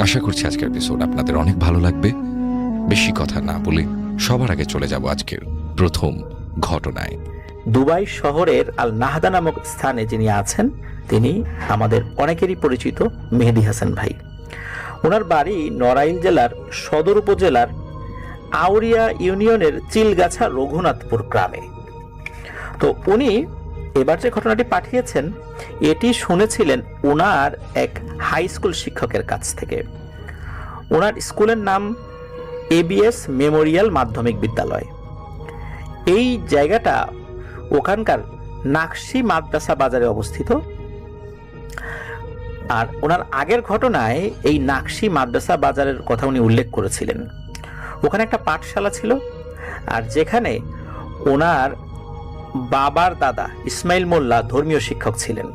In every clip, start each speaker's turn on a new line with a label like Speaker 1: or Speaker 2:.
Speaker 1: আশা করছি আজকের এপিসোড আপনাদের অনেক ভালো লাগবে। বেশি কথা না বলে সবার আগে চলে যাব আজকের প্রথম ঘটনায়।
Speaker 2: দুবাই শহরের আল নাহদা নামক স্থানে যিনি আছেন তিনি আমাদের অনেকেরই পরিচিত মেহেদী হাসান ভাই। ওনার বাড়ি নড়াইল জেলার সদর উপজেলার আউরিয়া ইউনিয়নের চিলগাছা রঘুনাথপুর গ্রামে। তো উনি এবার যে ঘটনাটি পাঠিয়েছেন এটি শুনেছিলেন ওনার এক হাই স্কুল শিক্ষকের কাছ থেকে। ওনার স্কুলের নাম এবিএস মেমোরিয়াল মাধ্যমিক বিদ্যালয়। এই জায়গাটা ওখানকার নাকশি মাদ্রাসা বাজারে অবস্থিত। আর ওনার আগের ঘটনায় এই নাকশি মাদ্রাসা বাজারের কথা উনি উল্লেখ করেছিলেন। ওখানে একটা পাঠশালা ছিল, আর যেখানে ওনার বাবার দাদা ইসমাইল মোল্লা ধর্মীয় শিক্ষক ছিলেন।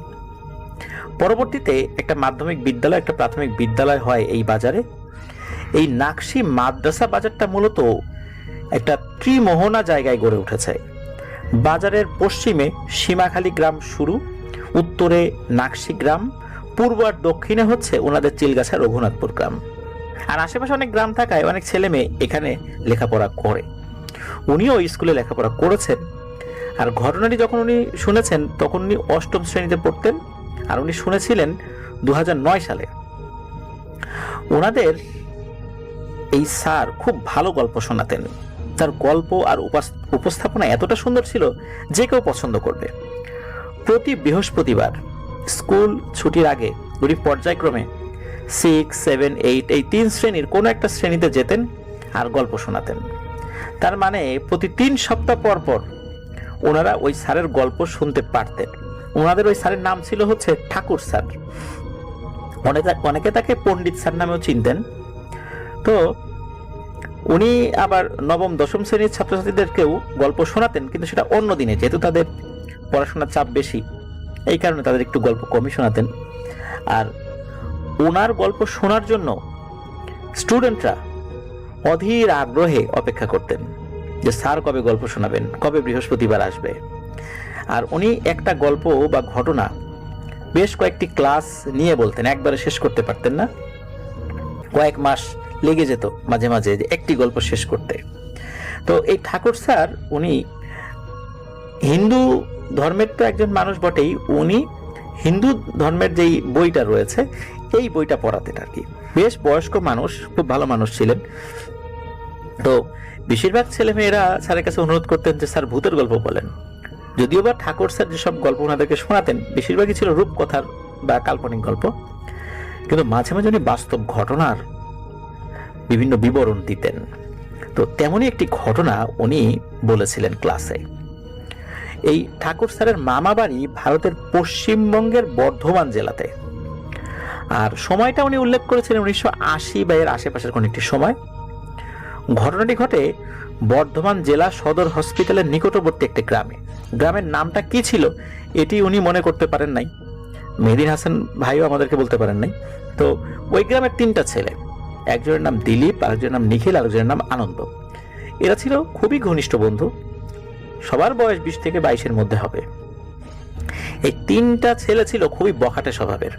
Speaker 2: পরবর্তীতে একটা মাধ্যমিক বিদ্যালয়, একটা প্রাথমিক বিদ্যালয় হয় এই বাজারে। এই নাকশি মাদ্রাসা বাজারটা মূলত একটা ত্রিমোহনা জায়গায় গড়ে উঠেছে। বাজারের পশ্চিমে সীমাখালী গ্রাম শুরু, উত্তরে নাকশি গ্রাম, পূর্ব আর দক্ষিণে হচ্ছে ওনাদের চিলগাছা রঘুনাথপুর গ্রাম। আর আশেপাশে অনেক গ্রাম থাকায় অনেক ছেলে মেয়ে এখানে লেখাপড়া করে। উনিও স্কুলে লেখাপড়া করেছেন। আর ঘটনাটি যখন উনি শুনেছেন তখন উনি অষ্টম শ্রেণীতে পড়তেন, আর উনি শুনেছিলেন 2009 সালে। ওনাদের এই স্যার খুব ভালো গল্প শোনাতেন। তার গল্প আর উপস্থাপনা এতটা সুন্দর ছিল যে কেউ পছন্দ করবে। প্রতি বৃহস্পতিবার স্কুল ছুটির আগে উনি পর্যায়ক্রমে 6, 7, 8 এই 3 শ্রেণীর কোনো একটা শ্রেণীতে যেতেন আর গল্প শোনাতেন। তার মানে প্রতি 3 সপ্তাহ পর পর ওনারা ওই স্যারের গল্প শুনতে পারতেন। ওনাদের ওই স্যারের নাম ছিল হচ্ছে ঠাকুর স্যার। অনেকে তাকে পণ্ডিত স্যার নামেও চিনতেন। তো উনি আবার নবম দশম শ্রেণীর ছাত্রছাত্রীদেরকেও গল্প শোনাতেন, কিন্তু সেটা অন্য দিনে, যেহেতু তাদের পড়াশোনার চাপ বেশি এই কারণে তাদের একটু গল্প কমই শোনাতেন। আর ওনার গল্প শোনার জন্য স্টুডেন্টরা অধীর আগ্রহে অপেক্ষা করতেন যে স্যার কবে গল্প শোনাবেন, কবে বৃহস্পতিবার আসবে। আর উনি একটা গল্প বা ঘটনা বেশ কয়েকটি ক্লাস নিয়ে বলতেন, একবারে শেষ করতে পারতেন না। কয়েক মাস লেগে যেত মাঝে মাঝে একটি গল্প শেষ করতে। তো এই ঠাকুর স্যার উনি হিন্দু ধর্মের তো একজন মানুষ বটেই, উনি হিন্দু ধর্মের যেই বইটা রয়েছে এই বইটা পড়াতেন আর কি। বেশ বয়স্ক মানুষ, খুব ভালো মানুষ ছিলেন। তো বেশিরভাগ ছেলে মেয়েরা স্যারের কাছে অনুরোধ করতেন যে স্যার ভূতের গল্প বলেন। যদিও বা ঠাকুর স্যার যেসব গল্প ওনাদেরকে শোনাতেন বেশিরভাগই ছিল রূপকথার বা কাল্পনিক গল্প, কিন্তু মাঝে মাঝে উনি বাস্তব ঘটনার বিভিন্ন বিবরণ দিতেন। তো তেমনই একটি ঘটনা উনি বলেছিলেন ক্লাসে। এই ঠাকুর স্যারের মামা বাড়ি ভারতের পশ্চিমবঙ্গের বর্ধমান জেলাতে। আর সময়টা উনি উল্লেখ করেছিলেন 1980 বা এর আশেপাশের কোন একটি সময়। ঘটনাটি ঘটে বর্ধমান জেলা সদর হসপিটালের নিকটবর্তী একটি গ্রামে। গ্রামের নামটা কি ছিল এটি উনি মনে করতে পারেন নাই, মেহেদী হাসান ভাইও আমাদেরকে বলতে পারেন নাই। তো ওই গ্রামের 3টা ছেলে, একজনের নাম দিলীপ, আরেকজনের নাম নিখিল, আরেকজনের নাম আনন্দ। এরা ছিল খুবই ঘনিষ্ঠ বন্ধু। সবার বয়স 20 থেকে 22-এর মধ্যে হবে। এই 3টা ছেলে ছিল খুবই বখাটে স্বভাবের।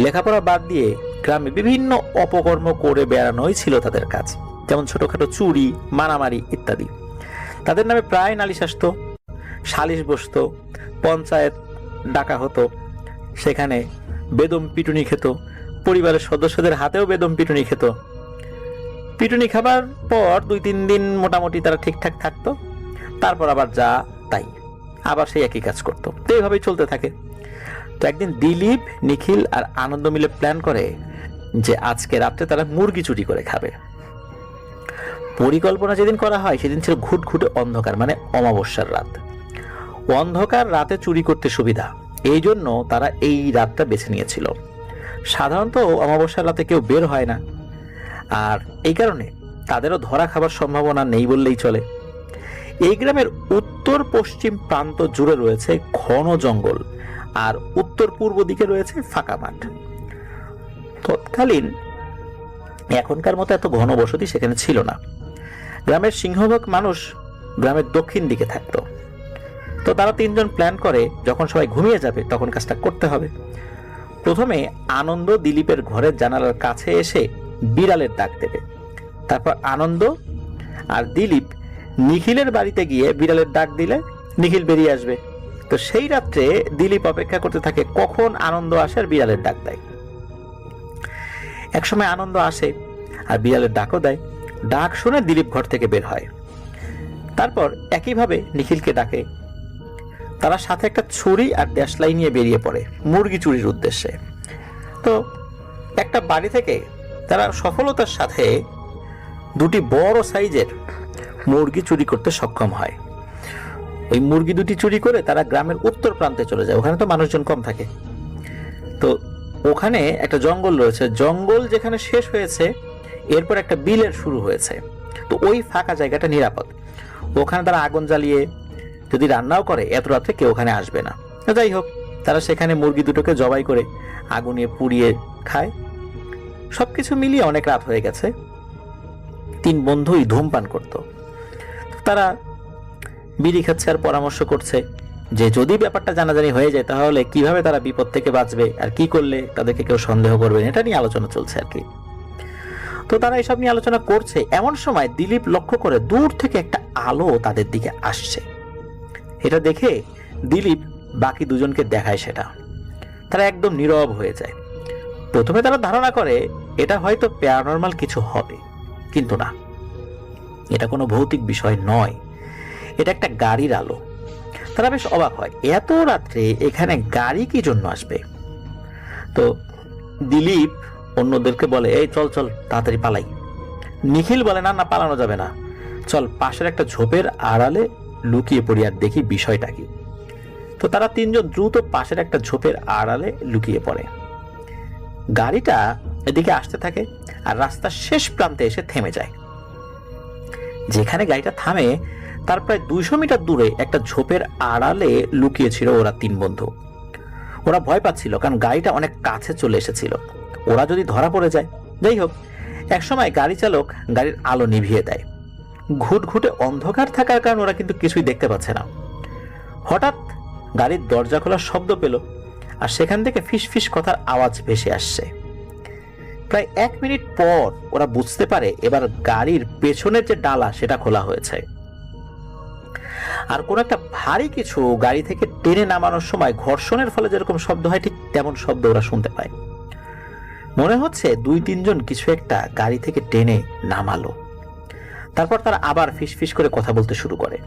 Speaker 2: লেখাপড়া বাদ দিয়ে গ্রামে বিভিন্ন অপকর্ম করে বেড়ানোই ছিল তাদের কাজ, যেমন ছোটখাটো চুরি, মারামারি ইত্যাদি। তাদের নামে প্রায় নালিশ আসতো, সালিশ বসতো, পঞ্চায়েত ডাকা হতো, সেখানে বেদম পিটুনি খেত, পরিবারের সদস্যদের হাতেও বেদম পিটুনি খেত। পিটুনি খাবার পর 2-3 দিন মোটামুটি তারা ঠিকঠাক থাকতো, তারপর আবার যা তাই আবার সেই একই কাজ করতো। তো এইভাবেই চলতে থাকে। তো একদিন দিলীপ, নিখিল আর আনন্দ মিলে প্ল্যান করে যে আজকে রাত্রে তারা মুরগি চুরি করে খাবে। পরিকল্পনা যেদিন করা হয় সেদিন ছিল ঘুটঘুটে অন্ধকার, মানে অমাবস্যার রাত। অন্ধকার রাতে চুরি করতে সুবিধা, এই জন্য তারা এই রাতটা বেছে নিয়েছিল। সাধারণত অমাবস্যার রাতে কেউ বের হয় না, আর এই কারণে তাদেরও ধরা খাবার সম্ভাবনা নেই বললেই চলে। এই গ্রামের উত্তর পশ্চিম প্রান্ত জুড়ে রয়েছে ঘন জঙ্গল, আর উত্তর পূর্ব দিকে রয়েছে ফাঁকা মাঠ। তৎকালীন এখনকার মতো এত ঘনবসতি সেখানে ছিল না। গ্রামের সিংহভাগ মানুষ গ্রামের দক্ষিণ দিকে থাকতো। তো তারা 3জন প্ল্যান করে যখন সবাই ঘুমিয়ে যাবে তখন কাজটা করতে হবে। প্রথমে আনন্দ দিলীপের ঘরের জানালার কাছে এসে বিড়ালের ডাক দেবে, তারপর আনন্দ আর দিলীপ নিখিলের বাড়িতে গিয়ে বিড়ালের ডাক দিলে নিখিল বেরিয়ে আসবে। তো সেই রাত্রে দিলীপ অপেক্ষা করতে থাকে কখন আনন্দ আসে আর বিড়ালের ডাক দেয়। একসময় আনন্দ আসে আর বিড়ালের ডাকও দেয়। ডাক শুনে দিলীপ ঘর থেকে বের হয়। তারপর একইভাবে নিখিলকে ডাকে। তারা সাথে একটা ছুরি আর দেশলাই নিয়ে বেরিয়ে পড়ে মুরগি চুরির উদ্দেশ্যে। তো একটা বাড়ি থেকে তারা সফলতার সাথে দুটি বড় সাইজের মুরগি চুরি করতে সক্ষম হয়। ওই মুরগি দুটি চুরি করে তারা গ্রামের উত্তর প্রান্তে চলে যায়, ওখানে তো মানুষজন কম থাকে। তো ওখানে একটা জঙ্গল রয়েছে, জঙ্গল যেখানে শেষ হয়েছে এরপর একটা বিলের শুরু হয়েছে। তো ওই ফাঁকা জায়গাটা নিরাপদ, ওখানে তারা আগুন জ্বালিয়ে যদি রান্নাও করে এত রাত্রে কেউ ওখানে আসবে না। যাই হোক, তারা সেখানে মুরগি দুটোকে জবাই করে আগুনে পুড়িয়ে খায়। সবকিছু মিলিয়ে অনেক রাত হয়ে গেছে। তিন বন্ধুই ধূমপান করত। তারা বিড়ি খাচ্ছে আর পরামর্শ করছে যে যদি ব্যাপারটা জানাজানি হয়ে যায় তাহলে কিভাবে তারা বিপদ থেকে বাঁচবে আর কি করলে তাদেরকে কেউ সন্দেহ করবে, এটা নিয়ে আলোচনা চলছে আর কি। তো তারা এসব নিয়ে আলোচনা করছে, এমন সময় দিলীপ লক্ষ্য করে দূর থেকে একটা আলো তাদের দিকে আসছে। এটা দেখে দিলীপ বাকি দুজনকে দেখায় সেটা। তারা একদম নীরব হয়ে যায়। প্রথমে তারা ধারণা করে এটা হয়তো প্যারানরমাল কিছু হবে, কিন্তু না, এটা কোনো ভৌতিক বিষয় নয়, এটা একটা গাড়ির আলো। তারা বেশ অবাক হয়, এত রাত্রে এখানে গাড়ি কি জন্য আসবে। তো দিলীপ অন্যদেরকে বলে, এই চল চল তাড়াতাড়ি পালাই। নিখিল বলে, না না, পালানো যাবে না, চল পাশের একটা ঝোপের আড়ালে লুকিয়ে পড়ি আর দেখি বিষয়টা কি। তো তারা তিনজন দ্রুত পাশের একটা ঝোপের আড়ালে লুকিয়ে পড়ে। গাড়িটা এদিকে আসতে থাকে আর রাস্তার শেষ প্রান্তে এসে থেমে যায়। যেখানে গাড়িটা থামে তার প্রায় 200 মিটার দূরে একটা ঝোপের আড়ালে লুকিয়েছিল ওরা তিন বন্ধু। ওরা ভয় পাচ্ছিল কারণ গাড়িটা অনেক কাছে চলে এসেছিল, ওরা যদি ধরা পড়ে যায়। যাই হোক, একসময় গাড়ি চালক গাড়ির আলো নিভিয়ে দেয়। ঘুটঘুটে অন্ধকার থাকার কারণে ওরা কিন্তু কিছুই দেখতে পাচ্ছে না। হঠাৎ গাড়ির দরজা খোলার শব্দ পেল আর সেখান থেকে ফিস ফিস কথার আওয়াজ ভেসে আসছে। প্রায় 1 মিনিট পর ওরা বুঝতে পারে এবার গাড়ির পেছনের যে ডালা সেটা খোলা হয়েছে আর কোন একটা ভারী কিছু গাড়ি থেকে টেনে নামানোর সময় ঘর্ষণের ফলে যেরকম শব্দ হয় ঠিক তেমন শব্দ ওরা শুনতে পায়। মনে হচ্ছে 2-3 জন কিছু একটা গাড়ি থেকে টেনে নামালো। তারপর তারা আবার ফিস ফিস করে কথা বলতে শুরু করে।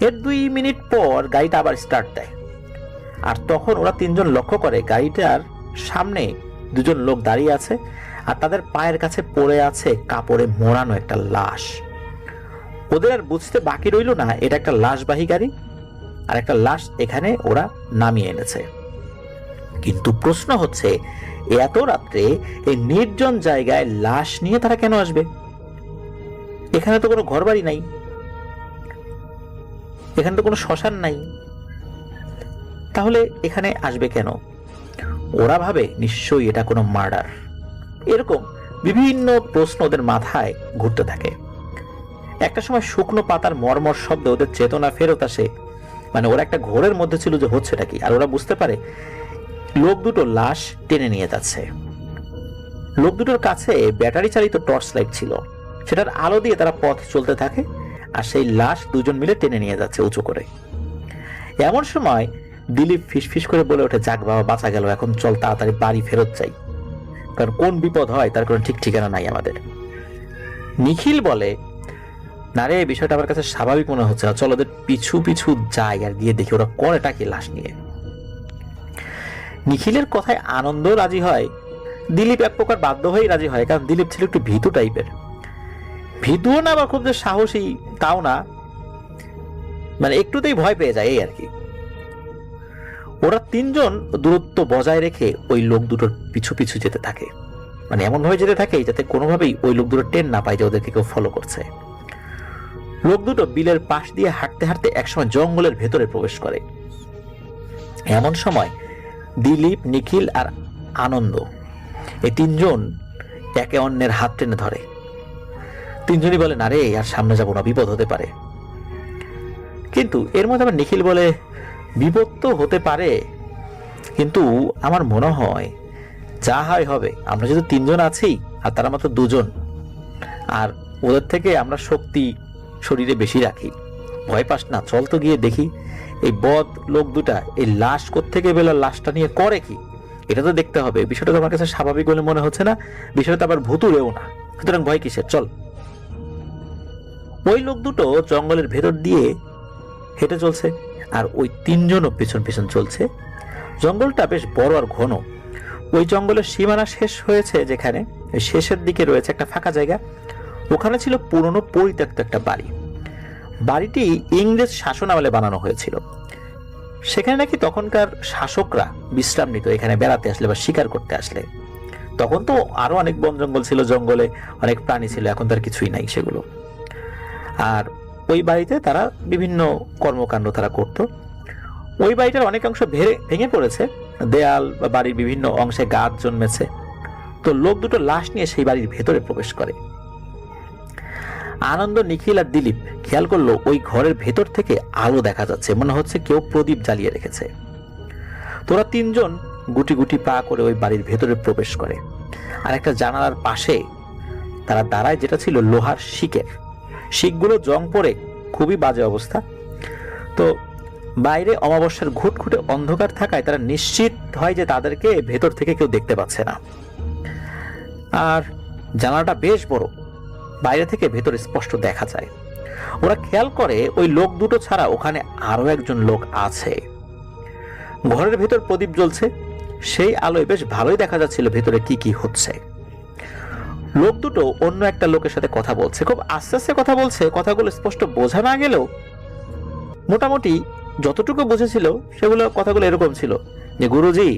Speaker 2: এর 2 মিনিট পর গাড়িটা আবার স্টার্ট দেয় আর তখন ওরা তিনজন লক্ষ্য করে গাড়িটার সামনে 2 জন লোক দাঁড়িয়ে আছে আর তাদের পায়ের কাছে পড়ে আছে কাপড়ে মোড়ানো একটা লাশ। ওদের আর বুঝতে বাকি রইল না এটা একটা লাশবাহী গাড়ি আর একটা লাশ এখানে ওরা নামিয়ে এনেছে। কিন্তু প্রশ্ন হচ্ছে, এত রাত্রে এই নির্জন জায়গায় লাশ নিয়ে তারা কেন আসবে? এখানে তো কোনো ঘরবাড়ি নাই, এখানে তো কোনো শ্মশান নাই, তাহলে এখানে আসবে কেন? ওরা ভাবে নিশ্চয়ই এটা কোনো মার্ডার। এরকম বিভিন্ন প্রশ্ন ওদের মাথায় ঘুরতে থাকে। একটা সময় শুকনো পাতার মর্মর শব্দ ওদের চেতনা ফেরত আসে। মানে ওরা একটা ঘোরের মধ্যে ছিল যে হচ্ছেটা কি, আর ওরা বুঝতে পারে লোক দুটো লাশ টেনে নিয়ে যাচ্ছে। লোক দুটোর কাছে ব্যাটারি চালিত টর্চ লাইট ছিল, সেটার আলো দিয়ে তারা পথ চলতে থাকে আর সেই লাশ 2 জন মিলে টেনে নিয়ে যাচ্ছে উঁচু করে। এমন সময় দিলীপ ফিসফিস করে বলে ওঠে, যাক বাবা, বাঁচা গেল, এখন চল তাড়াতাড়ি বাড়ি ফেরত যাই, কারণ কোন বিপদ হয় তার কোনো ঠিক ঠিকানা নাই আমাদের। নিখিল বলে, না রে, বিষয়টা আমার কাছে স্বাভাবিক মনে হচ্ছে না, চল ওদের পিছু পিছু যাই আর গিয়ে দেখি ওরা করেটা কি লাশ নিয়ে। নিখিলের কথায় আনন্দ রাজি হয়, দিলীপ এক প্রকার বাধ্য হয়েই রাজি হয়, কারণ দিলীপ ছিল একটু ভীতু টাইপের। ভীতুও না বা খুব যে সাহসী তাও না, মানে একটুতেই ভয় পেয়ে যায় এই আর কি। ওরা তিনজন দূরত্ব বজায় রেখে ওই লোক দুটোর পিছু পিছু যেতে থাকে, মানে এমন ভাবে যেতে থাকে যাতে কোনোভাবেই ওই লোক দুটো টের না পায় যে ওদেরকে কেউ ফলো করছে। লোক দুটো বিলের পাশ দিয়ে হাঁটতে হাঁটতে একসময় জঙ্গলের ভেতরে প্রবেশ করে। এমন সময় দিলীপ, নিখিল আর আনন্দ এই তিনজন একে অন্যের হাত টেনে ধরে। তিনজনই বলে, না রে, আর সামনে যাবো না, বিপদ হতে পারে। কিন্তু এর মধ্যে আবার নিখিল বলে, বিপদ তো হতে পারে, কিন্তু আমার মনে হয় যা হয় হবে, আমরা যেহেতু 3 জন আছি আর তারা মাত্র 2 জন, আর ওদের থেকে আমরা শক্তি শরীরে বেশি রাখি। ভয় পাস না, চল তো গিয়ে দেখি এই বদ লোক দুটা এই লাশ কোত্থেকে পেলো, লাশটা নিয়ে করে কি, এটা তো দেখতে হবে। বিষয়টা তো আমার কাছে স্বাভাবিক বলে মনে হচ্ছে না, বিষয়টা আবার ভুতুরেও না, সুতরাং ভয় কিসের, চল। ওই লোক দুটো জঙ্গলের ভেতর দিয়ে হেঁটে চলছে আর ওই 3 জনও পেছন পেছন চলছে। জঙ্গলটা বেশ বড় আর ঘন। ওই জঙ্গলের সীমানা শেষ হয়েছে যেখানে, শেষের দিকে রয়েছে একটা ফাঁকা জায়গা। ওখানে ছিল পুরনো পরিত্যক্ত একটা বাড়ি। বাড়িটি ইংরেজ শাসন আমলে বানানো হয়েছিল। সেখানে নাকি তখনকার শাসকরা বিশ্রাম নিত এখানে বেড়াতে আসলে বা শিকার করতে আসলে। তখন তো আরো অনেক বন জঙ্গল ছিল, জঙ্গলে অনেক প্রাণী ছিল, এখন তার কিছুই নাই সেগুলো। আর ওই বাড়িতে তারা বিভিন্ন কর্মকাণ্ড তারা করত। ওই বাড়িটার অনেক অংশ ভেঙে পড়েছে, দেয়াল বা বাড়ির বিভিন্ন অংশে গাছ জন্মেছে। তো লোক দুটো লাশ নিয়ে সেই বাড়ির ভেতরে প্রবেশ করে। আনন্দ, নিখিল আর দিলীপ খেয়াল করলো ওই ঘরের ভেতর থেকে আলো দেখা যাচ্ছে, মনে হচ্ছে কেউ প্রদীপ জ্বালিয়ে রেখেছে। তোরা 3 জন গুটি গুটি পা করে ওই বাড়ির ভেতরে প্রবেশ করে। আর একটা জানালার পাশে তারা দাঁড়ায়, যেটা ছিল লোহার শিকের। শিকগুলো জং পড়ে খুবই বাজে অবস্থা। তো বাইরে অমাবস্যার ঘুটঘুটে অন্ধকার থাকায় তারা নিশ্চিত হয় যে তাদেরকে ভেতর থেকে কেউ দেখতে পাচ্ছে না। আর জানালাটা বেশ বড়, বাইরে থেকে ভেতরে স্পষ্ট দেখা যায়। ওরা খেয়াল করে ওই লোক দুটো ছাড়া ওখানে আরো একজন লোক আছে। ঘরের ভেতর প্রদীপ জ্বলছে, সেই আলোয় বেশ ভালোই দেখা যাচ্ছিল ভেতরে কি কি হচ্ছে। লোক দুটো অন্য একটা লোকের সাথে কথা বলছে, খুব আস্তে আস্তে কথা বলছে। কথাগুলো স্পষ্ট বোঝা না গেলেও মোটামুটি যতটুকু বুঝেছিল সেগুলো কথাগুলো এরকম ছিল যে গুরুজি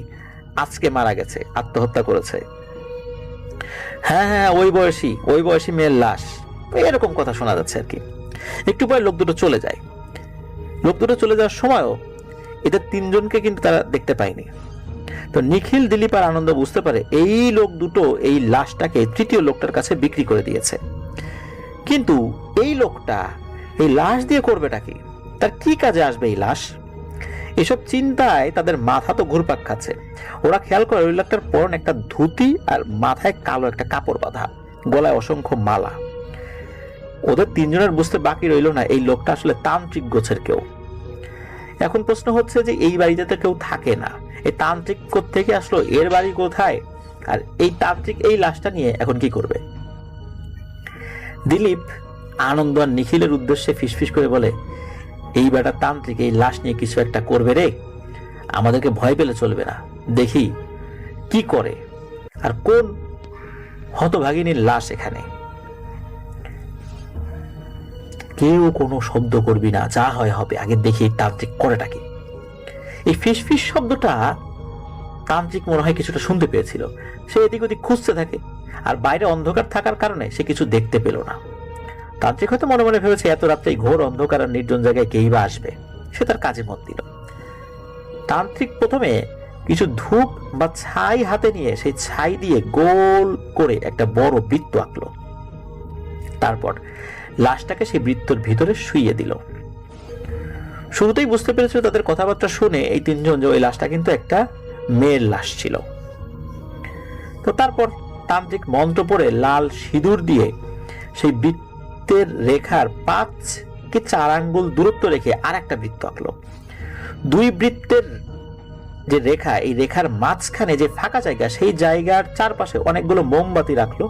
Speaker 2: আজকে মারা গেছে, আত্মহত্যা করেছে। হ্যাঁ হ্যাঁ, ওই বয়সী মেয়ের লাশ, এরকম কথা শোনা যাচ্ছে আর কি। একটু পরে লোক দুটো চলে যায়। লোক দুটো চলে যাওয়ার সময়ও এদের 3 জনকে কিন্তু তারা দেখতে পায়নি। তো নিখিল, দিলীপ আর আনন্দ বুঝতে পারে এই লোক দুটো এই লাশটাকে তৃতীয় লোকটার কাছে বিক্রি করে দিয়েছে। কিন্তু এই লোকটা এই লাশ দিয়ে করবেটা কি, তার কি কাজে আসবে এই লাশ, এসব চিন্তায় তাদের মাথা তো ঘুরপাক খাচ্ছে। ওরা খেয়াল করে ওই লোকটার পরনে একটা ধুতি আর মাথায় কালো একটা কাপড় বাঁধা, গলায় অসংখ্য মালা। ওদের 3 জনের বুঝতে বাকি রইল না এই লোকটা আসলে তান্ত্রিক গোছের কেউ। এখন প্রশ্ন হচ্ছে যে এই বাড়িতে তো কেউ থাকে না, এই তান্ত্রিক কোত্থেকে আসলো, এর বাড়ি কোথায়, আর এই তান্ত্রিক এই লাশটা নিয়ে এখন কি করবে। দিলীপ আনন্দ আর নিখিলের উদ্দেশ্যে ফিসফিস করে বলে, এই বেটা তান্ত্রিক এই লাশ নিয়ে কিছু একটা করবে রে, আমাদেরকে ভয় পেলে চলবে না, দেখি কি করে, আর কোন হতভাগিনীর লাশ এখানে। কেউ কোনো শব্দ করবি না, যা হয় হবে, আগে দেখি তান্ত্রিক করেটা কি। এই ফিসফিস শব্দটা তান্ত্রিক মনে হয় কিছুটা শুনতে পেয়েছিল। সে এদিক ওদিক খুঁজতে থাকে, আর বাইরে অন্ধকার থাকার কারণে সে কিছু দেখতে পেল না। তান্ত্রিক হয়তো মনে মনে ভেবেছে এত রাত্রে ঘোর অন্ধকার আর নির্জন জায়গায় কেই বা আসবে, সে তার কাজে মত দিল। তান্ত্রিক প্রথমে কিছু ধূপ বা ছাই হাতে নিয়ে সেই ছাই দিয়ে গোল করে একটা বড় বৃত্ত আঁকলো। তারপর লাশটাকে সেই বৃত্তর ভিতরে শুইয়ে দিল। শুরুতেই বুঝতে পেরেছিল তাদের কথাবার্তা শুনে এই 3 জন যে ওই লাশটা কিন্তু একটা মেয়ের লাশ ছিল। তো তারপর তান্ত্রিক মন্ত্র পড়ে লাল সিঁদুর দিয়ে সেই বৃত্তের রেখার 5 কি 4 আঙ্গুল দূরত্ব রেখে আর একটা বৃত্ত আঁকলো। 2 বৃত্তের যে রেখা, এই রেখার মাঝখানে যে ফাঁকা জায়গা, সেই জায়গার চারপাশে অনেকগুলো মোমবাতি রাখলো,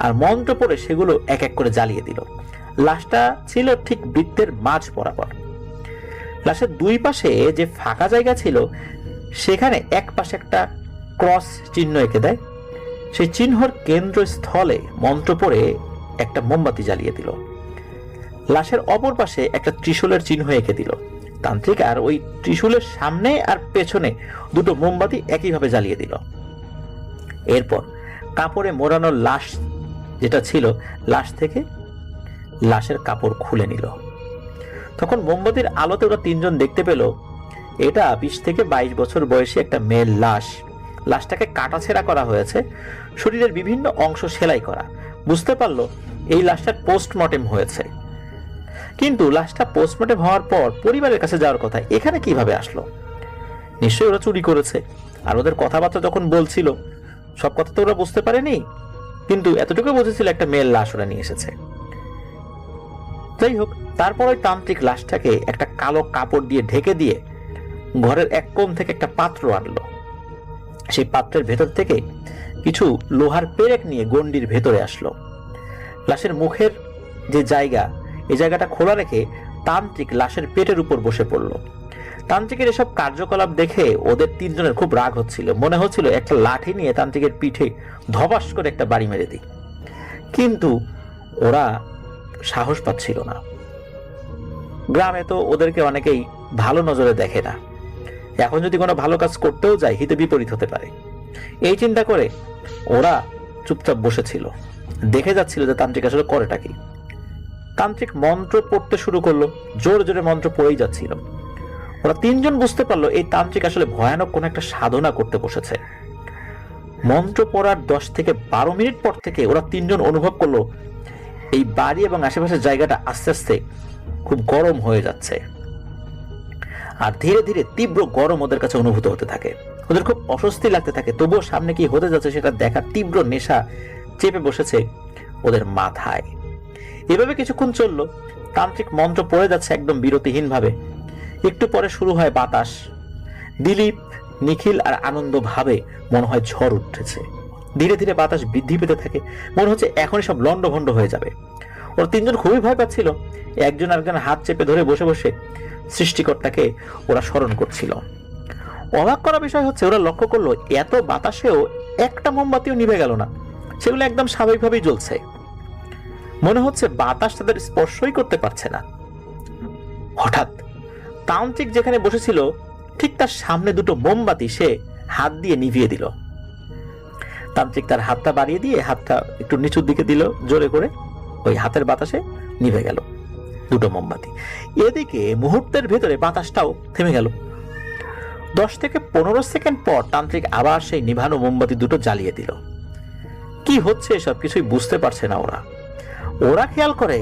Speaker 2: আর মন্ত্র পড়ে সেগুলো এক এক করে জ্বালিয়ে দিল। লাশটা ছিল ঠিক বৃত্তের মাঝ বরাবর। লাশের 2 পাশে যে ফাঁকা জায়গা ছিল সেখানে এক পাশে একটা ক্রস চিহ্ন এঁকে দেয়। সেই চিহ্নর কেন্দ্রস্থলে মন্ত্র পড়ে একটা মোমবাতি জ্বালিয়ে দিল। লাশের অপর পাশে একটা ত্রিশূলের চিহ্ন এঁকে দিল তান্ত্রিক, আর ওই ত্রিশূলের সামনে আর পেছনে 2টো মোমবাতি একইভাবে জ্বালিয়ে দিল। এরপর কাপড়ে মোড়ানো লাশ যেটা ছিল, লাশ থেকে লাশের কাপড় খুলে নিল। তখন মোমবাতির আলোতে ওরা 3 জন দেখতে পেল এটা 20 থেকে 22 বছর বয়সী একটা মেয়ের লাশ। লাশটাকে কাটাছেঁড়া করা হয়েছে, শরীরের বিভিন্ন অংশ সেলাই করা। বুঝতে পারলো এই লাশটার পোস্টমর্টেম হয়েছে। কিন্তু লাশটা পোস্টমর্টেম হওয়ার পর পরিবারের কাছে যাওয়ার কথা, এখানে কিভাবে আসলো? নিশ্চয়ই ওরা চুরি করেছে। আর ওদের কথাবার্তা যখন বলছিল, সব কথা তো ওরা বুঝতে পারেনি, কিন্তু এতটুকু বুঝেছিল একটা মেয়ের লাশ ওরা নিয়ে এসেছে। যাই হোক, তারপর ওই তান্ত্রিক লাশটাকে একটা কালো কাপড় দিয়ে ঢেকে দিয়ে ঘরের এক কোণ থেকে একটা পাত্র আনলো। সেই পাত্রের ভেতর থেকে কিছু লোহার পেরেক নিয়ে গন্ডির ভেতরে আসলো। লাশের মুখের যে জায়গা, এই জায়গাটা খোলা রেখে তান্ত্রিক লাশের পেটের উপর বসে পড়লো। তান্ত্রিকের এসব কার্যকলাপ দেখে ওদের তিনজনের খুব রাগ হচ্ছিল। মনে হচ্ছিল একটা লাঠি নিয়ে তান্ত্রিকের পিঠে ধপাস করে একটা বাড়ি মেরে দিই, কিন্তু ওরা সাহস পাচ্ছিল না। গ্রামে তো ওদেরকে অনেকেই ভালো নজরে দেখে না, এখন যদি কোনো ভালো কাজ করতেও যায় হিতে বিপরীত হতে পারে। এই চিন্তা করে ওরা চুপচাপ বসেছিল, দেখে যাচ্ছিল যে তান্ত্রিক আসলে করেটা কি। তান্ত্রিক মন্ত্র পড়তে শুরু করলো, জোরে জোরে মন্ত্র পড়েই যাচ্ছিল। ওরা তিনজন বুঝতে পারলো এই তান্ত্রিক আসলে ভয়ানক কোন একটা সাধনা করতে বসেছে। মন্ত্র পড়ার 10 থেকে 12 মিনিট পর থেকে ওরা তিনজন অনুভব করলো এই বাড়ি এবং আশেপাশের জায়গাটা আস্তে আস্তে খুব গরম হয়ে যাচ্ছে, আর ধীরে ধীরে তীব্র গরম ওদের কাছে অনুভূত হতে থাকে। ওদের খুব অস্বস্তি লাগতে থাকে, তবুও সামনে কি হতে যাচ্ছে সেটা দেখার তীব্র নেশা চেপে বসেছে ওদের মাথায়। এভাবে কিছুক্ষণ চললো। তান্ত্রিক মন্ত্র পড়ে যাচ্ছে একদম বিরতিহীন ভাবে। একটু পরে শুরু হয় বাতাস। দিলীপ, নিখিল আর আনন্দ ভাবে মনে হয় ঝড় উঠেছে। ধীরে ধীরে বাতাস বৃদ্ধি পেতে থাকে, মনে হচ্ছে এখনই সব লন্ডভন্ড হয়ে যাবে। ওরা তিনজন খুবই ভয় পাচ্ছিল। একজন আরেকজনের হাত চেপে ধরে বসে বসে সৃষ্টিকর্তাকে ওরা স্মরণ করছিল। অবাক করা বিষয় হচ্ছে, ওরা লক্ষ্য করলো এত বাতাসেও একটা মোমবাতিও নিভে গেল না, সেগুলো একদম স্বাভাবিকভাবেই জ্বলছে। মনে হচ্ছে বাতাস তাদের স্পর্শই করতে পারছে না। হঠাৎ তান্ত্রিক যেখানে বসেছিল ঠিক তার সামনে দুটো মোমবাতি সে হাত দিয়ে নিভিয়ে দিল। তান্ত্রিক তার হাতটা বাড়িয়ে দিয়ে হাতটা একটু নিচুর দিকে দিল, জোরে করে ওই হাতের বাতাসে নিভে গেল দুটো মোমবাতি। এদিকে মুহূর্তের ভেতরে বাতাসটাও থেমে গেল। 10 থেকে 15 সেকেন্ড পর তান্ত্রিক আবার সেই নিভানো মোমবাতি দুটো জ্বালিয়ে দিল। কি হচ্ছে এসব কিছুই বুঝতে পারছে না ওরা। ওরা খেয়াল করে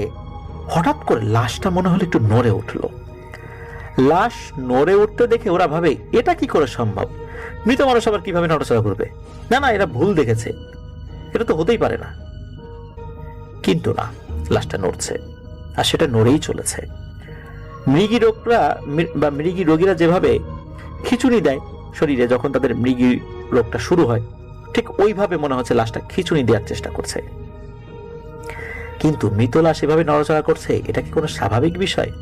Speaker 2: হঠাৎ করে লাশটা মনে হলো একটু নড়ে উঠলো। লাশ নড়ে উঠতে দেখে ওরা ভাবে এটা কি করে সম্ভব, মৃত মানুষ আবার কিভাবে নড়াচড়া করবে? না না, এরা ভুল দেখেছে, এটা তো হতেই পারে না। কিন্তু না, লাশটা নড়ছে, আর সেটা নড়েই চলেছে। মৃগী রোগীরা যেভাবে খিঁচুনি দেয় শরীরে যখন তাদের মৃগী রোগটা শুরু হয়, ঠিক ওইভাবে মনে হচ্ছে লাশটা খিঁচুনি দেওয়ার চেষ্টা করছে। কিন্তু মৃত লাশ এভাবে নড়াচড়া করছে, এটা কি কোনো স্বাভাবিক বিষয়?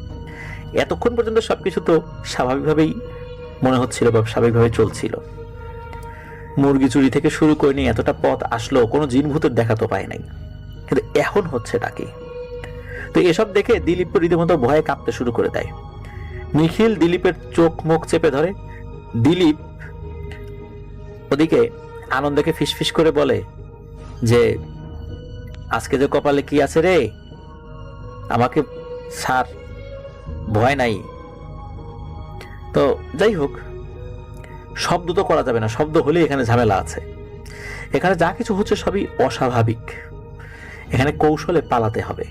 Speaker 2: এতক্ষণ পর্যন্ত সবকিছু তো স্বাভাবিকভাবেই মনে হচ্ছিল বা স্বাভাবিকভাবে চলছিল। মুরগি চুরি থেকে শুরু করে নিয়ে এতটা পথ আসলো, কোনো জিনভূতের দেখা তো পায় নাই, কিন্তু এখন হচ্ছেটা কি? তো এসব দেখে দিলীপ রীতিমতো ভয়ে কাঁপতে শুরু করে দেয়। নিখিল দিলীপের চোখ মুখ চেপে ধরে। দিলীপ ওদিকে আনন্দকে ফিসফিস করে বলে যে আজকে যে কপালে কি আছে রে, আমাকে ছাড়, ভয় নাই। তো যাই হোক, শব্দ তো করা যাবে না, শব্দ হলে এখানে ঝামেলা আছে। এখানে যা কিছু হচ্ছে সবই অস্বাভাবিক, এখানে কৌশলে পালাতে হবে।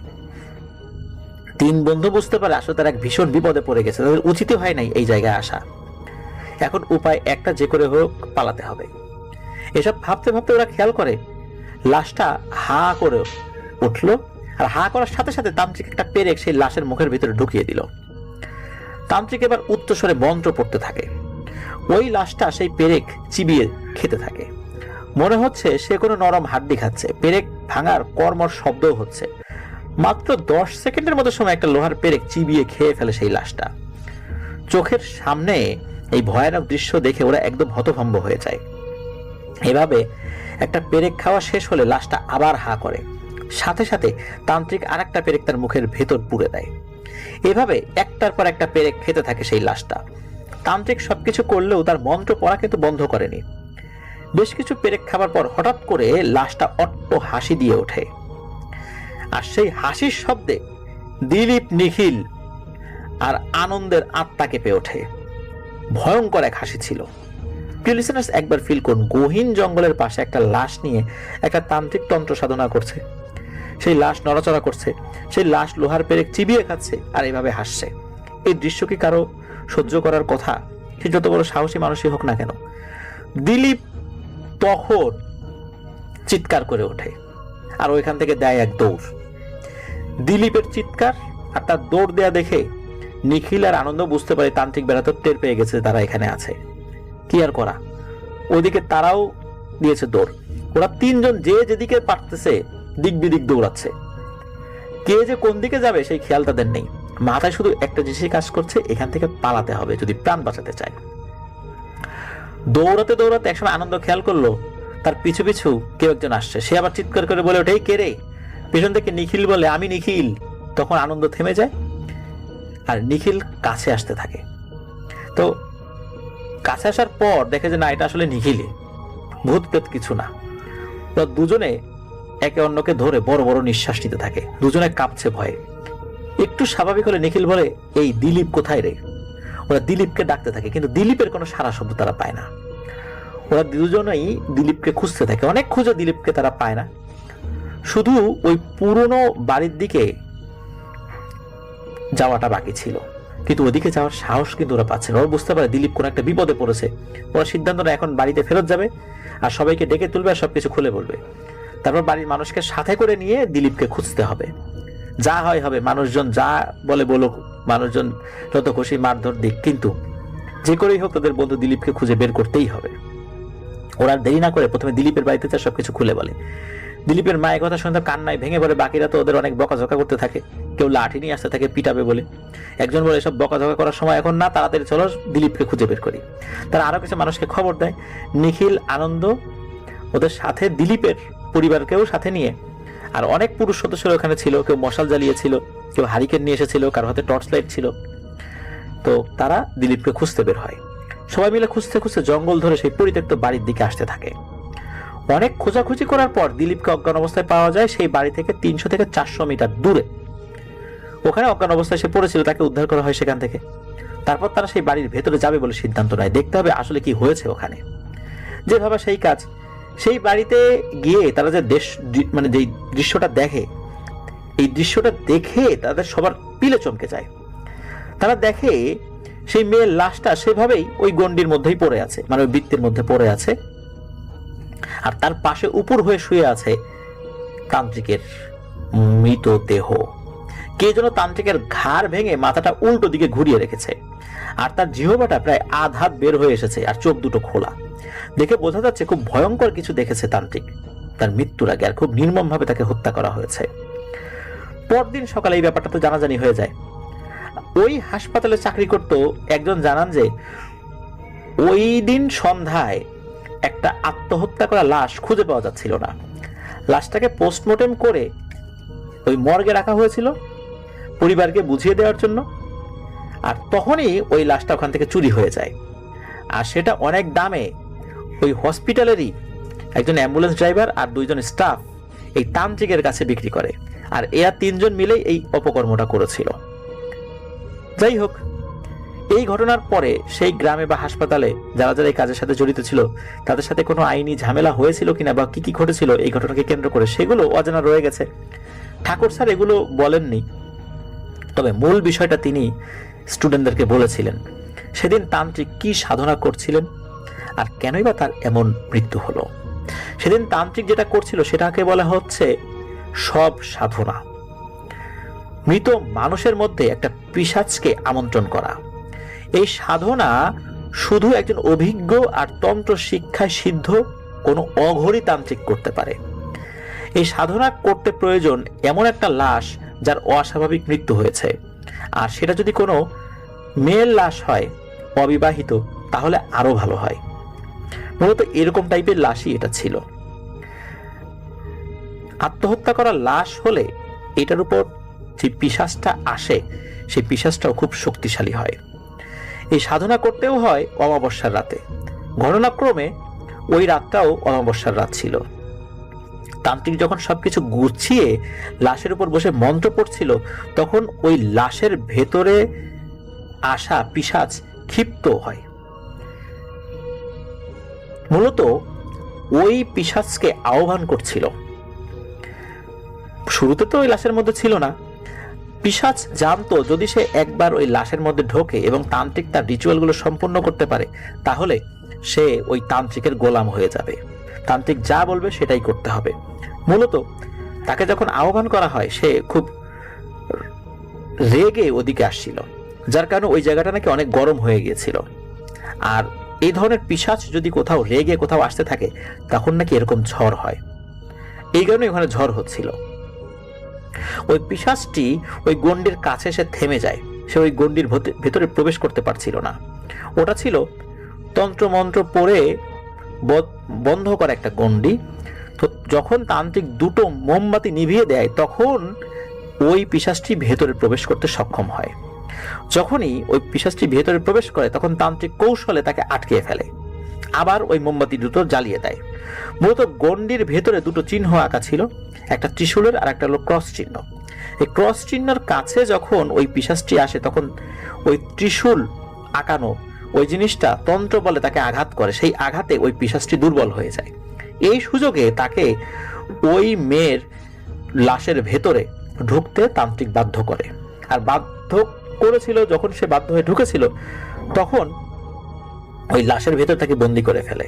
Speaker 2: তিন বন্ধু বুঝতে পারে আসলে তারা এক ভীষণ বিপদে পড়ে গেছে, তাদের উচিতই হয় নাই এই জায়গায় আসা। এখন উপায় একটা, যে করে হোক পালাতে হবে। এসব ভাবতে ভাবতে ওরা খেয়াল করে লাশটা হা করে উঠলো, আর হা করার সাথে সাথে তান্ত্রিক একটা পেরেক সেই লাশের মুখের ভিতরে ঢুকিয়ে দিল। তান্ত্রিক এবার উচ্চস্বরে মন্ত্র পড়তে থাকে। ওই লাশটা সেই পেরেক চিবিয়ে খেতে থাকে। মনে হচ্ছে সে কোনো নরম হাড্ডি খাচ্ছে। পেরেক ভাঙার কর্মর শব্দও হচ্ছে। মাত্র 10 সেকেন্ডের মতো সময় একটা লোহার পেরেক চিবিয়ে খেয়ে ফেলে সেই লাশটা। চোখের সামনে এই ভয়ানক দৃশ্য দেখে ওরা একদম হতভম্ব হয়ে যায়। এভাবে একটা পেরেক খাওয়া শেষ হলে লাশটা আবার হা করে, সাথে সাথে তান্ত্রিক আরেকটা পেরেক তার মুখের ভেতর পুরে দেয়। এভাবে একটার পর একটা পেরেক খেতে থাকে সেই লাশটা। তান্ত্রিক সবকিছু করলেও তার মন্ত্র পড়া কিন্তু বন্ধ করেনি। বেশ কিছু পেরেক খাবার পর হঠাৎ করে লাশটা অট্ট হাসি দিয়ে ওঠে, আর সেই হাসির শব্দে দিলীপ, নিখিল আর আনন্দের আত্মা কেঁপে ওঠে। ভয়ঙ্কর এক হাসি ছিল। লিসেনার্স একবার ফিল করুন, গহীন জঙ্গলের পাশে একটা লাশ নিয়ে একটা তান্ত্রিক তন্ত্র সাধনা করছে। সেই লাশ নড়াচড়া করছে, সেই লাশ লোহার পেরেক চিবিয়ে খাচ্ছে আর এইভাবে হাসছে। এই দৃশ্য কি কারো সহ্য করার কথা? সে যত বড় সাহসী মানুষই হোক না কেন। দিলীপ তখন চিৎকার করে ওঠে আর ওইখান থেকে দেয় এক দৌড়। দিলীপের চিৎকার আর তার দৌড় দেয়া দেখে নিখিল আর আনন্দ বুঝতে পারে তান্ত্রিক বেড়া তো টের পেয়ে গেছে তারা এখানে আছে, কি আর করা। ওইদিকে তারাও দিয়েছে দৌড়। ওরা তিনজন যে যেদিকে পারতেছে দিক বিদিক দৌড়াচ্ছে, কে যে কোন দিকে যাবে সেই খেয়াল তাদের নেই। মাথায় শুধু একটা জিনিসই কাজ করছে, এখান থেকে পালাতে হবে যদি প্রাণ বাঁচাতে চায়। দৌড়াতে দৌড়াতে একসময় আনন্দ খেয়াল করলো তার পিছু পিছু কেউ একজন আসছে। সে আবার চিৎকার করে বলে ওঠে, কে রে? পেছন থেকে নিখিল বলে, আমি নিখিল। তখন আনন্দ থেমে যায় আর নিখিল কাছে আসতে থাকে। তো কাছে আসার পর দেখে যে না, এটা আসলে নিখিলই, ভূত প্রেত কিছু না। তো দুজনে একে অন্যকে ধরে বড় বড় নিঃশ্বাস নিতে থাকে, দুজনে কাঁপছে ভয়ে। একটু স্বাভাবিক হলে নিখিল বলে, এই দিলীপ কোথায় রে? ওরা দিলীপকে ডাকতে থাকে কিন্তু দিলীপের কোনো সারা শব্দ তারা পায় না। ওরা দুজনেই দিলীপকে খুঁজতে থাকে, অনেক খুঁজে দিলীপকে তারা পায় না। শুধু ওই পুরনো বাড়ির দিকে যাওয়াটা বাকি ছিল, কিন্তু ওদিকে যাওয়ার সাহস কিন্তু ওরা পাচ্ছে না। ওরা বুঝতে পারে দিলীপ কোন একটা বিপদে পড়েছে। ওরা সিদ্ধান্ত নেয় এখন বাড়িতে ফেরত যাবে আর সবাইকে ডেকে তুলবে আর সবকিছু খুলে বলবে। তারপর বাড়ির মানুষকে সাথে করে নিয়ে দিলীপকে খুঁজতে হবে। যা হয় হবে, মানুষজন যা বলে বলুক, মানুষজন যত খুশি মারধর দিক, কিন্তু যে করেই হোক তাদের বন্ধু দিলীপকে খুঁজে বের করতেই হবে। ওরা দেরি না করে প্রথমে দিলীপের বাড়িতে যা সবকিছু খুলে বলে। দিলীপের মায়ের কথা শুনতে কান্নায় ভেঙে পড়ে। বাকিরা তো ওদের অনেক বকাঝকা করতে থাকে, কেউ লাঠি নিয়ে আসতে থাকে পিটাবে বলে। একজন বলে, এসব বকাঝকা করার সময় এখন না, তাড়াতাড়ি চলো দিলীপকে খুঁজে বের করি। তারা আরো কিছু মানুষকে খবর দেয়। নিখিল, আনন্দ ওদের সাথে দিলীপের পরিবারকেও সাথে নিয়ে, আর অনেক পুরুষ সদস্যরা ওখানে ছিল। কেউ মশাল জ্বালিয়েছিল, কেউ হারিকেন নিয়ে এসেছিল, কারো হাতে টর্চ লাইট ছিল। তো তারা দিলীপকে খুঁজতে বের হয়। সবাই মিলে খুঁজতে খুঁজতে জঙ্গল ধরে সেই পরিত্যক্ত বাড়ির দিকে আসতে থাকে। অনেক খোঁজাখুঁজি করার পর দিলীপকে অজ্ঞান অবস্থায় পাওয়া যায় সেই বাড়ি থেকে 300 থেকে 400 মিটার দূরে। ওখানে অজ্ঞান অবস্থায় সে পড়েছিল, তাকে উদ্ধার করা হয় সেখান থেকে। তারপর তারা সেই বাড়ির ভেতরে যাবে বলে সিদ্ধান্ত নেয়, দেখতে হবে আসলে কি হয়েছে ওখানে। যে ভাবা সেই কাজ। সেই বাড়িতে গিয়ে তারা যে মানে যেই দৃশ্যটা দেখে, এই দৃশ্যটা দেখে তাদের সবার পিলে চমকে যায়। তারা দেখে সেই মেয়ের লাশটা সেভাবেই ওই গন্ডির মধ্যেই পড়ে আছে, মানে ওই বৃত্তের মধ্যে পড়ে আছে, আর তার পাশে উপর হয়ে শুয়ে আছে তান্ত্রিকের মৃতদেহ। কে যেন তান্ত্রিকের ঘাড় ভেঙে মাথাটা উল্টো দিকে ঘুরিয়ে রেখেছে, আর তার জিহ্বাটা প্রায় আধা বের হয়ে এসেছে, আর চোখ দুটো খোলা। দেখে বোঝা যাচ্ছে খুব ভয়ঙ্কর কিছু দেখেছে তান্ত্রিক তার মৃত্যুর আগে, আর খুব নির্মম ভাবে তাকে হত্যা করা হয়েছে। পরদিন সকালে এই ব্যাপারটা তো জানাজানি হয়ে যায়। ওই হাসপাতালে চাকরি করত একজন জানান যে ওই দিন সন্ধ্যায় একটা আত্মহত্যা করা লাশ খুঁজে পাওয়া যাচ্ছিল না। লাশটাকে পোস্টমর্টেম করে ওই মর্গে রাখা হয়েছিল পরিবারকে বুঝিয়ে দেওয়ার জন্য, আর তখনই ওই লাশটা ওখান থেকে চুরি হয়ে যায়। আর সেটা অনেক দামে ওই হসপিটালেরই একজন অ্যাম্বুলেন্স ড্রাইভার আর 2 জন স্টাফ এই তান্ত্রিকের কাছে বিক্রি করে, আর এরা 3 জন মিলেই এই অপকর্মটা করেছিল। যাই হোক, এই ঘটনার পরে সেই গ্রামে বা হাসপাতালে যারা যারা এই কাজের সাথে জড়িত ছিল তাদের সাথে কোনো আইনি ঝামেলা হয়েছিল কিনা বা কি কি ঘটেছিল এই ঘটনাকে কেন্দ্র করে, সেগুলো অজানা রয়ে গেছে। ঠাকুর স্যার এগুলো বলেননি, তবে মূল বিষয়টা তিনি স্টুডেন্টদেরকে বলেছিলেন। সেদিন তান্ত্রিক কি সাধনা করছিলেন আর কেনই বা তার এমন মৃত্যু হলো। সেদিন তান্ত্রিক যেটা করছিল সেটাকে বলা হচ্ছে সব সাধনা। মৃত মানুষের মধ্যে একটা পিশাচকে আমন্ত্রণ করা। এই সাধনা শুধু একজন অভিজ্ঞ আর তন্ত্র শিক্ষায় সিদ্ধ কোনো অঘরী তান্ত্রিক করতে পারে। এই সাধনা করতে প্রয়োজন এমন একটা লাশ যার অস্বাভাবিক মৃত্যু হয়েছে, আর সেটা যদি কোনো মেয়ের লাশ হয়, অবিবাহিত, তাহলে আরো ভালো হয়। মূলত এরকম টাইপের লাশই এটা ছিল। আত্মহত্যা করা লাশ হলে এটার উপর যে পিশাচটা আসে সেই পিশাচটাও খুব শক্তিশালী হয়। এই সাধনা করতেও হয় অমাবস্যার রাতে। ঘটনাক্রমে ওই রাতটাও অমাবস্যার রাত ছিল। তান্ত্রিক যখন সবকিছু গুছিয়ে লাশের উপর বসে মন্ত্র পড়ছিল, তখন ওই লাশের ভেতরে আসা পিশাচ ক্ষিপ্ত হয়। মূলত ওই পিশাচকে আহ্বান করছিল। শুরুতে তো ওই লাশের মধ্যে ছিল না, পিশাচ জানতো যদি সে একবার ওই লাশের মধ্যে ঢোকে এবং তান্ত্রিক তার রিচুয়ালগুলো সম্পূর্ণ করতে পারে, তাহলে সে ওই তান্ত্রিকের গোলাম হয়ে যাবে। তান্ত্রিক যা বলবে সেটাই করতে হবে। মূলত তাকে যখন আহ্বান করা হয় সে খুব রেগে ওদিকে আসছিল, যার কারণে ওই জায়গাটা নাকি অনেক গরম হয়ে গিয়েছিল। আর এই ধরনের পিশাচ যদি কোথাও রেগে কোথাও আসতে থাকে তখন নাকি এরকম ঝড় হয়। এই কারণে ওখানে ঝড় হচ্ছিল। ওই পিশাচটি ওই গণ্ডির কাছে এসে থেমে যায়। সে ওই গণ্ডির ভেতরে প্রবেশ করতে পারছিল না। ওটা ছিল তন্ত্রমন্ত্র পড়ে বন্ধ করা একটা গণ্ডি। তো যখন তান্ত্রিক দুটো মোমবাতি নিভিয়ে দেয় তখন ওই পিশাচটি ভেতরে প্রবেশ করতে সক্ষম হয়। যখনই ওই পিশাচটি ভেতরে প্রবেশ করে তখন তান্ত্রিক কৌশলে তাকে আটকে ফেলে, আবার ওই মোমবাতি দুটো জ্বালিয়ে দেয়। মূলত গণ্ডির ভেতরে দুটো চিহ্ন আঁকা ছিল, একটা ত্রিশূলের আর একটা হলো ক্রস চিহ্ন। এই ক্রস চিহ্নের কাছে যখন ওই পিশাচটি আসে তখন ওই ত্রিশূল আঁকানো ওই জিনিসটা তন্ত্র বলে তাকে আঘাত করে। সেই আঘাতে ওই পিশাচটি দুর্বল হয়ে যায়। এই সুযোগে তাকে ওই মেয়ের লাশের ভেতরে ঢুকতে তান্ত্রিক বাধ্য করে। আর বাধ্য করেছিল, যখন সে বাধ্য হয়ে ঢুকেছিল তখন ওই লাশের ভেতর তাকে বন্দি করে ফেলে।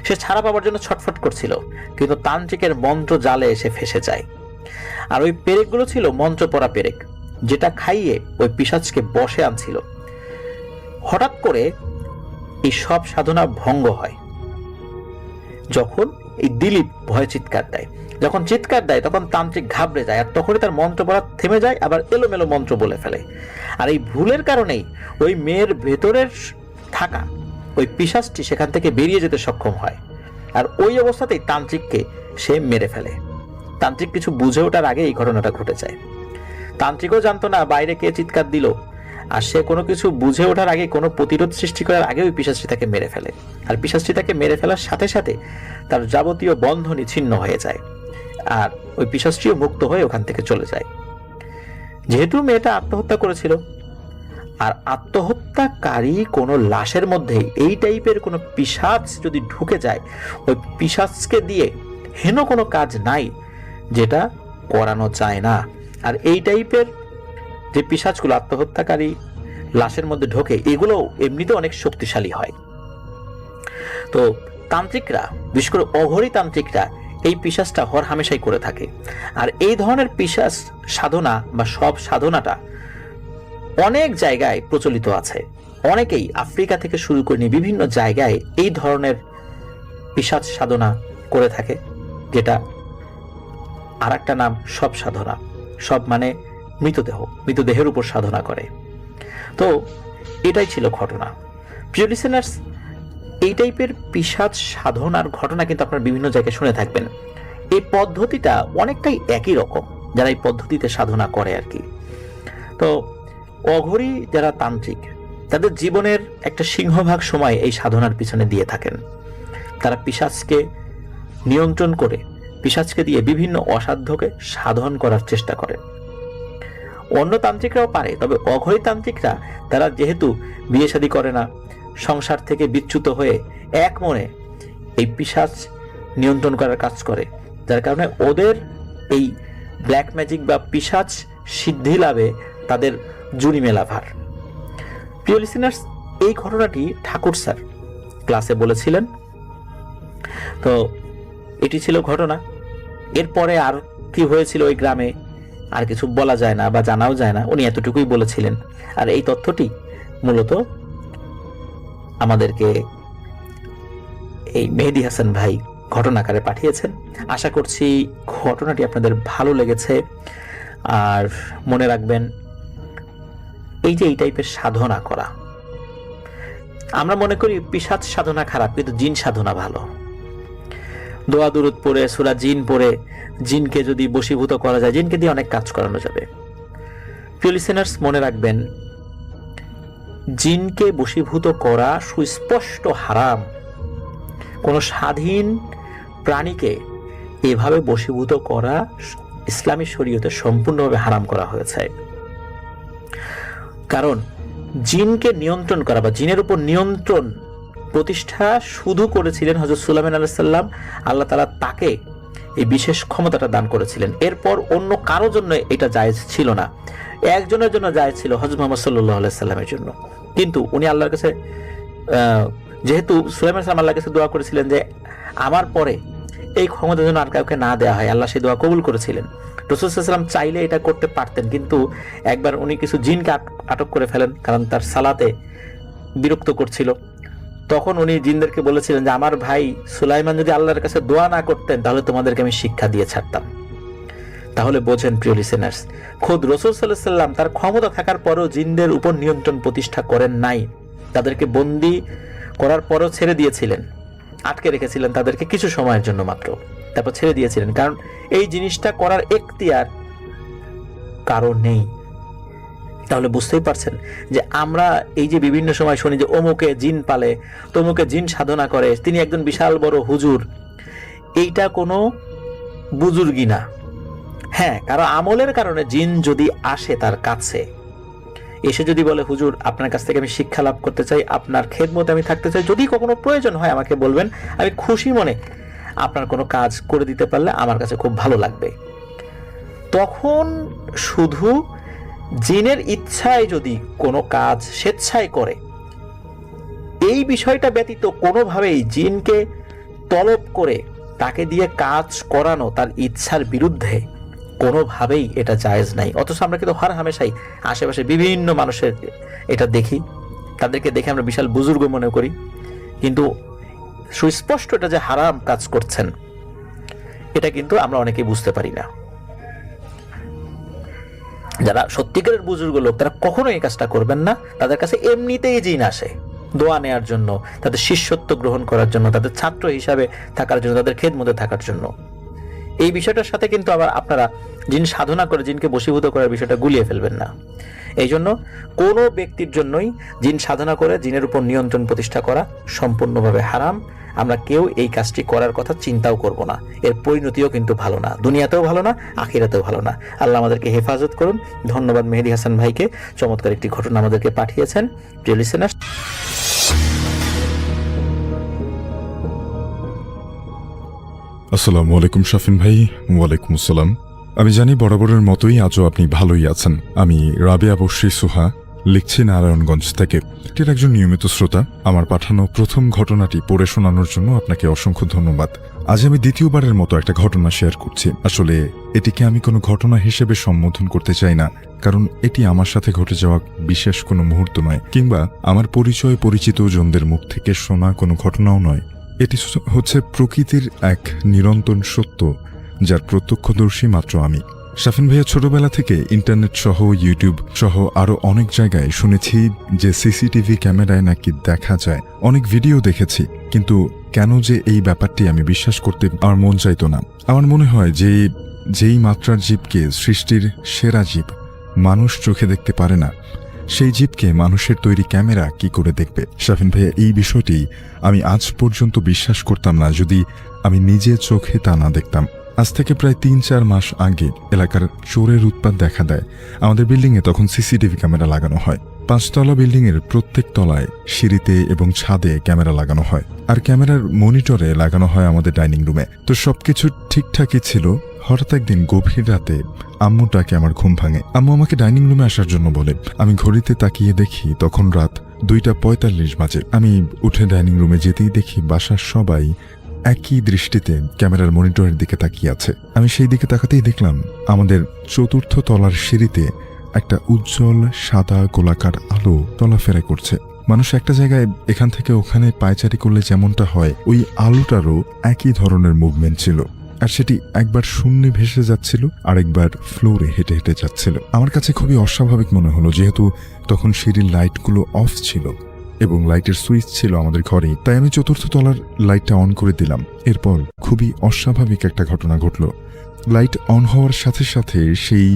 Speaker 2: সে ছাড়া পাওয়ার জন্য ছটফট করছিল, কিন্তু তান্ত্রিকের মন্ত্র জালে এসে ফেসে যায়। আর ওই পেরেকগুলো ছিল মন্ত্র পড়া পেরেক, যেটা খাইয়ে ওই পিশাচকে বশে আনছিল। হঠাৎ করে এই সব সাধনা ভঙ্গ হয় যখন এই দিলীপ ভয়ে চিৎকার দেয়। যখন চিৎকার দেয় তখন তান্ত্রিক ঘাবড়ে যায়, আর তখনই তার মন্ত্র পড়া থেমে যায়, আবার এলোমেলো মন্ত্র বলে ফেলে। আর এই ভুলের কারণেই ওই মেয়ের ভেতরের থাকা ওই পিশাচটি সেখান থেকে বেরিয়ে যেতে সক্ষম হয়। আর ওই অবস্থাতেই তান্ত্রিককে সে মেরে ফেলে। তান্ত্রিক কিছু বুঝে ওঠার আগে এই ঘটনাটা ঘটে যায়। তান্ত্রিকও জানতো না বাইরে কে চিৎকার দিল, আর সে কোনো কিছু বুঝে ওঠার আগে, কোনো প্রতিরোধ সৃষ্টি করার আগে ওই পিশাচটি তাকে মেরে ফেলে। আর পিশাচটি তাকে মেরে ফেলার সাথে সাথে তার যাবতীয় বন্ধনই ছিন্ন হয়ে যায়, আর ওই পিশাচটিও মুক্ত হয়ে ওখান থেকে চলে যায়। যেহেতু মেয়েটা আত্মহত্যা করেছিল, আর আত্মহত্যাকারী কোনো লাশের মধ্যে এই টাইপের কোনো পিশাচ যদি ঢুকে যায়, ওই পিশাচকে দিয়ে হেন কোনো কাজ নাই যেটা করানো যায় না। আর এই টাইপের যে পিশাচগুলো আত্মহত্যাকারী লাশের মধ্যে ঢোকে, এগুলো এমনিতে অনেক শক্তিশালী হয়। তো তান্ত্রিকরা, বিশেষ করে অঘরী তান্ত্রিকরা এই পিশাচটা হরহামেশাই করে থাকে। আর এই ধরনের পিশাচ সাধনা বা সব সাধনাটা অনেক জায়গায় প্রচলিত আছে। অনেকেই আফ্রিকা থেকে শুরু করে নিয়ে বিভিন্ন জায়গায় এই ধরনের পিশাচ সাধনা করে থাকে, যেটা আর একটা নাম সব সাধনা। সব মানে মৃতদেহের উপর সাধনা করে। তো এটাই ছিল ঘটনা। প্রিয় লিসেনার্স, এই টাইপের পিশাচ সাধনার ঘটনা কিন্তু আপনারা বিভিন্ন জায়গায় শুনে থাকবেন। এই পদ্ধতিটা অনেকটাই একই রকম, যারা এই পদ্ধতিতে সাধনা করে আর কি। তো অঘরী যারা তান্ত্রিক, তাদের জীবনের একটা সিংহভাগ সময় এই সাধনার পিছনে দিয়ে থাকেন। তারা পিশাচকে নিয়ন্ত্রণ করে, পিশাচকে দিয়ে বিভিন্ন অসাধ্যকে সাধন করার চেষ্টা করেন। অন্য তান্ত্রিকরাও পারে, তবে অঘরী তান্ত্রিকরা তারা যেহেতু বিয়ে শাদী করে না, সংসার থেকে বিচ্যুত হয়ে এক মনে এই পিশাচ নিয়ন্ত্রণ করার কাজ করে, যার কারণে ওদের এই ব্ল্যাক ম্যাজিক বা পিশাচ সিদ্ধি লাভে তাদের জুড়ি মেলা ভার। প্রিয় লিসেনার্স, এই ঘটনাটি ঠাকুর স্যার ক্লাসে বলেছিলেন। তো এটি ছিল ঘটনা। এরপরে আর কি হয়েছিল ওই গ্রামে আর কিছু বলা যায় না বা জানাও যায় না, উনি এতটুকুই বলেছিলেন। আর এই তথ্যটি মূলত আমাদেরকে এই মেহেদী হাসান ভাই ঘটনাকারে পাঠিয়েছেন। আশা করছি ঘটনাটি আপনাদের ভালো লেগেছে। আর মনে রাখবেন, এই যে এই টাইপের সাধনা করা, আমরা মনে করি পিশাচ সাধনা খারাপ, কিন্তু জিন সাধনা ভালো। দোয়া দুরুদ পড়ে, সূরা জিন পড়ে জিনকে যদি বশীভূত করা যায়, জিনকে দিয়ে অনেক কাজ করানো যাবে। প্রিয় লিসেনার্স, মনে রাখবেন, জিনকে বশীভূত করা সুস্পষ্ট হারাম। কোন স্বাধীন প্রাণীকে এভাবে বশীভূত করা ইসলামী শরীয়তে সম্পূর্ণভাবে হারাম করা হয়েছে। কারণ জিনকে নিয়ন্ত্রণ করা বা জিনের উপর নিয়ন্ত্রণ প্রতিষ্ঠা শুধু করেছিলেন হযরত সুলাইমান আলাইহিস সালাম। আল্লাহ তাআলা তাকে এই বিশেষ ক্ষমতাটা দান করেছিলেন। এরপর অন্য কারো জন্য এটা জায়েজ ছিল না, একজনের জন্য জায়েজ ছিল, হযরত মুহাম্মদ সাল্লাল্লাহু আলাইহি সাল্লামের জন্য। কিন্তু উনি আল্লাহর কাছে যেহেতু সুলাইমান সালাম আল্লাহর কাছে দোয়া করেছিলেন যে আমার পরে এই ক্ষমতা যেন আর কাউকে না দেওয়া হয়, আল্লাহ সেই দোয়া কবুল করেছিলেন। রাসূল সাল্লাল্লাহু আলাইহি ওয়াসাল্লাম চাইলে এটা করতে পারতেন, কিন্তু একবার উনি কিছু জিনকে আটক করে ফেলেন, কারণ তার সালাতে বিরক্ত করছিল। তখন উনি জিনদেরকে বলেছিলেন যে আমার ভাই সুলাইমান যদি আল্লাহর কাছে দোয়া না করতেন তাহলে তোমাদেরকে আমি শিক্ষা দিয়ে ছাড়তাম। তাহলে বোঝেন প্রিয় লিসেনার্স, খোদ রাসূল সাল্লাল্লাহু আলাইহি ওয়াসাল্লাম তার ক্ষমতা থাকার পরেও জিনদের উপর নিয়ন্ত্রণ প্রতিষ্ঠা করেন নাই। তাদেরকে বন্দী করার পরও ছেড়ে দিয়েছিলেন, আটকে রেখেছিলেন তাদেরকে কিছু সময়ের জন্য মাত্র, তারপর ছেড়ে দিয়েছিলেন, কারণ এই জিনিসটা করার এখতিয়ার কারো নেই। তাহলে বুঝতেই পারছেন যে আমরা এই যে বিভিন্ন সময় শুনি যে অমুকে জিন পালে, তমুকে জিন সাধনা করে, তিনি একজন বিশাল বড় হুজুর, এইটা কোনো বুজুর্গি না। হ্যাঁ, কারো আমলের কারণে জিন যদি আসে তার কাছে, এসে যদি বলে হুজুর আপনার কাছ থেকে আমি শিক্ষা লাভ করতে চাই, আপনার খেদমতে আমি থাকতে চাই, যদি কখনো প্রয়োজন হয় আমাকে বলবেন, আমি খুশি মনে আপনার কোনো কাজ করে দিতে পারলে আমার কাছে খুব ভালো লাগবে। তখন শুধু জিনের ইচ্ছায় যদি কোনো কাজ স্বেচ্ছায় করে, এই বিষয়টা ব্যতীত কোনোভাবেই জিনকে তলব করে তাকে দিয়ে কাজ করানো তার ইচ্ছার বিরুদ্ধে কোনোভাবেই এটা জায়েজ নাই। অথচ আমরা কিন্তু হর হামেশাই আশেপাশে বিভিন্ন মানুষের এটা দেখি, তাদেরকে দেখে আমরা বিশাল বুজুর্গ মনে করি, কিন্তু সুস্পষ্ট এটা যে হারাম কাজ করছেন এটা কিন্তু আমরা অনেকেই বুঝতে পারি না। যারা সত্যিকারের বুজুর্গ লোক তারা কখনো এই কাজটা করবেন না। তাদের কাছে এমনিতেই জিন আসে দোয়া নেওয়ার জন্য, তাদের শিষ্যত্ব গ্রহণ করার জন্য, তাদের ছাত্র হিসাবে থাকার জন্য, তাদের খেদমতে থাকার জন্য। এই বিষয়টার সাথে কিন্তু আবার আপনারা জিন সাধনা করে জিনকে বশীভূত করার বিষয়টা গুলিয়ে ফেলবেন না। এই জন্য কোনো ব্যক্তির জন্যই জিন সাধনা করে জিনের উপর নিয়ন্ত্রণ প্রতিষ্ঠা করা সম্পূর্ণভাবে হারাম। আমরা কেউ এই কাজটি করার কথা চিন্তাও করব না। এর পরিণতিও কিন্তু ভালো না, দুনিয়াতেও ভালো না, আখিরাতেও ভালো না। আল্লাহ আমাদেরকে হেফাজত করুন। ধন্যবাদ মেহেদী হাসান ভাইকে, চমৎকার একটি ঘটনা আমাদেরকে পাঠিয়েছেন। প্রিয় লিসেনার,
Speaker 3: আসসালামু আলাইকুম শাফিন ভাই। ওয়ালাইকুম আসসালাম। আমি জানি বরাবরের মতোই আজও আপনি ভালোই আছেন। আমি রাবিয়া বশরী সুহা, লিখছি নারায়ণগঞ্জ থেকে। এটির একজন নিয়মিত শ্রোতা। আমার পাঠানো প্রথম ঘটনাটি পড়ে শোনানোর জন্য আপনাকে অসংখ্য ধন্যবাদ। আজ আমি দ্বিতীয়বারের মতো একটা ঘটনা শেয়ার করছি। আসলে এটিকে আমি কোনো ঘটনা হিসেবে সম্বোধন করতে চাই না, কারণ এটি আমার সাথে ঘটে যাওয়া বিশেষ কোনো মুহূর্ত নয়, কিংবা আমার পরিচয় পরিচিত জনদের মুখ থেকে শোনা কোনো ঘটনাও নয়। এটি হচ্ছে প্রকৃতির এক নিরন্তর সত্য, যার প্রত্যক্ষদর্শী মাত্র আমি। শাফিন ভাইয়া, ছোটবেলা থেকে ইন্টারনেট সহ ইউটিউব সহ আরো অনেক জায়গায় শুনেছি যে সিসিটিভি ক্যামেরায় নাকি দেখা যায়। অনেক ভিডিও দেখেছি, কিন্তু কেন যে এই ব্যাপারটি আমি বিশ্বাস করতে আমার মন চাইতো না। আমার মনে হয় যে যেই মাত্রার জীবকে সৃষ্টির সেরা জীব মানুষ চোখে দেখতে পারে না, সেই জীবকে মানুষের তৈরি ক্যামেরা কি করে দেখবে? শাফিন ভাইয়া, এই বিষয়টি আমি আজ পর্যন্ত বিশ্বাস করতাম না যদি আমি নিজে চোখে তা না দেখতাম। আজ থেকে প্রায় ৩-৪ মাস আগে এলাকার চোরের উৎপাত দেখা দেয়। আমাদের বিল্ডিংয়ে তখন সিসিটিভি ক্যামেরা লাগানো হয়। ৫তলা বিল্ডিংয়ের প্রত্যেক তলায় সিঁড়িতে এবং ছাদে ক্যামেরা লাগানো হয়, আর ক্যামেরার মনিটরে লাগানো হয় আমাদের ডাইনিং রুমে। তো সবকিছু ঠিকঠাকই ছিল। হঠাৎ একদিন গভীর রাতে আম্মুর ডাকে আমার ঘুম ভাঙে। আম্মু আমাকে ডাইনিং রুমে আসার জন্য বলে। আমি ঘড়িতে তাকিয়ে দেখি তখন রাত ২টা ৪৫ বাজে। আমি উঠে ডাইনিং রুমে যেতেই দেখি বাসার সবাই একই দৃষ্টিতে ক্যামেরার মনিটরের দিকে তাকিয়ে আছে। আমি সেই দিকে তাকাতেই দেখলাম আমাদের ৪র্থ তলার সিঁড়িতে একটা উজ্জ্বল সাদা গোলাকার আলো চলাফেরা করছে। মানুষ একটা জায়গায় এখান থেকে ওখানে পায়চারি করলে যেমনটা হয়, ওই আলোটারও একই ধরনের মুভমেন্ট ছিল, আর সেটি একবার শূন্যে ভেসে যাচ্ছিল, আরেকবার ফ্লোরে হেঁটে হেঁটে যাচ্ছিল। আমার কাছে খুবই অস্বাভাবিক মনে হলো, যেহেতু তখন সিঁড়ির লাইটগুলো অফ ছিল এবং লাইটের সুইচ ছিল আমাদের ঘরে। তাই আমি ৪র্থ তলার লাইটটা অন করে দিলাম। এরপর খুবই অস্বাভাবিক একটা ঘটনা ঘটল। লাইট অন হওয়ার সাথে সাথে সেই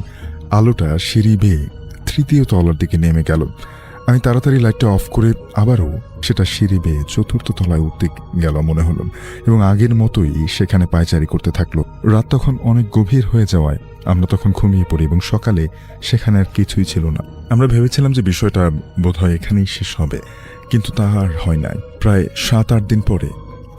Speaker 3: আলোটা সিঁড়ি বেয়ে ৩য় তলার দিকে নেমে গেল। আমি তাড়াতাড়ি লাইটটা অফ করে আবারও সেটা সিঁড়ি বেয়ে ৪র্থ তলায় উঠতে গেল মনে হলো, এবং আগের মতোই সেখানে পায়চারি করতে থাকলো। রাত তখন অনেক গভীর হয়ে যাওয়ায় আমরা তখন ঘুমিয়ে পড়ি, এবং সকালে সেখানে আর কিছুই ছিল না। আমরা ভেবেছিলাম যে বিষয়টা বোধহয় এখানেই শেষ হবে, কিন্তু তা আর হয় নাই। প্রায় ৭-৮ দিন পরে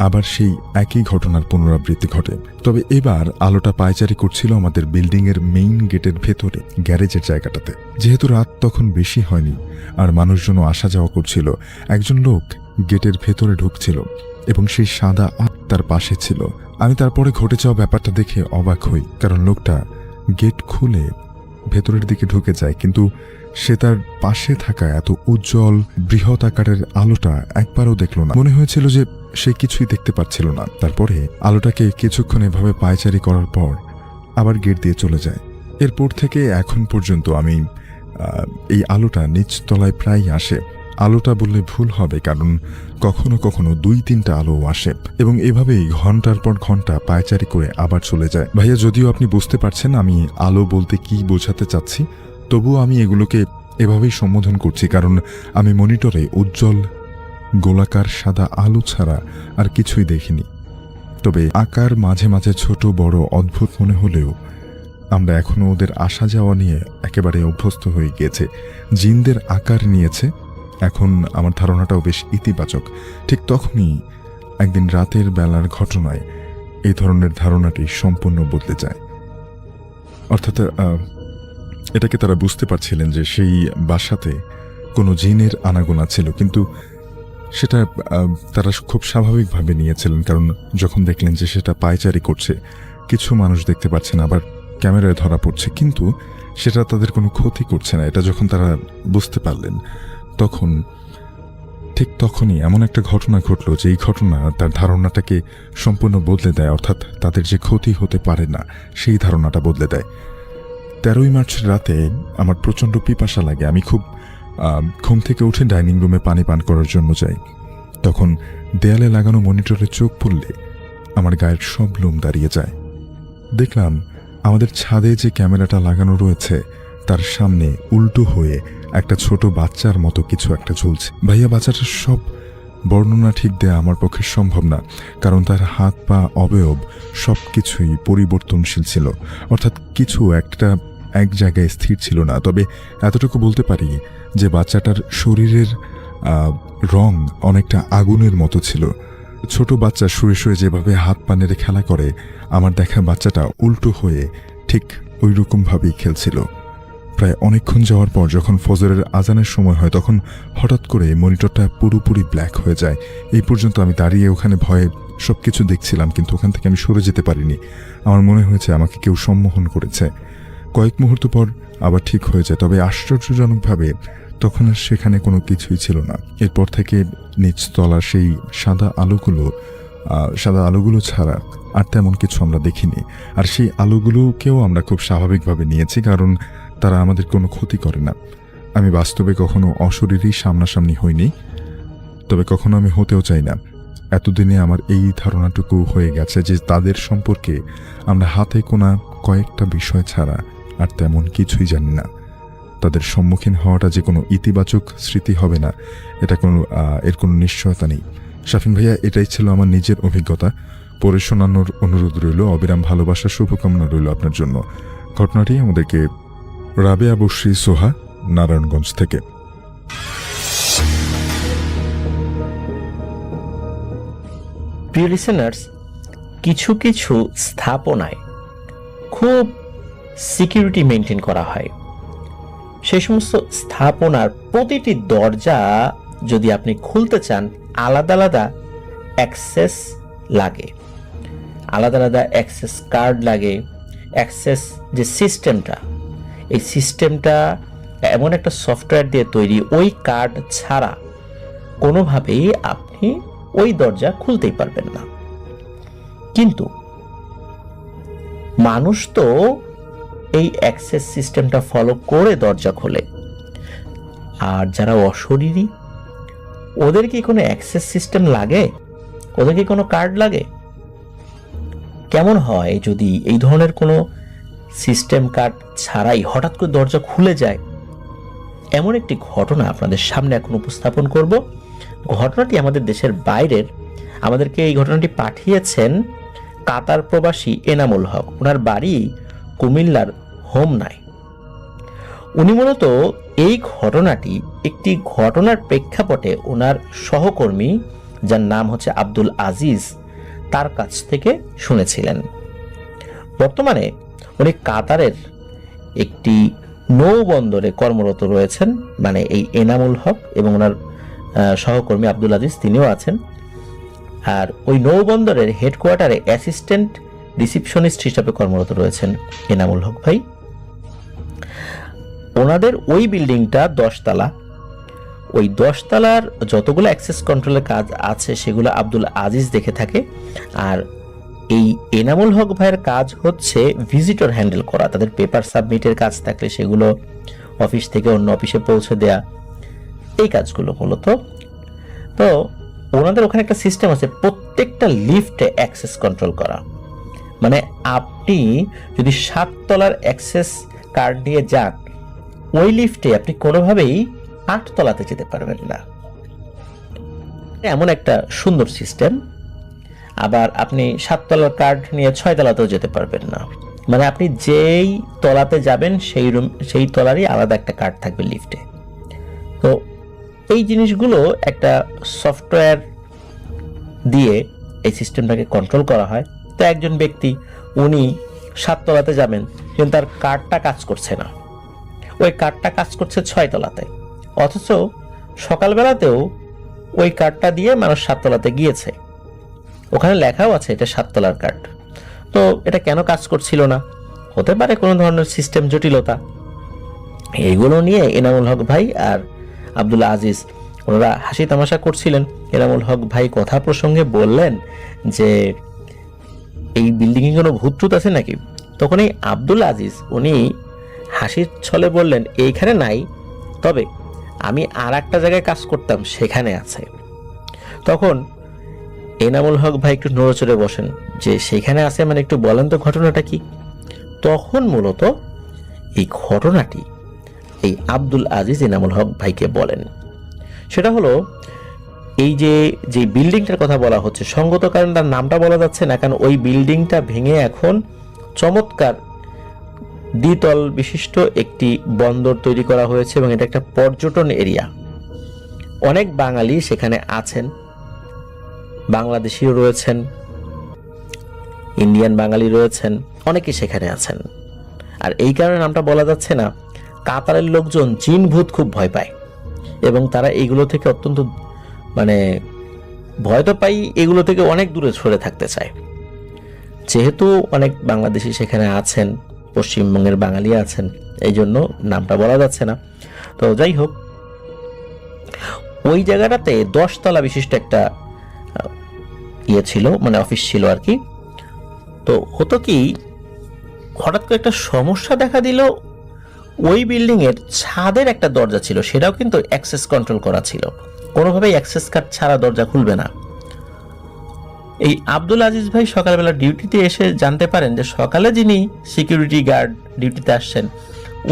Speaker 3: আবার সেই একই ঘটনার পুনরাবৃত্তি ঘটে। তবে এবার আলোটা পায়চারি করছিল আমাদের বিল্ডিংয়ের মেইন গেটের ভেতরে, গ্যারেজের জায়গাটাতে। যেহেতু রাত তখন বেশি হয়নি আর মানুষজনও আসা যাওয়া করছিল, একজন লোক গেটের ভেতরে ঢুকছিল এবং সেই সাদা তার পাশে ছিল। আমি তারপরে ঘটে যাওয়া ব্যাপারটা দেখে অবাক হই, কারণ লোকটা গেট খুলে ভেতরের দিকে ঢুকে যায়, কিন্তু সে তার পাশে থাকা এত উজ্জ্বল বৃহৎ আকারের আলোটা একবারও দেখল না। মনে হয়েছিল যে সে কিছুই দেখতে পাচ্ছিল না। তারপরে আলোটাকে কিছুক্ষণ এভাবে পায়চারি করার পর আবার গেট দিয়ে চলে যায়। এরপর থেকে এখন পর্যন্ত আমি এই আলোটা নিচতলায় প্রায় আসে। আলোটা বললে ভুল হবে, কারণ কখনো কখনো 2-3টা আলো আসে এবং এভাবেই ঘন্টার পর ঘন্টা পায়চারি করে আবার চলে যায়। ভাইয়া, যদিও আপনি বুঝতে পারছেন আমি আলো বলতে কি বোঝাতে চাচ্ছি, তবুও আমি এগুলোকে এভাবেই সম্বোধন করছি, কারণ আমি মনিটরে উজ্জ্বল গোলাকার সাদা আলো ছাড়া আর কিছুই দেখিনি। তবে আকার মাঝে মাঝে ছোট বড় অদ্ভুত মনে হলেও আমরা এখনো ওদের আসা যাওয়া নিয়ে একেবারে অভ্যস্ত হয়ে গিয়েছে। জিনদের আকার নিয়েছে। এখন আমার ধারণাটাও বেশ ইতিবাচক। ঠিক তখনই একদিন রাতের বেলার ঘটনায় এই ধরনের ধারণাটি সম্পূর্ণ বদলে যায়। অর্থাৎ এটাকে তারা বুঝতে পারছিলেন যে সেই বাসাতে কোনো জিনের আনাগোনা ছিল, কিন্তু সেটা তারা খুব স্বাভাবিকভাবে নিয়েছিলেন, কারণ যখন দেখলেন যে সেটা পায়চারি করছে, কিছু মানুষ দেখতে পাচ্ছেন, আবার ক্যামেরায় ধরা পড়ছে, কিন্তু সেটা তাদের কোনো ক্ষতি করছে না। এটা যখন তারা বুঝতে পারলেন, ঠিক তখনই এমন একটা ঘটনা ঘটল যে এই ঘটনা তার ধারণাটাকে সম্পূর্ণ বদলে দেয়। অর্থাৎ তাদের যে ক্ষতি হতে পারে না সেই ধারণাটা বদলে দেয়। 13ই মার্চের রাতে আমার প্রচণ্ড পিপাসা লাগে। আমি খুব ঘুম থেকে উঠে ডাইনিং রুমে পানি পান করার জন্য যাই। তখন দেয়ালে লাগানো মনিটরে চোখ পড়লে আমার গায়ের সব লোম দাঁড়িয়ে যায়। দেখলাম আমাদের ছাদে যে ক্যামেরাটা লাগানো রয়েছে তার সামনে উল্টো হয়ে একটা ছোট বাচ্চার মতো কিছু একটা ঝুলছে। ভাইয়া, বাচ্চাটার সব বর্ণনা ঠিক দেয়া আমার পক্ষে সম্ভব না, কারণ তার হাত পা অবয়ব সব কিছুই পরিবর্তনশীল ছিল। অর্থাৎ কিছু একটা এক জায়গায় স্থির ছিল না। তবে এতটুকু বলতে পারি যে বাচ্চাটার শরীরের রং অনেকটা আগুনের মতো ছিল। ছোট বাচ্চা শুয়ে শুয়ে যেভাবে হাত পা নেড়ে খেলা করে, আমার দেখা বাচ্চাটা উল্টো হয়ে ঠিক ওই রকমভাবেই খেলছিল। প্রায় অনেকক্ষণ যাওয়ার পর যখন ফজরের আজানের সময় হয়, তখন হঠাৎ করে মনিটরটা পুরোপুরি ব্ল্যাক হয়ে যায়। এই পর্যন্ত আমি দাঁড়িয়ে ওখানে ভয়ে সব কিছু দেখছিলাম, কিন্তু ওখান থেকে আমি সরে যেতে পারিনি। আমার মনে হয়েছে আমাকে কেউ সম্মোহন করেছে। কয়েক মুহূর্ত পর আবার ঠিক হয়ে যায়। তবে আশ্চর্যজনকভাবে তখন আর সেখানে কোনো কিছুই ছিল না। এরপর থেকে নিচতলার সেই সাদা আলোগুলো ছাড়া আর তেমন কিছু আমরা দেখিনি। আর সেই আলোগুলোকেও আমরা খুব স্বাভাবিকভাবে নিয়েছি, কারণ তারা আমাদের কোনো ক্ষতি করে না। আমি বাস্তবে কখনো অশরীরই সামনাসামনি হইনি, তবে কখনো আমি হতেও চাই না। এতদিনে আমার এই ধারণাটুকু হয়ে গেছে যে তাদের সম্পর্কে আমরা হাতে গোনা কয়েকটা বিষয় ছাড়া আর তেমন কিছুই জানি না। তাদের সম্মুখীন হওয়াটা যে কোনো ইতিবাচক স্মৃতি হবে না, এর কোনো নিশ্চয়তা নেই। শাফিন ভাইয়া, এটাই ছিল আমার নিজের অভিজ্ঞতা। পরে শোনানোর অনুরোধ রইল। অবিরাম ভালোবাসার শুভকামনা রইল আপনার জন্য। ঘটনাটি আমাদেরকে রাবেয়া বসরি সোহা, নারায়ণগঞ্জ থেকে।
Speaker 2: প্রিয় লিসেনার্স, কিছু কিছু স্থাপনায় খুব সিকিউরিটি মেনটেন করা হয়। সেই সমস্ত স্থাপনার প্রতিটি দরজা যদি আপনি খুলতে চান, আলাদা আলাদা অ্যাক্সেস লাগে, আলাদা আলাদা অ্যাক্সেস কার্ড লাগে। অ্যাক্সেস যে সিস্টেমটা, এই সিস্টেমটা এমন একটা সফটওয়্যার দিয়ে তৈরি, ওই কার্ড ছাড়া কোনোভাবেই আপনি ওই দরজা খুলতেই পারবেন না। কিন্তু মানুষ তো এই অ্যাক্সেস সিস্টেমটা ফলো করে দরজা খোলে। আর যারা অশরীরী, ওদের কি কোনো অ্যাক্সেস সিস্টেম লাগে? ওদের কি কোনো কার্ড লাগে? কেমন হয় যদি এই ধরনের কোনো সিস্টেম কার্ড ছাড়াই হঠাৎ করে দরজা খুলে যায়? এমন একটি ঘটনা আপনাদের সামনে এখন উপস্থাপন করব। ঘটনাটি আমাদের দেশের বাইরের। আমাদেরকে এই ঘটনাটি পাঠিয়েছেন কাতার প্রবাসী এনামুল হক। ওনার বাড়ি কুমিল্লার হোমনায়। উনি মূলত এই ঘটনাটি একটি ঘটনার প্রেক্ষাপটে ওনার সহকর্মী যার নাম হচ্ছে আব্দুল আজিজ, তার কাছ থেকে শুনেছিলেন। বর্তমানে উনি কাতারের একটি নৌবন্দরে কর্মরত রয়েছেন, মানে এই এনামুল হক এবং ওনার সহকর্মী আব্দুল আজিজ তিনিও আছেন। আর ওই নৌবন্দরের হেডকোয়ার্টারে অ্যাসিস্ট্যান্ট রিসিপশনিস্ট হিসাবে কর্মরত রয়েছেন এনামুল হক ভাই। ওনাদের ওই বিল্ডিংটা 10 তলা। ওই 10 তলার যতগুলো অ্যাক্সেস কন্ট্রোলের কাজ আছে সেগুলো আব্দুল আজিজ দেখে থাকে। আর এই এনামুল হক ভাইয়ের কাজ হচ্ছে ভিজিটর হ্যান্ডেল করা, তাদের পেপার সাবমিটের কাজ থাকলে সেগুলো অফিস থেকে অন্য অফিসে পৌঁছে দেয়া, এই কাজগুলো মূলত। তো ওনাদের ওখানে একটা সিস্টেম আছে প্রত্যেকটা লিফটে অ্যাক্সেস কন্ট্রোল করা। মানে আপনি যদি 7 তলার অ্যাক্সেস কার্ড নিয়ে যান, ওই লিফটে আপনি কোনোভাবেই 8 তলাতে যেতে পারবেন না, এমন একটা সুন্দর সিস্টেম। আবার আপনি 7 তলার কার্ড নিয়ে 6 তলাতেও যেতে পারবেন না। মানে আপনি যেই তলাতে যাবেন সেই তলারই আলাদা একটা কার্ড থাকবে লিফটে। তো এই জিনিসগুলো একটা সফটওয়্যার দিয়ে এই সিস্টেমটাকে কন্ট্রোল করা হয়। তো একজন ব্যক্তি উনি 7 তলাতে যাবেন, কিন্তু তার কার্ডটা কাজ করছে না, ওই কার্ডটা কাজ করছে 6 তলাতে, অথচ সকালবেলাতেও ওই কার্ডটা দিয়ে মানুষ 7 তলাতে গিয়েছে, ওখানে লেখাও আছে এটা 7 তলার কার্ড। তো এটা কেন কাজ করছিল না? হতে পারে কোনো ধরনের সিস্টেম জটিলতা। এইগুলো নিয়ে এনামুল হক ভাই আর আব্দুল আজিজ ওনারা হাসি তামাশা করছিলেন। এনামুল হক ভাই কথা প্রসঙ্গে বললেন যে এই বিল্ডিংয়ে কোনো ভূত আছে নাকি? তখন এই আব্দুল আজিজ উনি হাসির ছলে বললেন, এইখানে নাই, তবে আমি আর একটা জায়গায় কাজ করতাম সেখানে আছে। তখন এনামুল হক ভাই একটু নড়েচড়ে বসেন যে সেখানে আছে মানে একটু বলেন তো ঘটনাটা কি। তখন মূলত এই ঘটনাটি এই আব্দুল আজিজ এনামুল হক ভাইকে বলেন। সেটা হলো এই যে বিল্ডিংটার কথা বলা হচ্ছে, সঙ্গত কারণ তার নামটা বলা যাচ্ছে না, কারণ ওই বিল্ডিংটা ভেঙে এখন চমৎকার দ্বিতল বিশিষ্ট একটি বন্দর তৈরি করা হয়েছে এবং এটা একটা পর্যটন এরিয়া। অনেক বাঙালি সেখানে আছেন, বাংলাদেশিও রয়েছেন, ইন্ডিয়ান বাঙালি রয়েছেন, অনেকেই সেখানে আছেন। আর এই কারণে নামটা বলা যাচ্ছে না, কাতারের লোকজন জিন ভূত খুব ভয় পায় এবং তারা এইগুলো থেকে অত্যন্ত মানে ভয় তো পাই, এগুলো থেকে অনেক দূরে সরে থাকতে চায়। যেহেতু অনেক বাংলাদেশি সেখানে আছেন, পশ্চিমবঙ্গের বাঙালি আছেন, এই জন্য নামটা বলা যাচ্ছে না। তো যাই হোক, ওই জায়গাটাতে 10 তলা বিশিষ্ট একটা ইয়ে ছিল, মানে অফিস ছিল আর কি। তো হতো কি, হঠাৎ করে একটা সমস্যা দেখা দিল। ওই বিল্ডিং এর ছাদের একটা দরজা ছিল, সেটাও কিন্তু অ্যাক্সেস কন্ট্রোল করা ছিল, কোনোভাবেই অ্যাক্সেস কার্ড ছাড়া দরজা খুলবে না। এই আব্দুল আজিজ ভাই সকালবেলা ডিউটিতে এসে জানতে পারেন যে সকালে যিনি সিকিউরিটি গার্ড ডিউটিতে আসছেন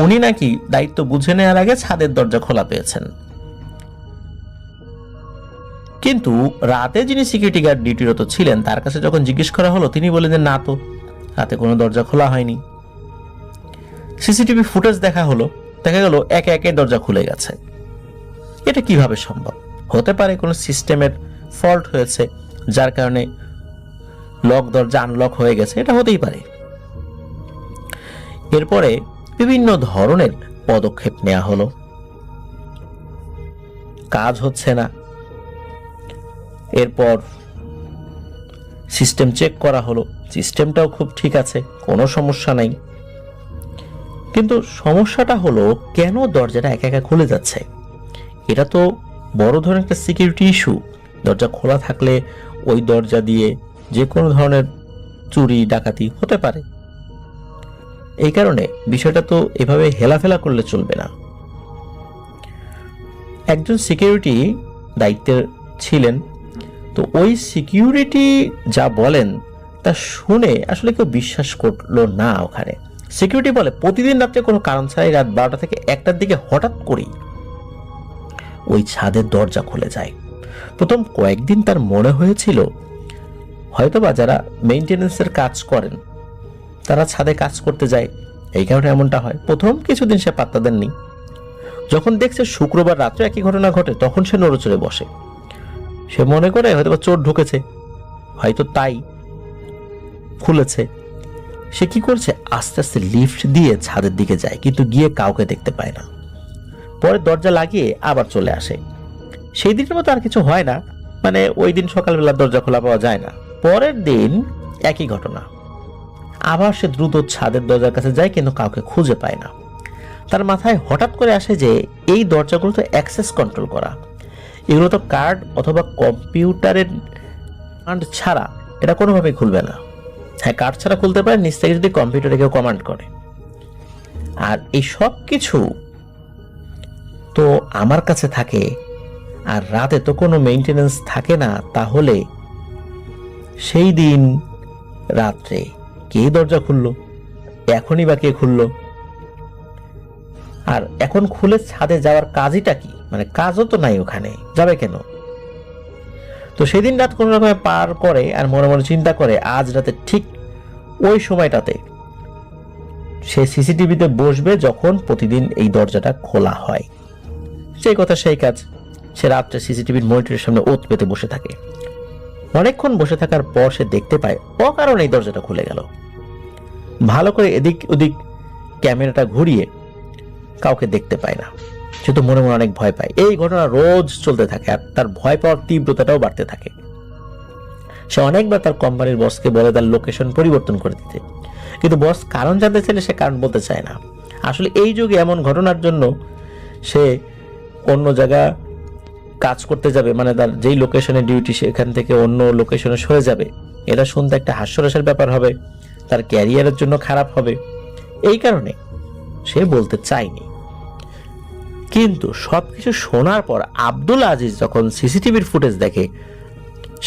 Speaker 2: উনি নাকি দায়িত্ব বুঝে নেওয়ার আগে ছাদের দরজা খোলা পেয়েছেন। কিন্তু রাতে যিনি সিকিউরিটি গার্ড ডিউটিরত ছিলেন তার কাছে যখন জিজ্ঞেস করা হলো, তিনি বললেন যে না, তো রাতে কোনো দরজা খোলা হয়নি। সিসিটিভি ফুটেজ দেখা হলো, দেখা গেল একে একে দরজা খুলে গেছে। এটা কিভাবে সম্ভব? হতে পারে কোনো সিস্টেমের ফল্ট হয়েছে, যার কারণে লক দরজা আনলক হয়ে গেছে, এটা হতেই পারে। এরপরে বিভিন্ন ধরনের পদক্ষেপ নেওয়া হলো, কাজ হচ্ছে না। এরপর সিস্টেম চেক করা হলো, সিস্টেমটাও খুব ঠিক আছে, কোনো সমস্যা নাই। কিন্তু সমস্যাটা হলো কেন দরজাটা একা একা খুলে যাচ্ছে? এটা তো বড় ধরনের একটা সিকিউরিটি ইস্যু। দরজা খোলা থাকলে ওই দরজা দিয়ে যে কোনো ধরনের চুরি ডাকাতি হতে পারে। এই কারণে বিষয়টা তো এভাবে হেলাফেলা করলে চলবে না। একজন সিকিউরিটি দায়িত্বে ছিলেন, তো ওই সিকিউরিটি যা বলেন তা শুনে আসলে কেউ বিশ্বাস করলো না। ওখানে সিকিউরিটি বলে প্রতিদিন রাত্রে কোনো কারণ ছাড়াই রাত 12টা থেকে 1টার দিকে হঠাৎ করেই ওই ছাদের দরজা খুলে যায়। প্রথম কয়েকদিন তার মনে হয়েছিল হয়তোবা যারা মেইনটেনেন্সের কাজ করেন তারা ছাদে কাজ করতে যায়, এই কারণে এমনটা হয়। প্রথম কিছুদিন সে পাত্তা দেননি। যখন দেখছে শুক্রবার রাত্রে একই ঘটনা ঘটে, তখন সে নড়েচড়ে বসে। সে মনে করে হয়তো চোর ঢুকেছে, হয়তো তাই খুলেছে। সে কি করছে, আস্তে আস্তে লিফট দিয়ে ছাদের দিকে যায়, কিন্তু গিয়ে কাউকে দেখতে পায় না। পরে দরজা লাগিয়ে আবার চলে আসে। সেই দিনের মতো আর কিছু হয় না, মানে ওই দিন সকালবেলা দরজা খোলা পাওয়া যায় না। পরের দিন একই ঘটনা, আবার সে দ্রুত ছাদের দরজার কাছে যায়, কিন্তু কাউকে খুঁজে পায় না। তার মাথায় হঠাৎ করে আসে যে এই দরজাগুলো তো অ্যাক্সেস কন্ট্রোল করা, এগুলো তো কার্ড অথবা কম্পিউটারের কমান্ড ছাড়া এটা কোনোভাবেই খুলবে না। হ্যাঁ, কার্ড ছাড়া খুলতে পারে নিচ থেকে যদি কম্পিউটারে কেউ কমান্ড করে। আর এই সব কিছু তো আমার কাছে থাকে, আর রাতে তো কোনো মেইনটেনেন্স থাকে না, তাহলে সেই দিন রাত্রে কে দরজা খুললো, এখনই বা কে খুললো? আর এখন খুলে ছাদে যাওয়ার কাজইটা কি, মানে কাজও তো নাই, ওখানে যাবে কেন? তো সেদিন রাত কোনো রকমে পার করে আর মনে মনে চিন্তা করে আজ রাতে ঠিক ওই সময়টাতে সে সিসিটিভিতে বসবে যখন প্রতিদিন এই দরজাটা খোলা হয়। সেই কথা সেই কাজ, সে রাত্রে সিসিটিভির মনিটরের সামনে ওত পেতে বসে থাকে। অনেকক্ষণ বসে থাকার পর সে দেখতে পায় অকারণে এই দরজাটা খুলে গেল। ভালো করে এদিক ওদিক ক্যামেরাটা ঘুরিয়ে কাউকে দেখতে পায় না। সে তো মনে মনে অনেক ভয় পায়। এই ঘটনা রোজ চলতে থাকে আর তার ভয় পাওয়ার তীব্রতাটাও বাড়তে থাকে। সে অনেকবার তার কোম্পানির বসকে বলে তার লোকেশন পরিবর্তন করে দিতে, কিন্তু বস কারণ জানতে চাইলে সে কারণ বলতে চায় না। আসলে এই যুগে এমন ঘটনার জন্য সে অন্য জায়গা কাজ করতে যাবে, মানে তার যেই লোকেশনে ডিউটি সেখান থেকে অন্য লোকেশনে সরে যাবে, এটা শুনতে একটা হাস্যরসের ব্যাপার হবে, তার ক্যারিয়ারের জন্য খারাপ হবে। এই কারণে সে বলতে চায়নি। কিন্তু সবকিছু শোনার পর আব্দুল আজিজ যখন সিসিটিভির ফুটেজ দেখে,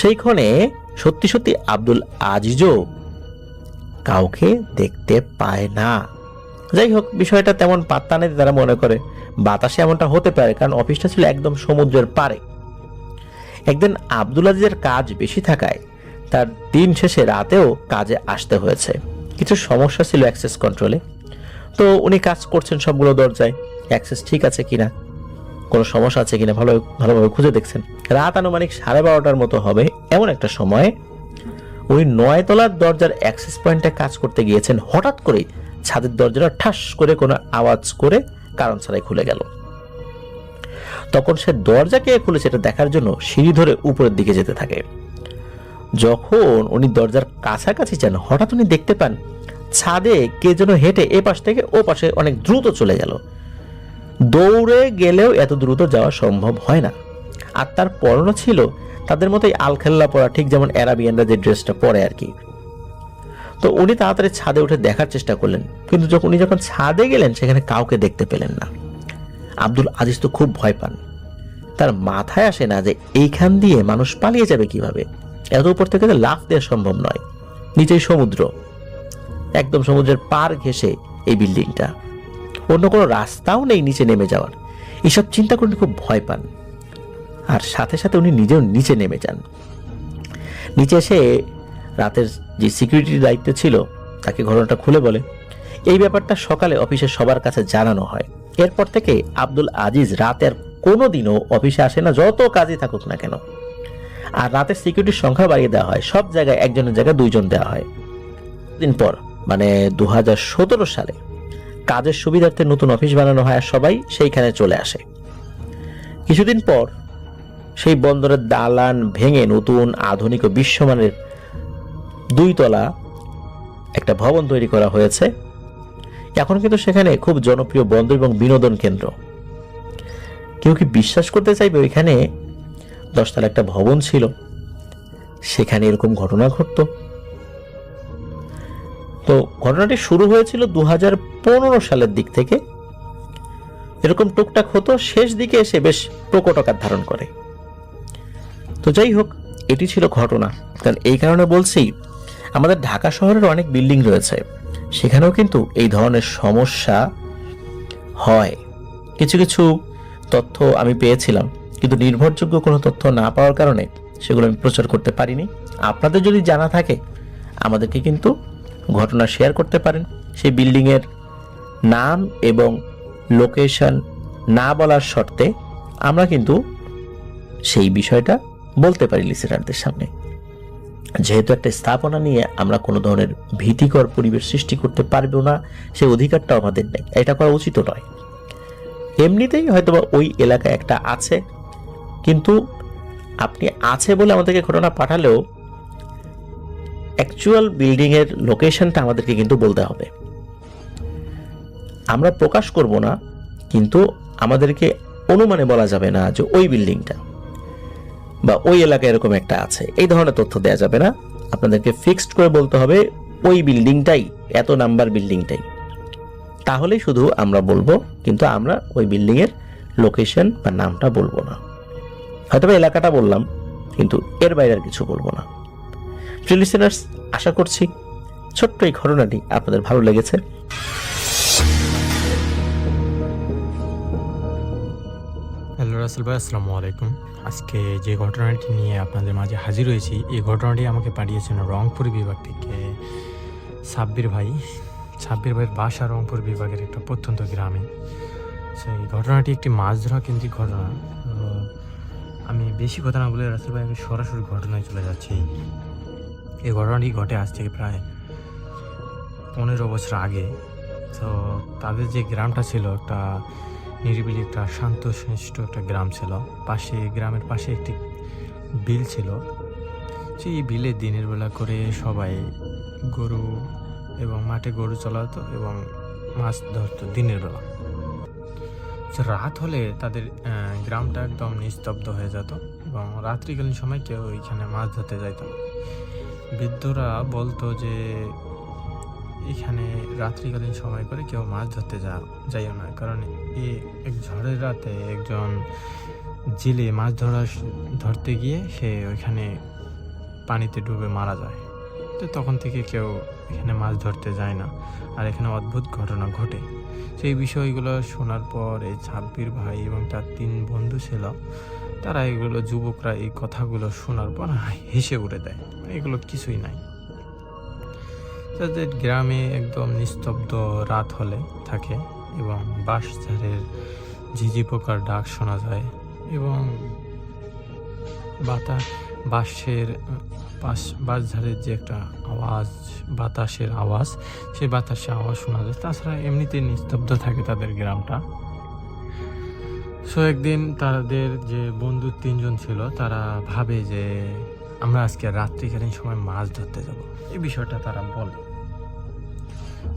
Speaker 2: সেইখানে সত্যি সত্যি আব্দুল আজিজও কাউকে দেখতে পায় না। যাই হোক, বিষয়টা তেমন পাত্তা নেই, তারা মনে করে বাতাসে এমনটা হতে পারে, কারণ অফিসটা ছিল একদম সমুদ্রের পাড়ে। একদিন আব্দুল আজিজের কাজ বেশি থাকায় তার দিন শেষে রাতেও কাজে আসতে হয়েছে। কিছু সমস্যা ছিল অ্যাক্সেস কন্ট্রোলে, তো উনি কাজ করছেন সবগুলো দরজায়, অ্যাক্সেস ঠিক আছে কিনা, কোনো সমস্যা আছে কিনা ভালোভাবে খুঁজে দেখছেন। রাত আনুমানিক 12:30টার মতো হবে, এমন একটা সময় উনি 9 তলার দরজার অ্যাক্সেস পয়েন্টে কাজ করতে গিয়েছেন। হঠাৎ করে ছাদের দরজাটা ঠাস করে কোনো আওয়াজ করে কারণ ছাড়াই খুলে গেল। তখন সে দরজা কে খুলেছে এটা দেখার জন্য সিঁড়ি ধরে উপরের দিকে যেতে থাকে। যখন উনি দরজার কাছাকাছি যান, হঠাৎ উনি দেখতে পান ছাদে কে যেন হেঁটে এ পাশ থেকে ও পাশে অনেক দ্রুত চলে গেল। দৌড়ে গেলেও এত দ্রুত যাওয়া সম্ভব হয় না। আর তার পরনও ছিল তাদের মতোই আলখেল্লা পরা, ঠিক যেমন অ্যারাবিয়ানরা যে ড্রেসটা পরে আর কি। তো উনি তাড়াতাড়ি ছাদে উঠে দেখার চেষ্টা করলেন, কিন্তু উনি যখন ছাদে গেলেন সেখানে কাউকে দেখতে পেলেন না। আব্দুল আজিজ তো খুব ভয় পান। তার মাথায় আসে না যে এইখান দিয়ে মানুষ পালিয়ে যাবে কিভাবে, এত উপর থেকে লাফ দেওয়া সম্ভব নয়, নিচেই সমুদ্র, একদম সমুদ্রের পার ঘেঁষে এই বিল্ডিংটা, অন্য কোনো রাস্তাও নেই নিচে নেমে যাওয়ার। এইসব চিন্তা করে খুব ভয় পান, আর সাথে সাথে উনি নিজেও নিচে নেমে যান। নিচে এসে রাতের যে সিকিউরিটির দায়িত্ব ছিল তাকে ঘটনাটা খুলে বলে। এই ব্যাপারটা সকালে অফিসে সবার কাছে জানানো হয়। এরপর থেকে আব্দুল আজিজ রাতের কোনোদিনও অফিসে আসে না, যত কাজই থাকুক না কেন। আর রাতের সিকিউরিটির সংখ্যা বাড়িয়ে দেওয়া হয়, সব জায়গায় একজনের জায়গায় 2 জন দেওয়া হয়। দিন পর মানে 2017 সালে কাজের সুবিধার্থে নতুন অফিস বানানো হয় আর সবাই সেইখানে চলে আসে। কিছুদিন পর সেই বন্দরের দালান ভেঙে নতুন আধুনিক ও বিশ্বমানের 2 তলা একটা ভবন তৈরি করা হয়েছে। এখন কিন্তু সেখানে খুব জনপ্রিয় বন্দর এবং বিনোদন কেন্দ্র। কেউ কি বিশ্বাস করতে চাইবে ওইখানে 10 তলা একটা ভবন ছিল, সেখানে এরকম ঘটনা ঘটতো? তো ঘটনাটি শুরু হয়েছিল 2015 সালের দিক থেকে, এরকম টুকটাক হতো, শেষ দিকে এসে বেশ প্রকট আকার ধারণ করে। তো যাই হোক, এটি ছিল ঘটনা। কারণ এই কারণে বলছি, আমাদের ঢাকা শহরের অনেক বিল্ডিং রয়েছে, সেখানেও কিন্তু এই ধরনের সমস্যা হয়। কিছু কিছু তথ্য আমি পেয়েছিলাম, কিন্তু নির্ভরযোগ্য কোনো তথ্য না পাওয়ার কারণে সেগুলো আমি প্রচার করতে পারিনি। আপনাদের যদি জানা থাকে আমাদেরকে কিন্তু ঘটনা শেয়ার করতে পারেন। সেই বিল্ডিংয়ের নাম এবং লোকেশন না বলার শর্তে আমরা কিন্তু সেই বিষয়টা বলতে পারি লিসেনারদের সামনে। যেহেতু একটা স্থাপনা নিয়ে আমরা কোনো ধরনের ভীতিকর পরিবেশ সৃষ্টি করতে পারবো না, সেই অধিকারটাও আমাদের নেই, এটা করা উচিত নয়। এমনিতেই হয়তোবা ওই এলাকায় একটা আছে, কিন্তু আপনি আছে বলে আমাদেরকে ঘটনা পাঠালেও অ্যাকচুয়াল বিল্ডিং এর লোকেশনটা আমাদেরকে কিন্তু বলতে হবে। আমরা প্রকাশ করব না, কিন্তু আমাদেরকে অনুমানে বলা যাবে না যে ওই বিল্ডিংটা বা ওই এলাকায় এরকম একটা আছে, এই ধরনের তথ্য দেওয়া যাবে না। আপনাদেরকে ফিক্সড করে বলতে হবে ওই বিল্ডিংটাই, এত নাম্বার বিল্ডিংটাই, তাহলেই শুধু আমরা বলবো, কিন্তু আমরা ওই বিল্ডিং এর লোকেশন বা নামটা বলবো না। হয়তো এলাকাটা বললাম, কিন্তু এর বাইরে আর কিছু বলবো না। প্রিয় লিসেনার্স, আশা করছি ছোট্ট এই ঘটনাটি আপনাদের ভালো লেগেছে।
Speaker 4: হ্যালো রাসেল ভাই, আসসালামু আলাইকুম। আজকে যে ঘটনাটি নিয়ে আপনাদের মাঝে হাজির হয়েছি, এই ঘটনাটি আমাকে পাঠিয়েছেন রংপুর বিভাগ থেকে সাব্বির ভাই। সাব্বির ভাইয়ের বাসা রংপুর বিভাগের একটা প্রত্যন্ত গ্রামে। সেই ঘটনাটি একটি মাছ ধরা কেন্দ্রিক ঘটনা। তো আমি বেশি কথা না বলে রাসেল ভাই আমি সরাসরি ঘটনায় চলে যাচ্ছি। এই ঘটনাটি ঘটে আজ থেকে প্রায় 15 বছর আগে। তো তাদের যে গ্রামটা ছিল একটা নিরিবিলি, একটা শান্তশিষ্ট একটা গ্রাম ছিল। গ্রামের পাশে একটি বিল ছিল। সেই বিলে দিনের বেলা করে সবাই গরু এবং মাঠে গরু চলাতো এবং মাছ ধরতো দিনের বেলা। রাত হলে তাদের গ্রামটা একদম নিস্তব্ধ হয়ে যেত এবং রাত্রিকালীন সময় কেউ এখানে মাছ ধরতে যাইত না। বৃদ্ধরা বলতো যে এখানে রাত্রিকালীন সময় করে কেউ মাছ ধরতে যাইও না, কারণ এক ঝড়ের রাতে একজন জেলে মাছ ধরতে গিয়ে সে ওইখানে পানিতে ডুবে মারা যায়। তো তখন থেকে কেউ এখানে মাছ ধরতে যায় না, আর এখানে অদ্ভুত ঘটনা ঘটে। সেই বিষয়গুলো শোনার পর এই সাব্বির ভাই এবং তার 3 বন্ধু ছিল, তারা যুবকরা এই কথাগুলো শোনার পর হেসে উড়ে দেয়, এগুলো কিছুই নাই। তাদের গ্রামে একদম নিস্তব্ধ রাত হলে থাকে এবং বাঁশঝাড়ের ঝিঝি পোকার ডাক শোনা যায় এবং বাঁশঝাড়ের যে একটা আওয়াজ, বাতাসের আওয়াজ, সেই বাতাসের আওয়াজ শোনা যায়। তাছাড়া এমনিতে নিস্তব্ধ থাকে তাদের গ্রামটা। সো একদিন তাদের যে বন্ধু 3 জন ছিল, তারা ভাবে যে আমরা আজকে রাত্রিকালীন সময় মাছ ধরতে যাব। এই বিষয়টা তারা বলে।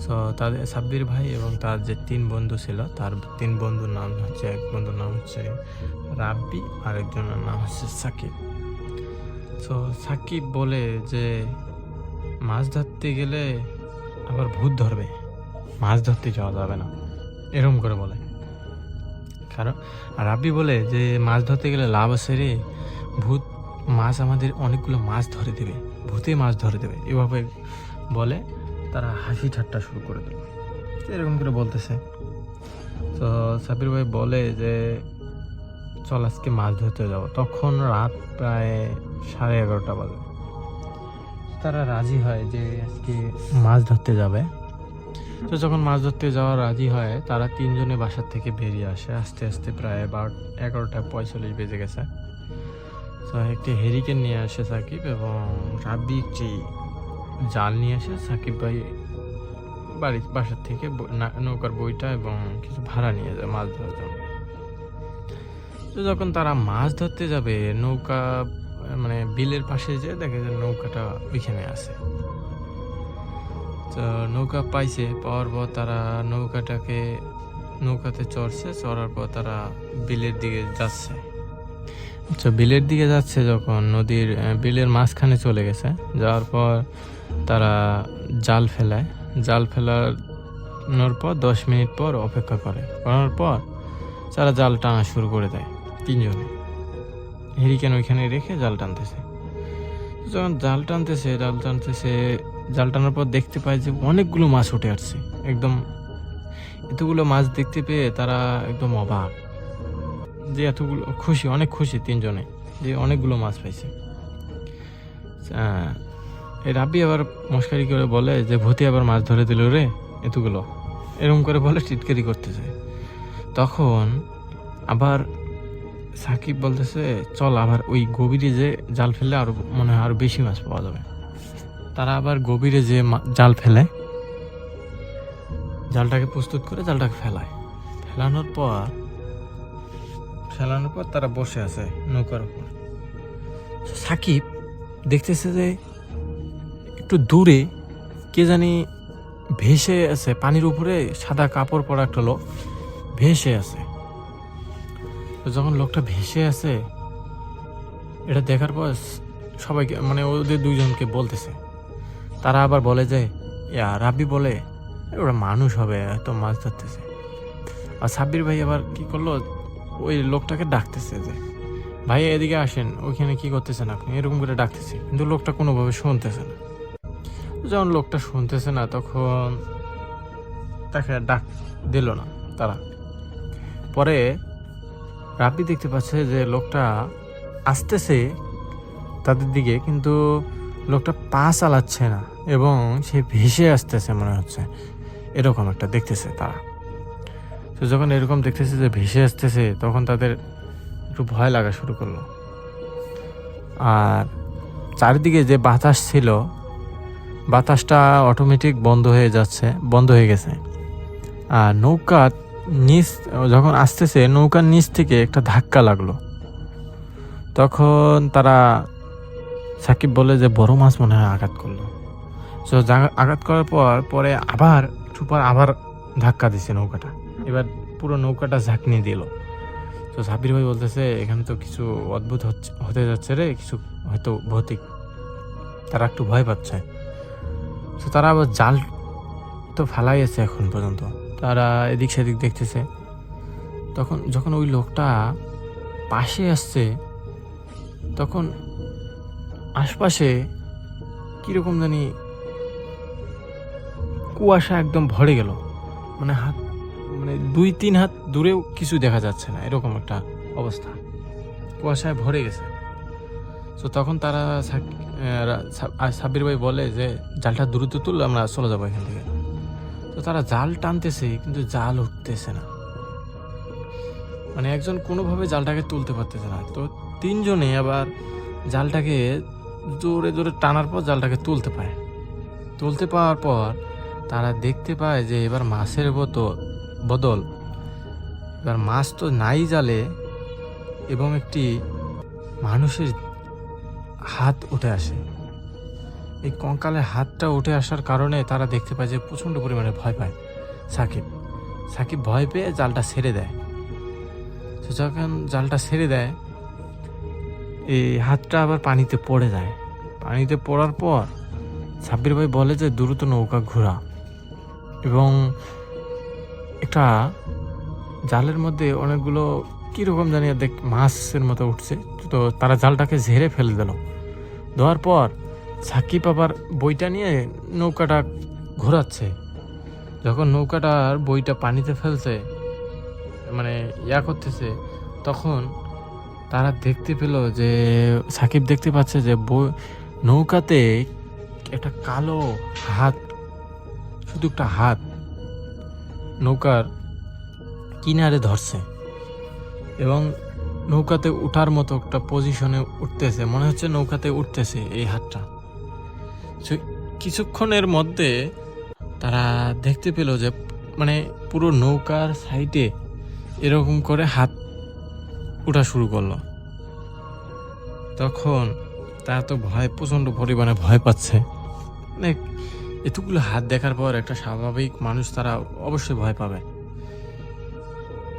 Speaker 4: সো তাদের সাব্বির ভাই এবং তার যে 3 বন্ধু ছিল, তার 3 বন্ধুর নাম হচ্ছে, এক বন্ধুর নাম হচ্ছে রাব্বি, আর একজনের নাম হচ্ছে সাকিব। সো সাকিব বলে যে মাছ ধরতে গেলে আবার ভূত ধরবে, মাছ ধরতে যাওয়া যাবে না, এরকম করে বলে। কারণ রাব্বি বলে যে মাছ ধরতে গেলে লাভ আছে রে, ভূত মাছ আমাদের অনেকগুলো মাছ ধরে দেবে, ভূতে মাছ ধরে দেবে, এভাবে বলে তারা হাসি ঠাট্টা শুরু করে দেবে, এরকম করে বলতেছে। তো সাবির ভাই বলে যে চল আজকে মাছ ধরতে যাবো। তখন রাত প্রায় 11:30 বাজে। তারা রাজি হয় যে আজকে মাছ ধরতে যাবে। তো যখন মাছ ধরতে যাওয়া রাজি হয়, তারা 3 জনে বাসার থেকে বেরিয়ে আসে। আস্তে আস্তে প্রায় 11:45 বেজে গেছে। তো একটি হেরিকেন নিয়ে আসে সাকিব, এবং রাব্বি একটি জাল নিয়ে আসে। সাকিব ভাই বাসার থেকে নৌকার বইটা এবং কিছু ভাড়া নিয়ে যায় মাছ ধরার জন্য। তো যখন তারা মাছ ধরতে যাবে, নৌকা বিলের পাশে যে দেখে যে নৌকাটা ওইখানে আছে। তো নৌকা পাইছে, পাওয়ার পর তারা নৌকাতে চড়ার পর তারা বিলের দিকে যাচ্ছে। আচ্ছা, বিলের দিকে যাচ্ছে যখন বিলের মাঝখানে চলে গেছে, যাওয়ার পর তারা জাল ফেলায়। জাল ফেলানোর পর 10 মিনিট পর অপেক্ষা করার পর তারা জাল টানা শুরু করে দেয়। 3 জনে হেরিকেন ওইখানে রেখে জাল টানতেছে। যখন জাল টানার পর দেখতে পায় যে অনেকগুলো মাছ উঠে আসছে। একদম এতগুলো মাছ দেখতে পেয়ে তারা একদম অবাক, যে এতগুলো অনেক খুশি 3 জনে যে অনেকগুলো মাছ পাইছে। রাব্বি আবার মস্কারি করে বলে যে ভূতে আবার মাছ ধরে দিল রে এতগুলো, এরকম করে বলে টিটকারি করতে যায়। তখন আবার সাকিব বলতেছে চল আবার ওই গভীরে যে জাল ফেললে আরো মনে হয় আরো বেশি মাছ পাওয়া যাবে। তারা আবার গভীরে যে জাল ফেলে, জালটাকে প্রস্তুত করে জালটাকে ফেলায়। ফেলানোর পর তারা বসে আছে নৌকার উপর। সাকিব দেখতেছে যে একটু দূরে কে জানি ভেসে আছে, পানির উপরে সাদা কাপড় পরা একটা লোক ভেসে আছে। তো যখন লোকটা ভেসে আছে এটা দেখার পর সবাইকে মানে ওদের দুইজনকে বলতেছে, তারা আবার বলে যে রাব্বি বলে ওরা মানুষ হবে হয়তো মাছ ধরতেছে। আর সাব্বির ভাই আবার কি করলো, ওই লোকটাকে ডাকতেছে যে ভাই এদিকে আসেন, ওইখানে কি করতেছেন আপনি, এরকম করে ডাকতেছে, কিন্তু লোকটা কোনোভাবে শুনতেছে না। যখন লোকটা শুনতেছে না তখন তাকে ডাক দিল না তারা। পরে রাব্বি দেখতে পাচ্ছে যে লোকটা আসতেছে তাদের দিকে, কিন্তু লোকটা পা চালাচ্ছে না এবং সে ভেসে আসতেছে মনে হচ্ছে, এরকম একটা দেখতেছে তারা। তো যখন এরকম দেখতেছে যে ভেসে আসতেছে তখন তাদের একটু ভয় লাগা শুরু করলো। আর চারিদিকে যে বাতাস ছিল, বাতাসটা অটোমেটিক বন্ধ হয়ে গেছে। আর নৌকার নিচ যখন আসতেছে, নৌকার নিচ থেকে একটা ধাক্কা লাগলো। তখন তারা সাকিব বলে যে বড় মাছ মনে হয় আঘাত করলো। তো আঘাত করার পরে আবার ধাক্কা দিছে নৌকাটা, এবার পুরো নৌকাটা ঝাঁকনি দিল। তো সাবির ভাই বলতেছে এখানে তো কিছু অদ্ভুত হতে যাচ্ছে রে, কিছু হয়তো ভৌতিক। তারা একটু ভয় পাচ্ছে। তো তারা আবার জাল তো ফেলাই আছে এখন পর্যন্ত, তারা এদিক সেদিক দেখতেছে। তখন যখন ওই লোকটা পাশে আসছে তখন আশপাশে কিরকম জানি কুয়াশা একদম ভরে গেল, মানে 2-3 হাত দূরেও কিছু দেখা যাচ্ছে না, এরকম একটা অবস্থা, কুয়াশায় ভরে গেছে। তো তখন তারা সাব্বির ভাই বলে যে জালটা দ্রুত তুল, আমরা চলে যাবো এখান থেকে। তো তারা জাল টানতেছে কিন্তু জাল উঠতেছে না, মানে একজন কোনোভাবে জালটাকে তুলতে পারতেছে না। তো 3 জনে আবার জালটাকে জোরে জোরে টানার পর জালটাকে তুলতে পাওয়ার পর তারা দেখতে পায় যে এবার মাছের বদল এবার মাছ তো নাই জালে, এবং একটি মানুষের হাত উঠে আসে। এই কঙ্কালের হাতটা উঠে আসার কারণে তারা দেখতে পায় যে প্রচণ্ড পরিমাণে ভয় পায় সাকিব ভয় পেয়ে জালটা ছেড়ে দেয়। তো যখন জালটা ছেড়ে দেয় এই হাতটা আবার পানিতে পড়ে যায়। পানিতে পড়ার পর সাব্বির ভাই বলে যে দ্রুত নৌকা ঘোরা, এবং একটা জালের মধ্যে অনেকগুলো কীরকম জানি মাছের মতো উঠছে। তো তারা জালটাকে ঝেড়ে ফেলে দিল। দেওয়ার পর সাকিব আবার বইটা নিয়ে নৌকাটা ঘোরাচ্ছে। যখন নৌকাটার বইটা পানিতে ফেলছে, মানে করতেছে, তখন তারা দেখতে পেল যে সাকিব দেখতে পাচ্ছে যে নৌকাতে একটা কালো হাত, শুধু একটা হাত নৌকার কিনারে ধরছে এবং নৌকাতে উঠার মতো একটা পজিশনে উঠতেছে, মনে হচ্ছে নৌকাতে উঠতেছে এই হাতটা। কিছুক্ষণের মধ্যে তারা দেখতে পেল যে মানে পুরো নৌকার সাইডে এরকম করে হাত উঠা শুরু করলো। তখন তারা তো প্রচণ্ড পরিমাণে ভয় পাচ্ছে। মানে এতগুলো হাত দেখার পর একটা স্বাভাবিক মানুষ তারা অবশ্যই ভয় পাবে।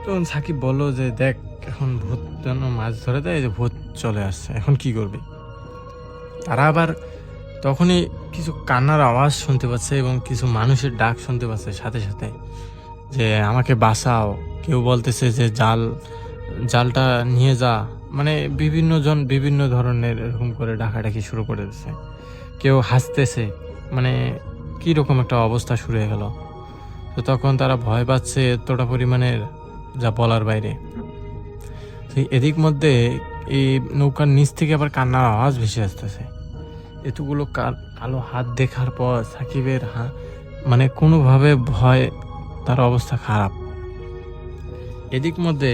Speaker 4: তখন সাকিব বলল যে দেখ, এখন ভূত যেন মাছ ধরে দেয়, যে ভূত চলে আসছে, এখন কি করবি? তারা আবার তখনই কিছু কান্নার আওয়াজ শুনতে পাচ্ছে এবং কিছু মানুষের ডাক শুনতে পাচ্ছে সাথে সাথে, যে আমাকে বাঁচাও। কেউ বলতেছে যে জালটা নিয়ে যা, মানে বিভিন্ন জন বিভিন্ন ধরনের এরকম করে ডাকাডাকি শুরু করে দিচ্ছে। কেউ হাসতেছে, মানে কীরকম একটা অবস্থা শুরু হয়ে গেল। তো তখন তারা ভয় পাচ্ছে এতটা পরিমাণের, যা বলার বাইরে। এদিক মধ্যে এই নৌকার নিচ থেকে আবার কান্নার আওয়াজ ভেসে আসতেছে। এতগুলো কালো হাত দেখার পর সাকিবের মানে কোনোভাবে ভয়, তার অবস্থা খারাপ। এদিক মধ্যে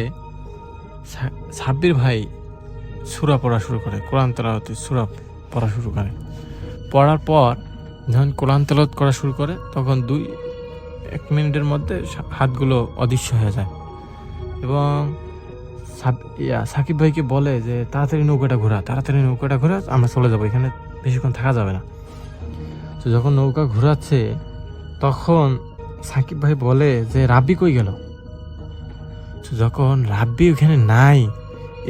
Speaker 4: সাব্বির ভাই সূরা পড়া শুরু করে, কোরআন তেলাওয়াতে সূরা পড়া শুরু করে। পড়ার পর যখন কোরআন তেলাওয়াত করা শুরু করে তখন 1 মিনিটের মধ্যে হাতগুলো অদৃশ্য হয়ে যায় এবং সাকিব ভাইকে বলে যে তাড়াতাড়ি নৌকাটা ঘোরা, আমরা চলে যাবো, এখানে বেশিক্ষণ থাকা যাবে না। তো যখন নৌকা ঘোরাচ্ছে তখন সাকিব ভাই বলে যে রাব্বি কই গেল। তো যখন রাব্বি ওখানে নাই,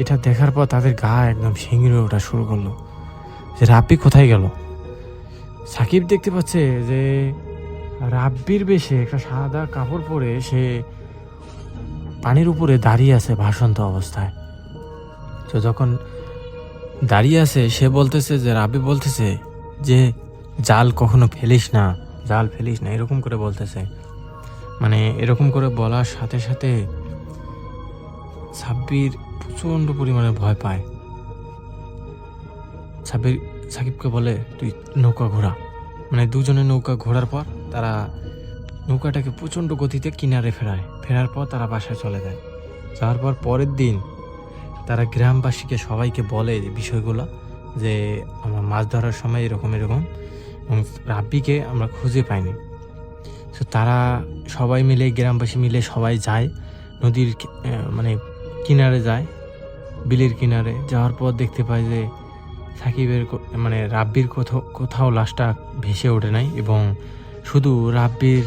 Speaker 4: এটা দেখার পর তাদের গা একদম শিঙড়ে ওঠা শুরু করলো যে রাব্বি কোথায় গেল। সাকিব দেখতে পাচ্ছে যে রাব্বির বেশে একটা সাদা কাপড় পরে সে পানির উপরে দাঁড়িয়ে আছে ভাসন্ত অবস্থায়। তো যখন দাঁড়িয়ে আছে সে বলতেছে যে রাব্বি বলতেছে যে জাল কখনো ফেলিস না, এরকম করে বলতেছে। মানে এরকম করে বলার সাথে সাথে সাব্বির প্রচণ্ড পরিমাণে ভয় পায়। সাকিবকে বলে তুই নৌকা ঘোরা। মানে দুজনে নৌকা ঘোরার পর তারা নৌকাটাকে প্রচণ্ড গতিতে কিনারে ফেরার পর তারা বাসায় চলে যায়। যাওয়ার পর পরের দিন তারা গ্রামবাসীকে সবাইকে বলে যে বিষয়গুলো, যে আমরা মাছ ধরার সময় এরকম এবং রাব্বিকে আমরা খুঁজে পাইনি। তো তারা সবাই মিলে, গ্রামবাসী মিলে সবাই যায় নদীর মানে কিনারে যায়, বিলের কিনারে। যাওয়ার পর দেখতে পায় যে সাকিবের মানে রাব্বির কোথাও লাশটা ভেসে ওঠে নাই এবং শুধু রাব্বির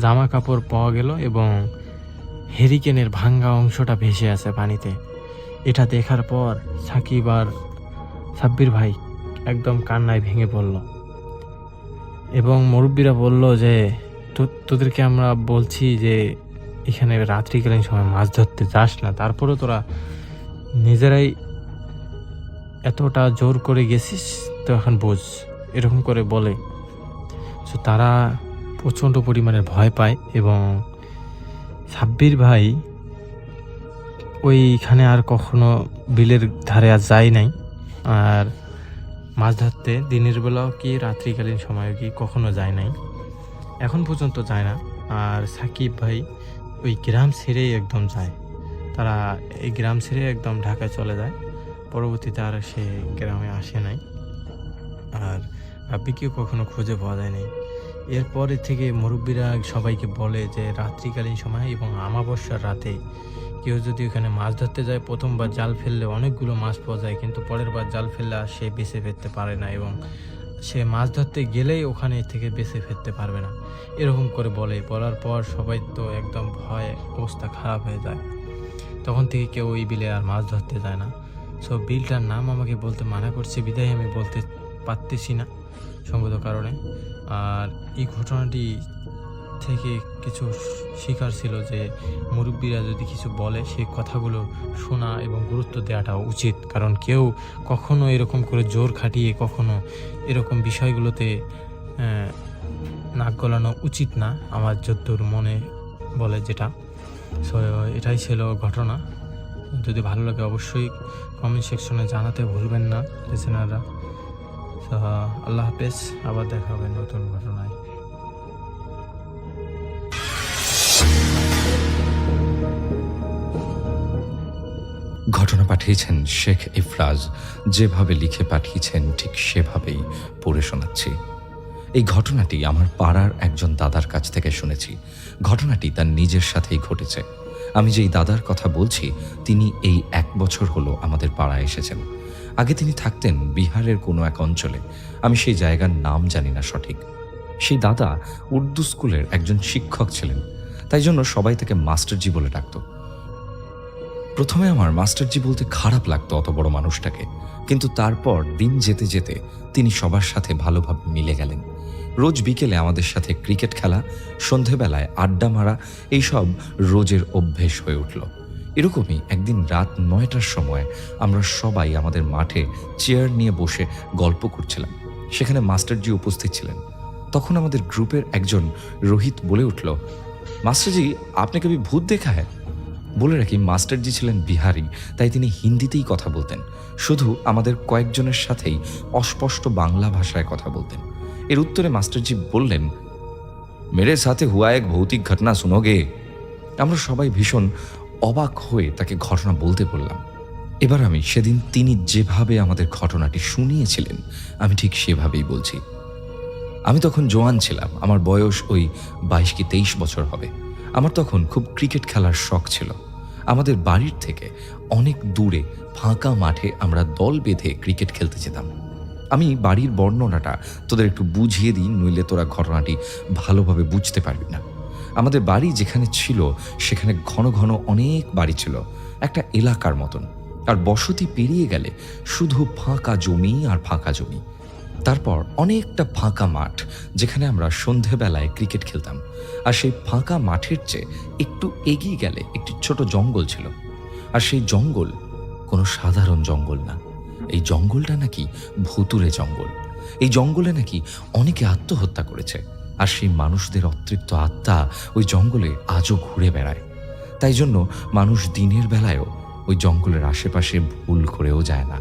Speaker 4: জামা কাপড় পাওয়া গেল এবং হেরিকেনের ভাঙ্গা অংশটা ভেসে আছে পানিতে। এটা দেখার পর সাকিব আর সাব্বির ভাই একদম কান্নায় ভেঙে পড়ল এবং মুরব্বীরা বলল যে তোদেরকে আমরা বলছি যে এখানে রাত্রিকালীন সময় মাছ ধরতে যাস না, তারপরেও তোরা নিজেরাই এতটা জোর করে গেছিস, তো এখন বোঝ, এরকম করে বলে। তো তারা প্রচণ্ড পরিমাণে ভয় পায় এবং সাব্বির ভাই ওইখানে আর কখনো বিলের ধারে আর যায় নাই। আর মাছ ধরতে দিনের বেলাও কি রাত্রিকালীন সময়ও কি কখনো যায় নাই, এখন পর্যন্ত যায় না। আর সাকিব ভাই ওই গ্রাম ছেড়েই একদম যায়, তারা এই গ্রাম ছেড়ে একদম ঢাকায় চলে যায়। পরবর্তীতে আর সে গ্রামে আসে নাই, আর রাব্বিকেও কখনো খুঁজে পাওয়া যায় নাই। এরপরে থেকে মুরব্বীরা সবাইকে বলে যে রাত্রিকালীন সময় এবং আমাবস্যার রাতে কেউ যদি ওখানে মাছ ধরতে যায়, প্রথমবার জাল ফেললে অনেকগুলো মাছ পাওয়া যায়, কিন্তু পরের বার জাল ফেললে আর সে বেঁচে ফিরতে পারে না এবং সে মাছ ধরতে গেলেই ওখানে থেকে বেঁচে ফিরতে পারবে না, এরকম করে বলার পর সবাই তো একদম ভয়ে অবস্থা খারাপ হয়ে যায়। তখন থেকে কেউ ওই বিলে আর মাছ ধরতে যায় না। সো বিলটার নাম আমাকে বলতে মানা করছে, বিদায় আমি বলতে পারতেছি না সঙ্গত কারণে। আর এই ঘটনাটি থেকে কিছু শিকার ছিল যে মুরব্বীরা যদি কিছু বলে সেই কথাগুলো শোনা এবং গুরুত্ব দেওয়াটা উচিত, কারণ কেউ কখনো এরকম করে জোর খাটিয়ে কখনো এরকম বিষয়গুলোতে নাক গলানো উচিত না, আমার যদ্দূর মনে বলে যেটা। সো এটাই ছিল ঘটনা। যদি ভালো লাগে অবশ্যই কমেন্ট সেকশনে জানাতে ভুলবেন না লিসেনাররা। আল্লাহ হাফেজ, আবার দেখা হবে নতুন ঘটনায়।
Speaker 1: ঘটনা পাঠিয়েছেন শেখ ইফরাজ, যেভাবে লিখে পাঠিয়েছেন ঠিক সেভাবেই পড়ে শোনাচ্ছি। এই ঘটনাটি আমার পাড়ার একজন দাদার কাছ থেকে শুনেছি। ঘটনাটি তার নিজের সাথেই ঘটেছে। আমি যেই দাদার কথা বলছি তিনি এই 1 বছর হলো আমাদের পাড়ায় এসেছেন। আগে তিনি থাকতেন বিহারের কোনো এক অঞ্চলে, আমি সেই জায়গার নাম জানি না সঠিক। সেই দাদা উর্দু স্কুলের একজন শিক্ষক ছিলেন, তাই জন্য সবাই তাকে মাস্টারজি বলে ডাকত। প্রথমে আমার মাস্টারজি বলতে খারাপ লাগতো অত বড় মানুষটাকে, কিন্তু তারপর দিন যেতে যেতে তিনি সবার সাথে ভালোভাবে মিলে গেলেন। রোজ বিকেলে আমাদের সাথে ক্রিকেট খেলা, সন্ধেবেলায় আড্ডা মারা, এইসব রোজের অভ্যেস হয়ে উঠল। এরকমই একদিন রাত 9টার সময় আমরা সবাই আমাদের মাঠে চেয়ার নিয়ে বসে গল্প করছিলাম। সেখানে মাস্টারজি উপস্থিত ছিলেন। তখন আমাদের গ্রুপের একজন রোহিত বলে উঠল, মাস্টারজি আপনি কবি ভূত দেখা হ্যায়? বলে রাখি মাস্টারজি ছিলেন বিহারি, তাই তিনি হিন্দিতেই কথা বলতেন। শুধু আমাদের কয়েকজনের সাথেই অস্পষ্ট বাংলা ভাষায় কথা বলতেন। এর উত্তরে মাস্টারজি বললেন, মেরে সাথে হুয়া এক ভৌতিক ঘটনা শুনোগে। আমরা সবাই ভীষণ অবাক হয়ে তাকে ঘটনা বলতে বললাম। এবার আমি সেদিন তিনি যেভাবে আমাদের ঘটনাটি শুনিয়েছিলেন আমি ঠিক সেভাবেই বলছি। আমি তখন জোয়ান ছিলাম, আমার বয়স ওই 22 কি 23 বছর হবে। আমার তখন খুব ক্রিকেট খেলার শখ ছিল। আমাদের বাড়ির থেকে অনেক দূরে ফাঁকা মাঠে আমরা দল বেঁধে ক্রিকেট খেলতে যেতাম। আমি বাড়ির বর্ণনাটা তোদের একটু বুঝিয়ে দিই, নইলে তোরা ঘটনাটি ভালোভাবে বুঝতে পারবি না। আমাদের বাড়ি যেখানে ছিল সেখানে ঘন ঘন অনেক বাড়ি ছিল, একটা এলাকার মতন। আর বসতি পেরিয়ে গেলে শুধু ফাঁকা জমি আর ফাঁকা জমি। তারপর অনেকটা ফাঁকা মাঠ যেখানে আমরা সন্ধেবেলায় ক্রিকেট খেলতাম। আর সেই ফাঁকা মাঠের চেয়ে একটু এগিয়ে গেলে একটি ছোট জঙ্গল ছিল। আর সেই জঙ্গল কোনো সাধারণ জঙ্গল না, এই জঙ্গলটা নাকি ভুতুড়ে জঙ্গল। এই জঙ্গলে নাকি অনেকে আত্মহত্যা করেছে, আর সেই মানুষদের অতৃপ্ত আত্মা ওই জঙ্গলে আজও ঘুরে বেড়ায়। তাই জন্য মানুষ দিনের বেলায়ও ওই জঙ্গলের আশেপাশে ভুল করেও যায় না।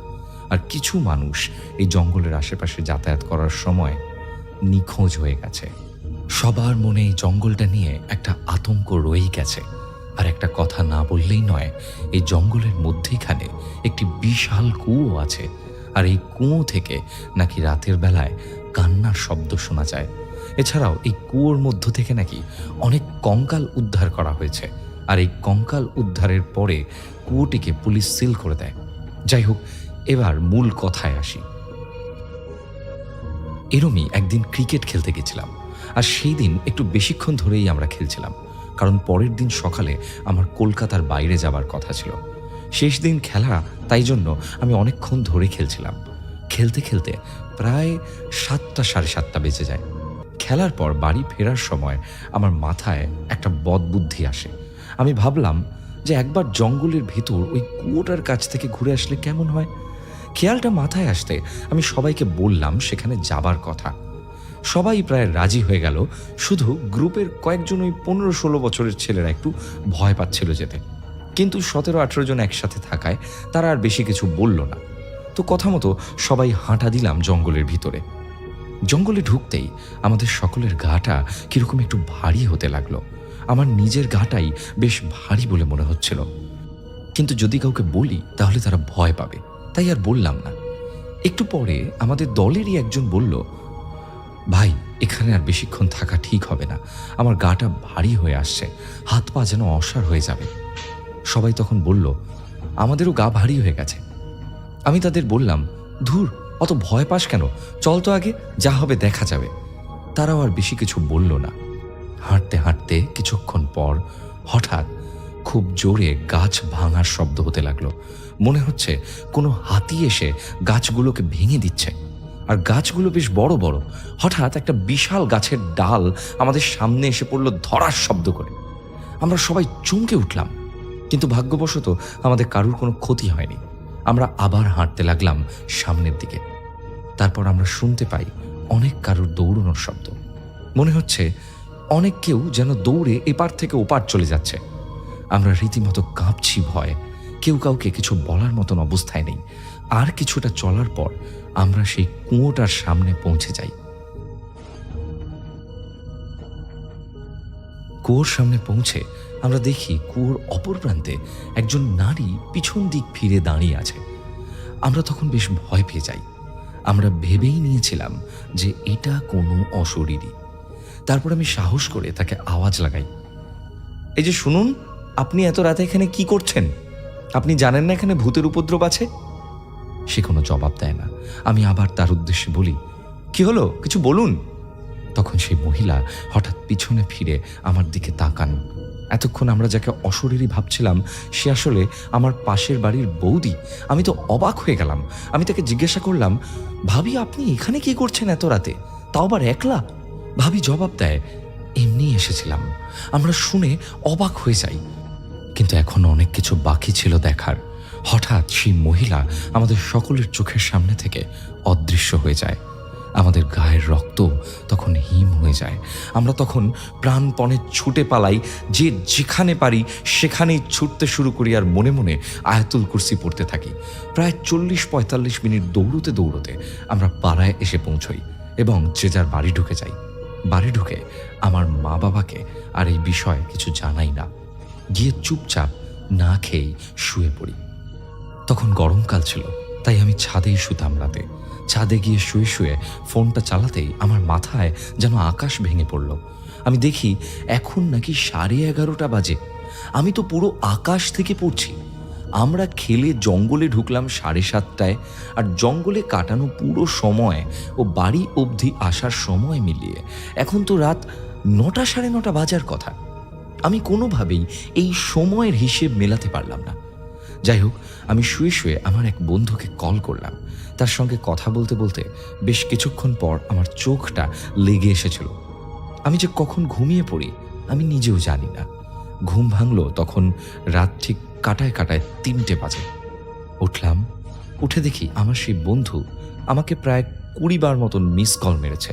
Speaker 1: আর কিছু মানুষ এই জঙ্গলের আশেপাশে যাতায়াত করার সময় নিখোঁজ হয়ে গেছে। সবার মনে এই জঙ্গলটা নিয়ে একটা আতঙ্ক রয়েই গেছে। আর একটা কথা না বললেই নয়, এই জঙ্গলের মধ্যেখানে একটি বিশাল কুয়ো আছে। আর এই কুয়ো থেকে নাকি রাতের বেলায় কান্নার শব্দ শোনা যায়। এছাড়াও এই কুয়োর মধ্য থেকে নাকি অনেক কঙ্কাল উদ্ধার করা হয়েছে। আর এই কঙ্কাল উদ্ধারের পরে কুয়োটিকে পুলিশ সিল করে দেয়। যাই হোক, এবার মূল কথায় আসি। এরমই একদিন ক্রিকেট খেলতে গেছিলাম, আর সেই দিন একটু বেশিক্ষণ ধরেই আমরা খেলছিলাম, কারণ পরের দিন সকালে আমার কলকাতার বাইরে যাবার কথা ছিল। শেষ দিন খেলা, তাই জন্য আমি অনেকক্ষণ ধরে খেলছিলাম। খেলতে খেলতে প্রায় 7টা সাড়ে 7টা বেজে যায়। খেলার পর বাড়ি ফেরার সময় আমার মাথায় একটা বদবুদ্ধি আসে। আমি ভাবলাম যে একবার জঙ্গলের ভিতর ওই কুয়োটার কাছ থেকে ঘুরে আসলে কেমন হয়। খেয়ালটা মাথায় আসতে আমি সবাইকে বললাম সেখানে যাবার কথা। সবাই প্রায় রাজি হয়ে গেল, শুধু গ্রুপের কয়েকজন ওই 15-16 বছরের ছেলেরা একটু ভয় পাচ্ছিল যেতে। কিন্তু 17-18 জন একসাথে থাকায় তারা আর বেশি কিছু বলল না। তো কথা মতো সবাই হাঁটা দিলাম জঙ্গলের ভিতরে। জঙ্গলে ঢুকতেই আমাদের সকলের গাটা কিরকম একটু ভারী হতে লাগলো। আমার নিজের গাটাই বেশ ভারী বলে মনে হচ্ছিল, কিন্তু যদি কাউকে বলি তাহলে তারা ভয় পাবে, তাই আর বললাম না। একটু পরে আমাদের দলেরই একজন বলল, ভাই এখানে আর বেশিক্ষণ থাকা ঠিক হবে না, আমার গাটা ভারী হয়ে আসছে, হাত পা যেন অসাড় হয়ে যাবে। সবাই তখন বলল, আমাদেরও গা ভারী হয়ে গেছে। আমি তাদের বললাম, ধুর, অত ভয় পাস কেন, চল তো আগে, যা হবে দেখা যাবে। তারাও আর বেশি কিছু বলল না। হাঁটতে হাঁটতে কিছুক্ষণ পর হঠাৎ খুব জোরে গাছ ভাঙার শব্দ হতে লাগলো। মনে হচ্ছে কোনো হাতি এসে গাছগুলোকে ভেঙে দিচ্ছে। আর গাছগুলো বেশ বড় বড়। হঠাৎ একটা বিশাল গাছের ডাল আমাদের সামনে এসে পড়লো ধরার শব্দ করে। আমরা সবাই চমকে উঠলাম, কিন্তু ভাগ্যবশত আমাদের কারুর কোনো ক্ষতি হয়নি। আমরা আবার হাঁটতে লাগলাম সামনের দিকে। তারপর আমরা শুনতে পাই অনেক কারুর দৌড়ানোর শব্দ। মনে হচ্ছে অনেক কেউ যেন দৌড়ে এপার থেকে ওপার চলে যাচ্ছে। আমরা রীতিমতো কাঁপছি ভয়ে, কেউ কাউকে কিছু বলার মতন অবস্থায় নেই। আর কিছুটা চলার পর আমরা সেই কুয়োটার সামনে পৌঁছে যাই। কুয়োর সামনে পৌঁছে আমরা দেখি কুয়োর অপর প্রান্তে একজন নারী পিছন দিক ফিরে দাঁড়িয়ে আছে। আমরা তখন বেশ ভয় পেয়ে যাই। আমরা ভেবেই নিয়েছিলাম যে এটা কোনো অশরীরী। তারপর আমি সাহস করে তাকে আওয়াজ লাগাই, এই যে শুনুন, আপনি এত রাতে এখানে কি করছেন? আপনি জানেন না এখানে ভূতের উপদ্রব আছে? সে কোনো জবাব দেয় না। আমি আবার তার উদ্দেশ্যে বলি, কি হলো, কিছু বলুন। তখন সেই মহিলা হঠাৎ পিছনে ফিরে আমার দিকে তাকান। এতক্ষণ আমরা যাকে অশরীরী ভাবছিলাম সে আসলে আমার পাশের বাড়ির বৌদি। আমি তো অবাক হয়ে গেলাম। আমি তাকে জিজ্ঞাসা করলাম, ভাবি আপনি এখানে কি করছেন এত রাতে, তাও আবার একলা? ভাবি জবাব দেয়, এমনি এসেছিলাম। আমরা শুনে অবাক হয়ে যাই, কিন্তু এখনো অনেক কিছু বাকি ছিল দেখার। হঠাৎ সেই মহিলা আমাদের সকলের চোখের সামনে থেকে অদৃশ্য হয়ে যায়। আমাদের গায়ের রক্ত তখন হিম হয়ে যায়। আমরা তখন প্রাণপণে ছুটে পালাই, যে যেখানে পারি সেখানেই ছুটতে শুরু করি আর মনে মনে আয়াতুল কুরসি পড়তে থাকি। প্রায় 40-45 মিনিট দৌড়তে দৌড়তে আমরা পাড়ায় এসে পৌঁছই এবং যে যার বাড়ি ঢুকে যাই। বাড়ি ঢুকে আমার মা বাবাকে আর এই বিষয়ে কিছু জানাই না, গিয়ে চুপচাপ না খেয়েই শুয়ে পড়ি। তখন গরমকাল ছিল, তাই আমি ছাদেই শুতাম রাতে। ছাদে গিয়ে শুয়ে শুয়ে ফোনটা চালাতেই আমার মাথায় যেন আকাশ ভেঙে পড়ল। আমি দেখি এখন নাকি 11:30 বাজে। আমি তো পুরো আকাশ থেকে পড়ছি। আমরা খেলে জঙ্গলে ঢুকলাম 7:30টায়, আর জঙ্গলে কাটানো পুরো সময় ও বাড়ি অবধি আসার সময় মিলিয়ে এখন তো রাত 9টা 9:30 বাজার কথা। আমি কোনোভাবেই এই সময়ের হিসেব মেলাতে পারলাম না। যাই হোক, আমি শুয়ে শুয়ে আমার এক বন্ধুকে কল করলাম। তার সঙ্গে কথা বলতে বলতে বেশ কিছুক্ষণ পর আমার চোখটা লেগে এসেছিল। আমি যে কখন ঘুমিয়ে পড়ি আমি নিজেও জানি না। ঘুম ভাঙলো তখন রাত ঠিক কাটায় কাটায় 3টে বাজে। উঠলাম, উঠে দেখি আমার সেই বন্ধু আমাকে প্রায় 20 বার মতন মিস কল মেরেছে।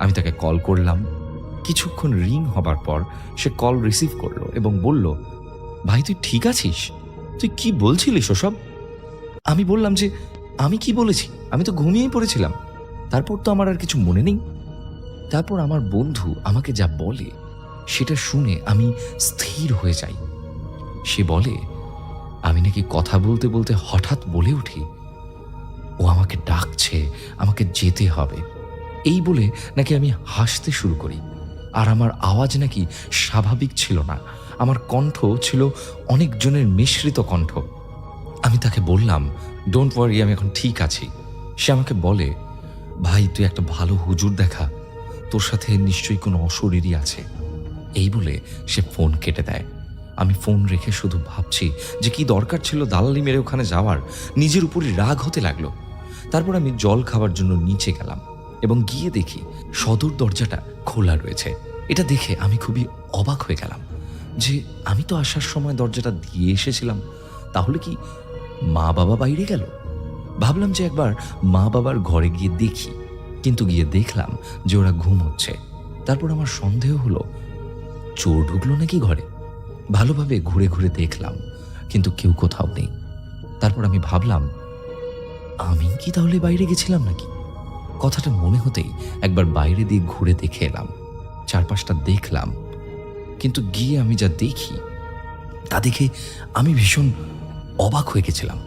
Speaker 1: আমি তাকে কল করলাম। কিছুক্ষণ রিং হবার পর সে কল রিসিভ করলো এবং বলল, ভাই তুই ঠিক আছিস? তুই কি বলছিলিস ওসব? আমি বললাম যে আমি কি বলেছি, আমি তো ঘুমিয়েই পড়েছিলাম। তারপর তো আমার আর কিছু মনে নেই। তারপর আমার বন্ধু আমাকে যা বলে সেটা শুনে আমি স্থির হয়ে যাই। সে বলে আমি নাকি কথা বলতে বলতে হঠাৎ বলে উঠি, ও আমাকে ডাকছে, আমাকে যেতে হবে। এই বলে নাকি আমি হাসতে শুরু করি। আর আমার আওয়াজ নাকি স্বাভাবিক ছিল না, আমার কণ্ঠ ছিল অনেকজনের মিশ্রিত কণ্ঠ। আমি তাকে বললাম, ডোন্ট ওয়ারি, আমি এখন ঠিক আছি। সে আমাকে বলে, ভাই তুই একটা ভালো হুজুর দেখা, তোর সাথে নিশ্চয়ই কোনো অশরীরই আছে। এই বলে সে ফোন কেটে দেয়। আমি ফোন রেখে শুধু ভাবছি যে কি দরকার ছিল দালালি মেরে ওখানে যাওয়ার। নিজের উপরই রাগ হতে লাগলো। তারপর আমি জল খাওয়ার জন্য নিচে গেলাম এবং গিয়ে দেখি সদর দরজাটা খোলা রয়েছে। এটা দেখে আমি খুবই অবাক হয়ে গেলাম যে আমি তো আসার সময় দরজাটা দিয়ে এসেছিলাম, তাহলে কি মা বাবা বাইরে গেল? ভাবলাম যে একবার মা বাবার ঘরে গিয়ে দেখি, কিন্তু গিয়ে দেখলাম যে ওরা ঘুমোচ্ছে। তারপর আমার সন্দেহ হলো চোর ঢুকলো নাকি ঘরে। ভালোভাবে ঘুরে ঘুরে দেখলাম, কিন্তু কেউ কোথাও নেই। তারপর আমি ভাবলাম আমি কি তাহলে বাইরে গেছিলাম নাকি? কথাটা মনে হতেই একবার বাইরে দিয়ে ঘুরে দেখে এলাম, চারপাশটা দেখলাম। কিন্তু গিয়ে আমি যা দেখি তা দেখে আমি ভীষণ অবাক হয়ে গেছিলাম।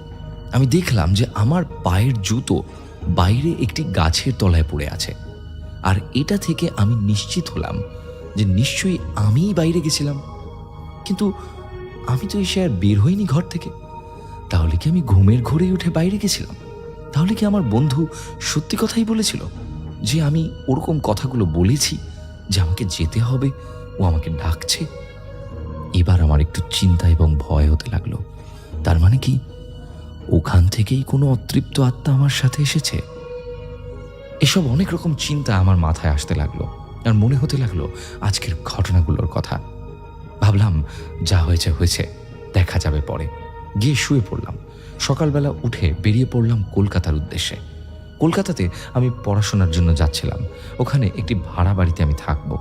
Speaker 1: আমি দেখলাম যে আমার পায়ের জুতো বাইরে একটি গাছের তলায় পড়ে আছে। আর এটা থেকে আমি নিশ্চিত হলাম যে নিশ্চয়ই আমিই বাইরে গেছিলাম। কিন্তু আমি তো এসে আর বের হইনি ঘর থেকে। তাহলে কি আমি ঘুমের ঘোরে উঠে বাইরে গেছিলাম? তাহলে কি আমার বন্ধু সত্যি কথাই বলেছিল যে আমি ওরকম কথাগুলো বলেছি যে আমাকে যেতে হবে, ও আমাকে ডাকছে? এবার আমার একটু চিন্তা এবং ভয় হতে লাগলো। তার মানে কি ওখান থেকেই কোনো অতৃপ্ত আত্মা আমার সাথে এসেছে? এসব অনেক রকম চিন্তা আমার মাথায় আসতে লাগলো আর মনে হতে লাগলো আজকের ঘটনাগুলোর কথা। ভাবলাম যা হয়েছে হয়েছে, দেখা যাবে পরে। গিয়ে শুয়ে পড়লাম। সকালবেলা উঠে বেরিয়ে পড়লাম কলকাতার উদ্দেশ্যে। কলকাতাতে আমি পড়াশোনার জন্য যাচ্ছিলাম। ওখানে একটি ভাড়া বাড়িতে আমি থাকবো।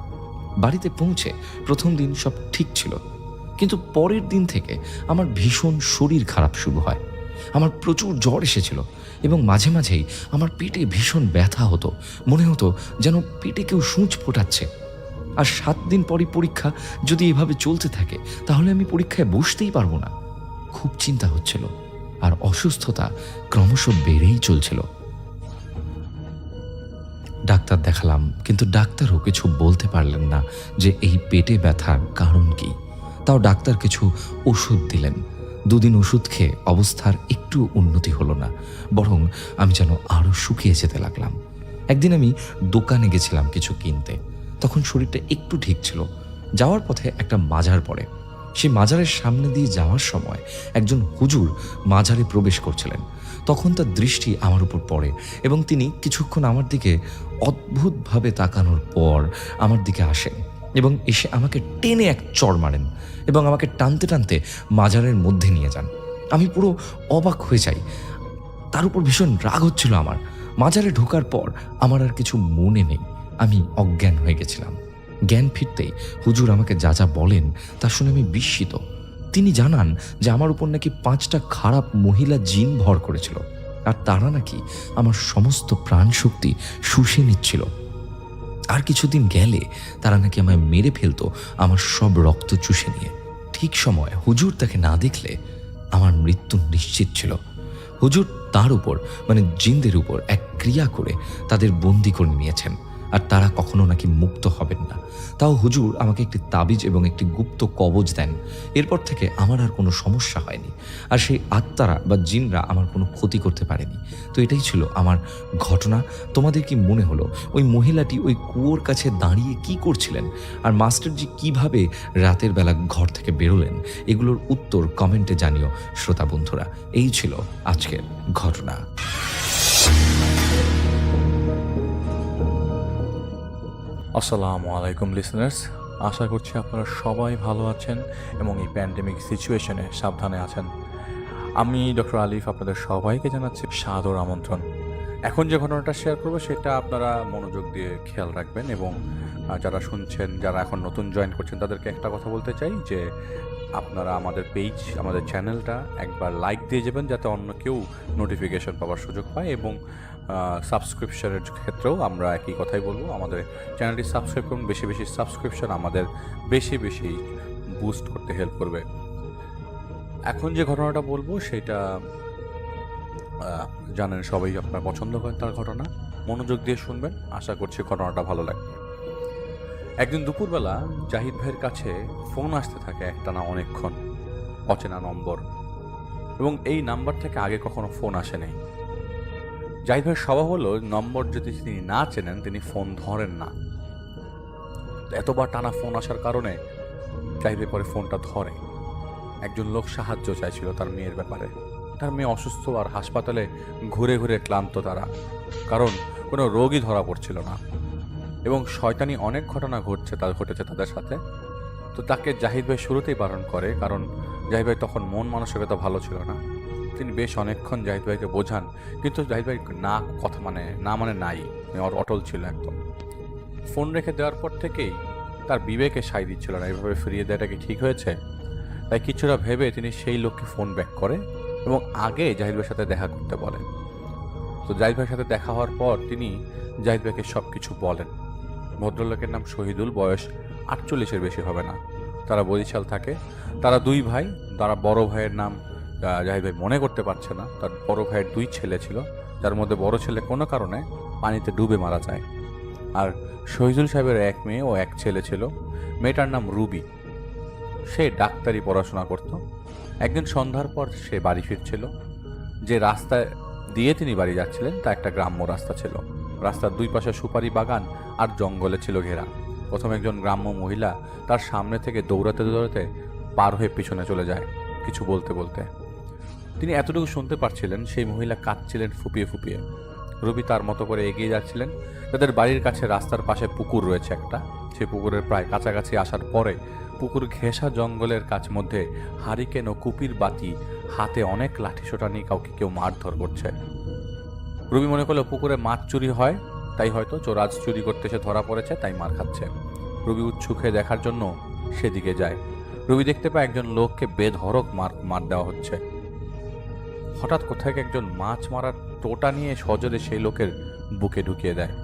Speaker 1: বাড়িতে পৌঁছে প্রথম দিন সব ঠিক ছিল, কিন্তু পরের দিন থেকে আমার ভীষণ শরীর খারাপ শুরু হয়। আমার প্রচুর জ্বর এসেছিল এবং মাঝে মাঝেই আমার পেটে ভীষণ ব্যথা হতো। মনে হতো যেন পেটে কেউ সূঁচ ফোটাচ্ছে। আর 7 দিন পরই পরীক্ষা। যদি এভাবে চলতে থাকে তাহলে আমি পরীক্ষায় বসতেই পারবো না। খুব চিন্তা হচ্ছিল আর অসুস্থতা ক্রমশ বেড়েই চলছিল। ডাক্তার দেখালাম, কিন্তু ডাক্তারও কিছু বলতে পারলেন না যে এই পেটে ব্যথার কারণ কি। তাও ডাক্তার কিছু ওষুধ দিলেন। 2 দিন ওষুধ খেয়ে অবস্থার একটু উন্নতি হলো না, বরং আমি যেন আরো শুকিয়ে যেতে লাগলাম। একদিন আমি দোকানে গেছিলাম কিছু কিনতে। তখন শরীরটা একটু ঠিক ছিল। যাওয়ার পথে একটা মাজার পড়ে। সেই মাজারের সামনে দিয়ে যাওয়ার সময় একজন হুজুর মাজারে প্রবেশ করছিলেন। তখন তার দৃষ্টি আমার উপর পড়ে এবং তিনি কিছুক্ষণ আমার দিকে অদ্ভুতভাবে তাকানোর পর আমার দিকে আসেন এবং এসে আমাকে টেনে এক চড় মারেন এবং আমাকে টানতে টানতে মাজারের মধ্যে নিয়ে যান। আমি পুরো অবাক হয়ে যাই। তার উপর ভীষণ রাগ হচ্ছিল আমার। মাজারে ঢোকার পর আমার আর কিছু মনে নেই, আমি অজ্ঞান হয়ে গেছিলাম। জ্ঞান ফিরতেই হুজুর আমাকে যা যা বলেন তা শুনে আমি বিস্মিত। তিনি জানান যে আমার উপর নাকি 5টা খারাপ মহিলা জিন ভর করেছিল, আর তারা নাকি আমার সমস্ত প্রাণ শক্তি শুষে নিচ্ছিল। আর কিছুদিন গেলে তারা নাকি আমায় মেরে ফেলতো, আমার সব রক্ত চুষে নিয়ে। ঠিক সময় হুজুর তাকে না দেখলে আমার মৃত্যু নিশ্চিত ছিল। হুজুর তার উপর মানে জিনদের উপর এক ক্রিয়া করে তাদের বন্দি করে নিয়েছেন, আর তারা কখনো নাকি মুক্ত হবেন না। তাও হুজুর আমাকে একটি তাবিজ এবং একটি গুপ্ত কবজ দেন। এরপর থেকে আমার আর কোনো সমস্যা হয়নি, আর সেই আত্মারা বা জিনরা আমার কোনো ক্ষতি করতে পারেনি। তো এটাই ছিল আমার ঘটনা। তোমাদের কি মনে হলো ওই মহিলাটি ওই কুয়োর কাছে দাঁড়িয়ে কি করছিলেন, আর মাস্টারজি কিভাবে রাতের বেলা ঘর থেকে বেরোলেন? এগুলোর উত্তর কমেন্টে জানিও শ্রোতা বন্ধুরা। এই ছিল আজকের ঘটনা।
Speaker 5: আসসালামু আলাইকুম লিসনার্স, আশা করছি আপনারা সবাই ভালো আছেন এবং এই প্যান্ডেমিক সিচুয়েশনে সাবধানে আছেন। আমি ডক্টর আলিফ আপনাদের সবাইকে জানাচ্ছি সাদর আমন্ত্রণ। এখন যে ঘটনাটা শেয়ার করবো সেটা আপনারা মনোযোগ দিয়ে খেয়াল রাখবেন, এবং যারা শুনছেন, যারা এখন নতুন জয়েন করছেন, তাদেরকে একটা কথা বলতে চাই যে আপনারা আমাদের পেজ, আমাদের চ্যানেলটা একবার লাইক দিয়ে যাবেন, যাতে অন্য কেউ নোটিফিকেশন পাওয়ার সুযোগ পায়। এবং সাবস্ক্রিপশনের ক্ষেত্রেও আমরা একই কথাই বলবো, আমাদের চ্যানেলটি সাবস্ক্রাইব করুন। বেশি বেশি সাবস্ক্রিপশন আমাদের বেশি বেশি বুস্ট করতে হেল্প করবে। এখন যে ঘটনাটা বলবো সেটা জানেন সবাই, আপনার পছন্দ করেন তার ঘটনা। মনোযোগ দিয়ে শুনবেন, আশা করছি ঘটনাটা ভালো লাগবে। একদিন দুপুরবেলা জাহিদ ভাইয়ের কাছে ফোন আসতে থাকে একটানা অনেকক্ষণ, অচেনা নম্বর, এবং এই নাম্বার থেকে আগে কখনো ফোন আসেনি। জাহিদ ভাইয়ের স্বভাব হলো, নম্বর যদি তিনি না চেনেন তিনি ফোন ধরেন না। এতবার টানা ফোন আসার কারণে জাহিদ ভাই পরে ফোনটা ধরে। একজন লোক সাহায্য চাইছিল তার মেয়ের ব্যাপারে। তার মেয়ে অসুস্থ আর হাসপাতালে ঘুরে ঘুরে ক্লান্ত তারা, কারণ কোনো রোগই ধরা পড়ছিল না, এবং শয়তানি অনেক ঘটনা ঘটেছে তাদের সাথে। তো তাকে জাহিদ ভাই শুরুতেই বারণ করে, কারণ জাহিদ ভাই তখন মন মানসিকতা ভালো ছিল না। তিনি বেশ অনেকক্ষণ জাহিদ ভাইকে বোঝান, কিন্তু জাহিদ ভাই না মানে নাই, অটল ছিল একদম। ফোন রেখে দেওয়ার পর থেকেই তার বিবেকে সায় দিচ্ছিল না, এইভাবে ফিরিয়ে দেওয়াটা কি ঠিক হয়েছে। তাই কিছুটা ভেবে তিনি সেই লোককে ফোন ব্যাক করে এবং আগে জাহিদ ভাইয়ের সাথে দেখা করতে বলেন। তো জাহিদ ভাইয়ের সাথে দেখা হওয়ার পর তিনি জাহিদ ভাইকে সব কিছু বলেন। ভদ্রলোকের নাম শহীদুল, বয়স 48-এর বেশি হবে না। তারা বরিশাল থাকে। তারা দুই ভাই। তারা বড় ভাইয়ের নাম জাহিদ ভাই মনে করতে পারছে না। তার বড় ভাইয়ের 2 ছেলে ছিল, যার মধ্যে বড় ছেলে কোনো কারণে পানিতে ডুবে মারা যায়। আর শহীদুল সাহেবের 1 মেয়ে ও 1 ছেলে ছিল। মেয়েটার নাম রুবি। সে ডাক্তারি পড়াশোনা করত। একদিন সন্ধ্যার পর সে বাড়ি ফিরছিল। যে রাস্তা দিয়ে তিনি বাড়ি যাচ্ছিলেন তা একটা গ্রাম্য রাস্তা ছিল। রাস্তার 2 পাশে সুপারি বাগান আর জঙ্গলে ছিল ঘেরা। প্রথম একজন গ্রাম্য মহিলা তার সামনে থেকে দৌড়াতে দৌড়াতে পার হয়ে পিছনে চলে যায়, কিছু বলতে বলতে। তিনি এতটুকু শুনতে পারছিলেন, সেই মহিলা কাঁদছিলেন ফুপিয়ে ফুপিয়ে। রবি তার মতো করে এগিয়ে যাচ্ছিলেন। তাদের বাড়ির কাছে রাস্তার পাশে পুকুর রয়েছে একটা। সেই পুকুরের প্রায় কাছাকাছি আসার পরে পুকুর ঘেঁষা জঙ্গলের মধ্যে হারিকেন ও কুপির বাতি হাতে অনেক লাঠিসোঁটা নিয়ে কাউকে কেউ মারধর করছে। রবি মনে করলো পুকুরে মাছ চুরি হয়, তাই হয়তো চোরাজ চুরি করতে সে ধরা পড়েছে, তাই মার খাচ্ছে। রবি উৎসুক হয়ে দেখার জন্য সেদিকে যায়। রবি দেখতে পায় একজন লোককে বেধড়ক মার দেওয়া হচ্ছে। হঠাৎ কোথায় একজন মাছ মারার টোটা নিয়ে সজোরে সেই লোকের বুকে ঢুকিয়ে দেয়।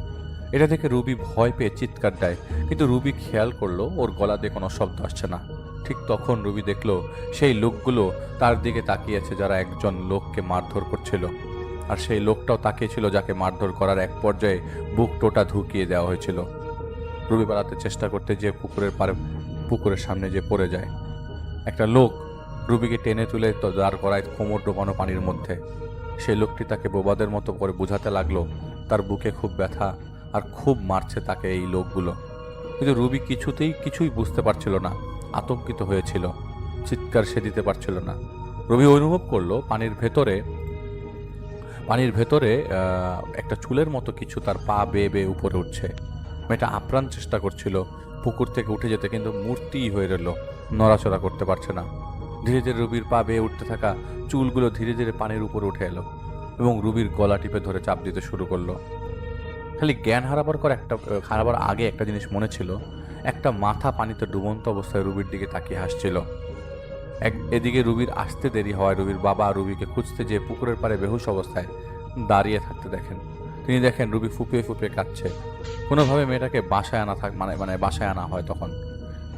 Speaker 5: এটা দেখে রুবি ভয় পেয়ে চিৎকার দেয়, কিন্তু রুবি খেয়াল করলো ওর গলা দিয়ে কোনো শব্দ আসছে না। ঠিক তখন রুবি দেখলো সেই লোকগুলো তার দিকে তাকিয়েছে, যারা একজন লোককে মারধর করছিল। আর সেই লোকটাও তাকিয়েছিল যাকে মারধর করার এক পর্যায়ে বুক টোটা ঢুকিয়ে দেওয়া হয়েছিল। রুবি পালাতে চেষ্টা করতে যে পুকুরের সামনে যে পড়ে যায়। একটা লোক রুবিকে টেনে তুলে দাঁড় করায় কোমর ডোবানো পানির মধ্যে। সেই লোকটি তাকে বোবাদের মতো করে বোঝাতে লাগলো তার বুকে খুব ব্যথা আর খুব মারছে তাকে এই লোকগুলো। কিন্তু রুবি কিছুই বুঝতে পারছিল না, আতঙ্কিত হয়েছিল, চিৎকার সে দিতে পারছিল না। রুবি অনুভব করলো পানির ভেতরে একটা চুলের মতো কিছু তার পা বেয়ে বেয়ে উপরে উঠছে। মেয়েটা আপ্রাণ চেষ্টা করছিল পুকুর থেকে উঠে যেতে, কিন্তু মূর্তিই হয়ে রইল, নড়াচড়া করতে পারছে না। ধীরে ধীরে রুবির পা বেয়ে উঠতে থাকা চুলগুলো ধীরে ধীরে পানির উপরে উঠে এলো এবং রুবির গলা টিপে ধরে চাপ দিতে শুরু করলো। খালি জ্ঞান হারাবার আগে একটা জিনিস মনে ছিল, একটা মাথা পানিতে ডুবন্ত অবস্থায় রুবির দিকে তাকিয়ে হাসছিল। এদিকে রুবির আসতে দেরি হওয়ায় রুবির বাবা রুবিকে খুঁজতে যেয়ে পুকুরের পাড়ে বেহুশ অবস্থায় দাঁড়িয়ে থাকতে দেখেন। তিনি দেখেন রুবি ফুপিয়ে ফুপিয়ে কাঁদছে। কোনোভাবে মেয়েটাকে বাসায় আনা হয় তখন।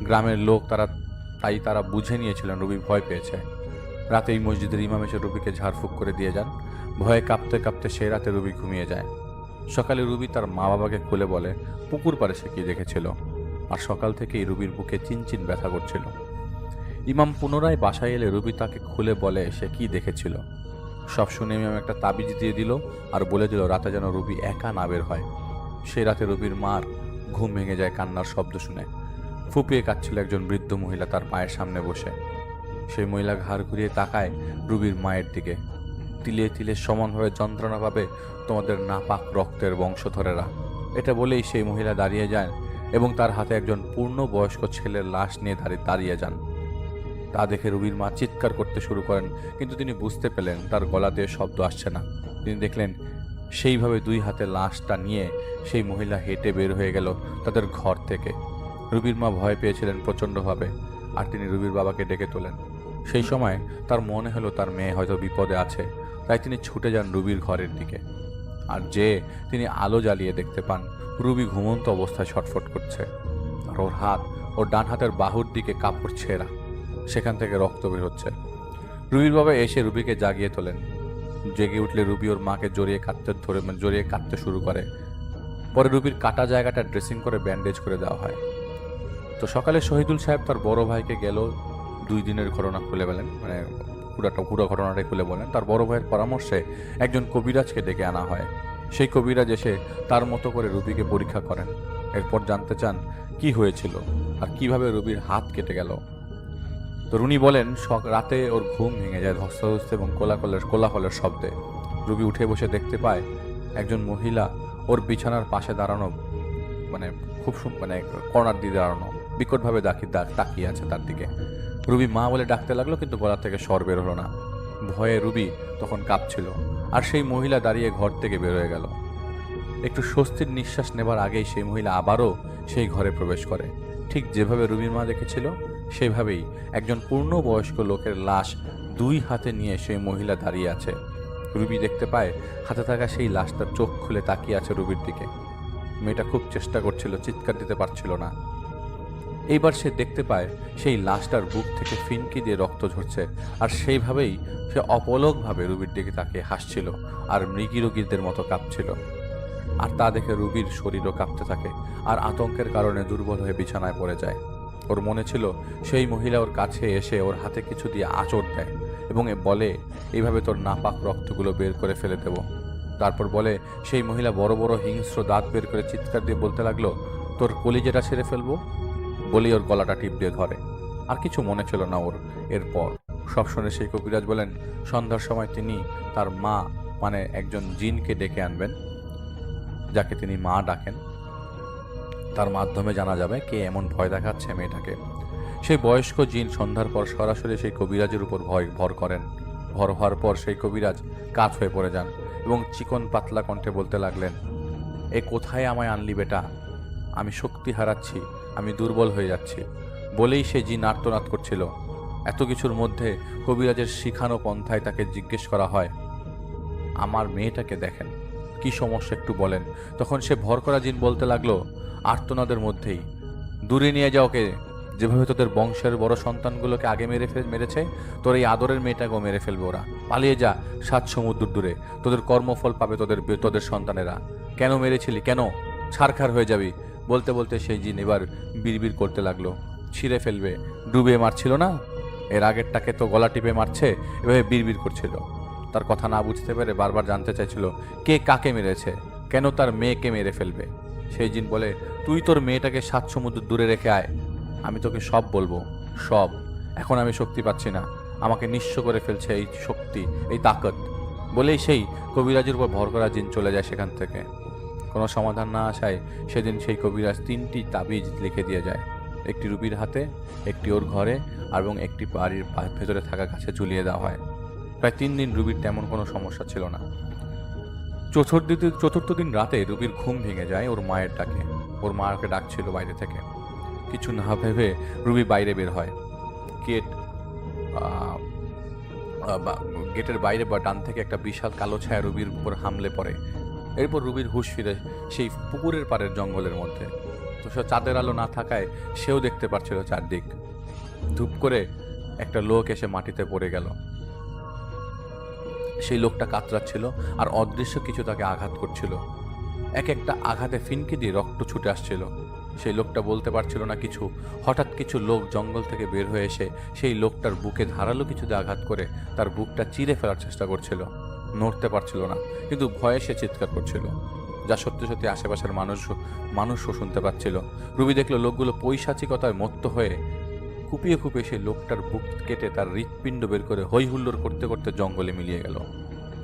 Speaker 5: গ্রামের লোক তারা তাই তারা বুঝে নিয়েছিলেন রুবি ভয় পেয়েছে। রাতেই মসজিদের ইমাম এসে রুবিকে ঝাড়ফুঁক করে দিয়ে যান। ভয়ে কাঁপতে কাঁপতে সেই রাতে রুবি ঘুমিয়ে যায়। সকালে রুবি তার মা বাবাকে খুলে বলে পুকুর পাড়ে সে কি দেখেছিল, আর সকাল থেকেই রুবির বুকে চিনচিন ব্যথা করছিল। ইমাম পুনরায় বাসায় এলে রুবি তাকে খুলে বলে সে কি দেখেছিল। সব শুনে ইমাম একটা তাবিজ দিয়ে দিল আর বলে দিল রাতে যেন রুবি একা না বের হয়। সেই রাতে রুবির মার ঘুম ভেঙে যায় কান্নার শব্দ শুনে। ফুপিয়ে কাঁদছিল একজন বৃদ্ধ মহিলা তার পায়ের সামনে বসে। সেই মহিলা ঘাড় ঘুরিয়ে তাকায় রুবির মায়ের দিকে। তিলে তিলে সমানভাবে যন্ত্রণা পাবে তোমাদের নাপাক রক্তের বংশধরেরা, এটা বলেই সেই মহিলা দাঁড়িয়ে যায় এবং তার হাতে একজন পূর্ণবয়স্ক ছেলের লাশ নিয়ে দাঁড়িয়ে যান। তা দেখে রুবির মা চিৎকার করতে শুরু করেন, কিন্তু তিনি বুঝতে পেলেন তার গলা দিয়ে শব্দ আসছে না। তিনি দেখলেন সেইভাবে দুই হাতে লাশটা নিয়ে সেই মহিলা হেঁটে বের হয়ে গেল তাদের ঘর থেকে। রুবির মা ভয় পেয়েছিলেন প্রচণ্ডভাবে, আর তিনি রুবির বাবাকে ডেকে তোলেন। সেই সময় তার মনে হলো তার মেয়ে হয়তো বিপদে আছে, তাই তিনি ছুটে যান রুবির ঘরের দিকে। আর তিনি আলো জ্বালিয়ে দেখতে পান রুবি ঘুমন্ত অবস্থায় ছটফট করছে, আর ওর ডান হাতের বাহুর দিকে কাপড় ছেঁড়া, সেখান থেকে রক্ত বের হচ্ছে। রুবির বাবা এসে রুবিকে জাগিয়ে তোলেন। জেগে উঠলে রুবি ওর মাকে জড়িয়ে কাঁদতে শুরু করে। পরে রুবির কাটা জায়গাটা ড্রেসিং করে ব্যান্ডেজ করে দেওয়া হয়। তো সকালে শহীদুল সাহেব তার বড় ভাইকে গেল 2 দিনের ঘটনা খুলে বলেন, মানে পুরো ঘটনাটাই খুলে বলেন। তার বড় ভাইয়ের পরামর্শে একজন কবিরাজকে ডেকে আনা হয়। সেই কবিরাজ এসে তার মতো করে রুবিকে পরীক্ষা করেন। এরপর জানতে চান কি হয়েছিল আর কিভাবে রুবির হাত কেটে গেল। তো উনি বলেন রাতে ওর ঘুম ভেঙে যায় ধস্তাধস্তি এবং কোলাহলের শব্দে। রুবি উঠে বসে দেখতে পায় একজন মহিলা ওর বিছানার পাশে দাঁড়ানো, খুব কর্নার দিয়ে দাঁড়ানো, বিকটভাবে তাকিয়ে আছে তার দিকে। রুবি মা বলে ডাকতে লাগলো, কিন্তু গলা থেকে স্বর বের হলো না। ভয়ে রুবি তখন কাঁপছিল, আর সেই মহিলা দাঁড়িয়ে ঘর থেকে বের হয়ে গেল। একটু স্বস্তির নিঃশ্বাস নেবার আগেই সেই মহিলা আবারও সেই ঘরে প্রবেশ করে। ঠিক যেভাবে রুবির মা দেখেছিল সেভাবেই একজন পূর্ণবয়স্ক লোকের লাশ 2 হাতে নিয়ে সেই মহিলা দাঁড়িয়ে আছে। রুবি দেখতে পায় হাতে থাকা সেই লাশটার চোখ খুলে তাকিয়ে আছে রুবির দিকে। মেয়েটা খুব চেষ্টা করছিল, চিৎকার দিতে পারছিল না। এইবার সে দেখতে পায় সেই লাশটার বুক থেকে ফিনকি দিয়ে রক্ত ঝরছে, আর সেইভাবেই সে অপলকভাবে রুবির দিকে তাকিয়ে হাসছিল আর মৃগী রোগীদের মতো কাঁপছিল। আর তা দেখে রুবির শরীরও কাঁপতে থাকে, আর আতঙ্কের কারণে দুর্বল হয়ে বিছানায় পড়ে যায়। ওর মনে ছিল সেই মহিলা ওর কাছে এসে ওর হাতে কিছু দিয়ে আঁচড় দেয় এবং বলে এইভাবে তোর নাপাক রক্তগুলো বের করে ফেলে দেব। তারপর বলে সেই মহিলা বড় বড় হিংস্র দাঁত বের করে চিৎকার দিয়ে বলতে লাগলো তোর কলিজাটা ছেড়ে ফেলবো, বলেই ওর গলাটা টিপ দিয়ে ধরে। আর কিছু মনে ছিল না ওর। এরপর সব শুনে সেই কবিরাজ বলেন সন্ধ্যার সময় তিনি তার মা, একজন জিনকে ডেকে আনবেন, যাকে তিনি মা ডাকেন। তার মাধ্যমে জানা যাবে কে এমন ভয় দেখাচ্ছে মেয়েটাকে। সেই বয়স্ক জিন সন্ধ্যার পর সরাসরি সেই কবিরাজের উপর ভর করেন। ভর হওয়ার পর সেই কবিরাজ কাত হয়ে পড়ে যান এবং চিকন পাতলা কণ্ঠে বলতে লাগলেন, এ কোথায় আমায় আনলি বেটা, আমি শক্তি হারাচ্ছি, আমি দুর্বল হয়ে যাচ্ছি। বলেই সে জিন আর্তনাদ করছিল। এত কিছুর মধ্যে কবিরাজের শিখানো পন্থায় তাকে জিজ্ঞেস করা হয়, আমার মেয়েটাকে দেখেন, কি সমস্যা একটু বলেন। তখন সে ভর করা জিন বলতে লাগলো আর্তনাদের মধ্যেই, দূরে নিয়ে যাও কে, যেভাবে তোদের বংশের বড় সন্তানগুলোকে আগে মেরেছে তোর এই আদরের মেয়েটাকেও মেরে ফেলবে ওরা। পালিয়ে যা 7 সমুদ্র দূরে, তোদের কর্মফল পাবে তোদের সন্তানেরা। কেন মেরেছিলি, কেন, ছারখার হয়ে যাবি। বলতে বলতে সেই জিন এবার বিড়বিড় করতে লাগলো, ছিঁড়ে ফেলবে, ডুবে মারছিল না, এর আগেরটাকে তো গলা টিপে মারছে, এভাবে বিড়বিড় করছিল। তার কথা না বুঝতে পেরে বারবার জানতে চাইছিল কে কাকে মেরেছে, কেন তার মেয়েকে মেরে ফেলবে। সেই জিন বলে তুই তোর মেয়েটাকে 7 সমুদ্র দূরে রেখে আয়, আমি তোকে সব বলবো, সব। এখন আমি শক্তি পাচ্ছি না, আমাকে নিঃস্ব করে ফেলছে এই শক্তি, এই তাকত। বলেই সেই কবিরাজের উপর ভর করা জিন চলে যায় সেখান থেকে। কোনো সমাধান না আসায় সেদিন সেই কবিরাজ 3টি তাবিজ লিখে দিয়ে যায়, একটি রুবির হাতে, একটি ওর ঘরে, এবং একটি বাড়ির ভেতরে থাকা গাছে ঝুলিয়ে দেওয়া হয়। প্রায় 3 দিন রুবির তেমন কোনো সমস্যা ছিল না। চতুর্থ দিন রাতে রুবির ঘুম ভেঙে যায় ওর মায়ের ডাকে। ওর মা ওকে ডাকছিল বাইরে থেকে। কিছু না ভেবে রুবি বাইরে বের হয়। গেটের বাইরে বা ডান থেকে একটা বিশাল কালো ছায়া রুবির উপর হামলে পড়ে। এরপর রুবির হুঁশ ফিরে সেই পুকুরের পাড়ের জঙ্গলের মধ্যে। তো সে চাঁদের আলো না থাকায় সেও দেখতে পাচ্ছিল চারদিক। ধূপ করে একটা লোক এসে মাটিতে পড়ে গেল। সেই লোকটা কাতরাচ্ছিল আর অদৃশ্য কিছু তাকে আঘাত করছিল। এক একটা আঘাতে ফিনকি দিয়ে রক্ত ছুটে আসছিল। সেই লোকটা বলতে পারছিল না কিছু। হঠাৎ কিছু লোক জঙ্গল থেকে বের হয়ে এসে সেই লোকটার বুকে ধারালো কিছু দিয়ে আঘাত করে তার বুকটা চিরে ফেলার চেষ্টা করছিল। নড়তে পারছিল না, কিন্তু ভয়ে সে চিৎকার করছিল, যা সত্যি সত্যি আশেপাশের মানুষও শুনতে পাচ্ছিল। রুবি দেখলো লোকগুলো পৈশাচিকতায় মত্ত হয়ে কুপিয়ে কুপিয়ে সেই লোকটার বুক কেটে তার হৃৎপিণ্ড বের করে হই হুল্লোড় করতে করতে জঙ্গলে মিলিয়ে গেল।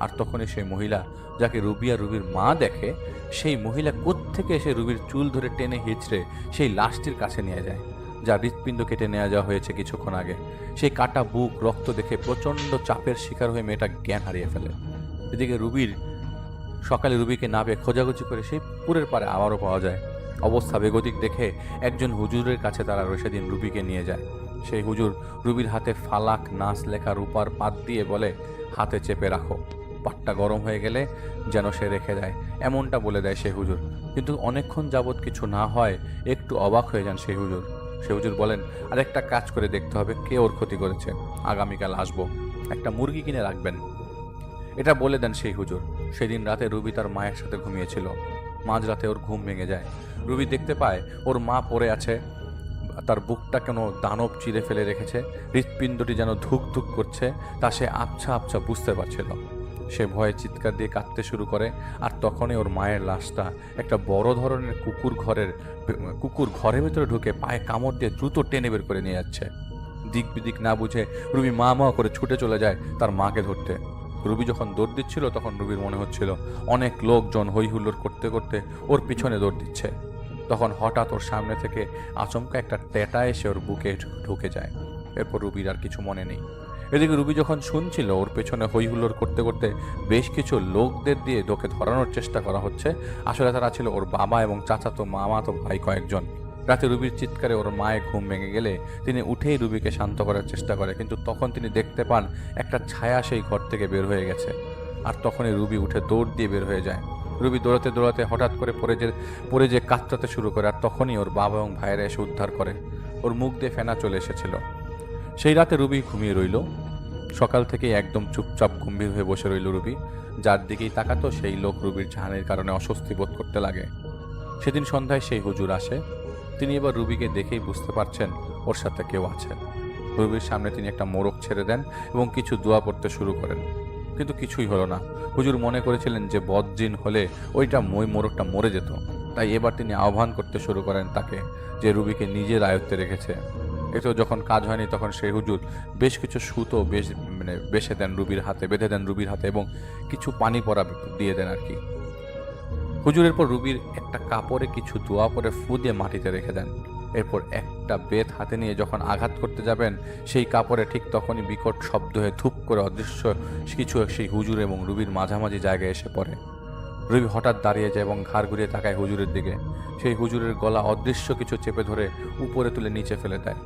Speaker 5: আর তখনই সেই মহিলা, যাকে রুবি আর রুবির মা দেখে, সেই মহিলা কোত্থেকে এসে রুবির চুল ধরে টেনে হিঁচড়ে সেই লাশটির কাছে নিয়ে যায়, যা হৃৎপিণ্ড কেটে নেওয়া যাওয়া হয়েছে কিছুক্ষণ আগে। সেই কাটা বুক, রক্ত দেখে প্রচণ্ড চাপের শিকার হয়ে মেয়েটা জ্ঞান হারিয়ে ফেলে। এদিকে সকালে রুবিকে না পেয়ে খোঁজাখুঁজি করে সেই পুকুরের পাড়ে আবারও পাওয়া যায়। অবস্থা বেগতিক দেখে একজন হুজুরের কাছে তারা সেদিন রুবিকে নিয়ে যায়। সেই হুজুর রুবির হাতে ফালাক নাস লেখা রূপার পাত দিয়ে বলে, হাতে চেপে রাখো, পাটটা গরম হয়ে গেলে যেন সে রেখে দেয়, এমনটা বলে দেয় সেই হুজুর। কিন্তু অনেকক্ষণ যাবৎ কিছু না হয় একটু অবাক হয়ে যান সেই হুজুর। সেই হুজুর বলেন, আরেকটা কাজ করে দেখতে হবে কে ওর ক্ষতি করেছে। আগামীকাল আসবো, একটা মুরগি কিনে রাখবেন, এটা বলে দেন সেই হুজুর। সেদিন রাতে রুবি তার মায়ের সাথে ঘুমিয়েছিল। মাঝরাতে ওর ঘুম ভেঙে যায়। রুবি দেখতে পায় ওর মা পড়ে আছে, তার বুকটা কেন দানব চিরে ফেলে রেখেছে, হৃৎপিণ্ডটি যেন ধুক ধুক করছে, তা সে আবছা আবছা বুঝতে পারছিল। সে ভয়ে চিৎকার দিয়ে কাঁদতে শুরু করে। আর তখনই ওর মায়ের লাশটা একটা বড় ধরনের কুকুর ঘরের ভেতরে ঢুকে পায়ে কামড় দিয়ে দ্রুত টেনে বের করে নিয়ে যাচ্ছে। দিক বিদিক না বুঝে রুবি মা মা করে ছুটে চলে যায় তার মাকে ধরতে। রুবি যখন দৌড় দিচ্ছিল তখন রুবির মনে হচ্ছিল অনেক লোকজন হই হুল্লোড় করতে করতে ওর পিছনে দৌড় দিচ্ছে। তখন হঠাৎ ওর সামনে থেকে আচমকা একটা টেটা এসে ওর বুকে ঢুকে যায়। এরপর রুবির আর কিছু মনে নেই। এদিকে রুবি যখন শুনছিল ওর পেছনে হই হুল্লোড় করতে করতে বেশ কিছু লোকদের দিয়ে ওকে ধরানোর চেষ্টা করা হচ্ছে, আসলে তারা ছিল ওর বাবা এবং চাচাতো মামাতো ভাই কয়েকজন। রাতে রুবির চিৎকারে ওর মায়ের ঘুম ভেঙে গেলে তিনি উঠেই রুবিকে শান্ত করার চেষ্টা করে, কিন্তু তখন তিনি দেখতে পান একটা ছায়া সেই ঘর থেকে বের হয়ে গেছে। আর তখনই রুবি উঠে দৌড় দিয়ে বের হয়ে যায়। রুবি দৌড়াতে দৌড়াতে হঠাৎ করে পড়ে যে কাঁদতে শুরু করে। আর তখনই ওর বাবা এবং ভাইয়েরা এসে উদ্ধার করে। ওর মুখ দিয়ে ফেনা চলে এসেছিল। সেই রাতে রুবি ঘুমিয়ে রইল। সকাল থেকে একদম চুপচাপ গম্ভীর হয়ে বসে রইল রুবি। যার দিকেই তাকাতো সেই লোক রুবির জাহানের কারণে অস্বস্তি বোধ করতে লাগে। সেদিন সন্ধ্যায় সেই হুজুর আসে। তিনি এবার রুবিকে দেখেই বুঝতে পারছেন ওর সাথে কেউ আছে। রুবির সামনে তিনি একটা মোরগ ছেড়ে দেন এবং কিছু দোয়া পড়তে শুরু করেন, কিন্তু কিছুই হলো না। হুজুর মনে করেছিলেন যে বদজিন হলে মোরগটা মরে যেত, তাই এবার তিনি আহ্বান করতে শুরু করেন তাকে, যে রুবিকে নিজের আয়ত্তে রেখেছে। এতেও যখন কাজ হয়নি তখন সেই হুজুর বেশ কিছু সুতো বেঁধে দেন রুবির হাতে এবং কিছু পানি পড়া দিয়ে দেন আর কি। হুজুরের পর রুবির একটা কাপড়ে কিছু দোয়া পরে ফু দিয়ে মাটিতে রেখে দেন। এরপর একটা বেত হাতে নিয়ে যখন আঘাত করতে যাবেন সেই কাপড়ে ঠিক তখনই বিকট শব্দ হয়ে ধূপ করে অদৃশ্য কিছু সেই হুজুর এবং রুবির মাঝামাঝি জায়গায় এসে পড়ে। রুবি হঠাৎ দাঁড়িয়ে যায় এবং ঘাড় ঘুরিয়ে তাকায় হুজুরের দিকে। সেই হুজুরের গলা অদৃশ্য কিছু চেপে ধরে উপরে তুলে নিচে ফেলে দেয়।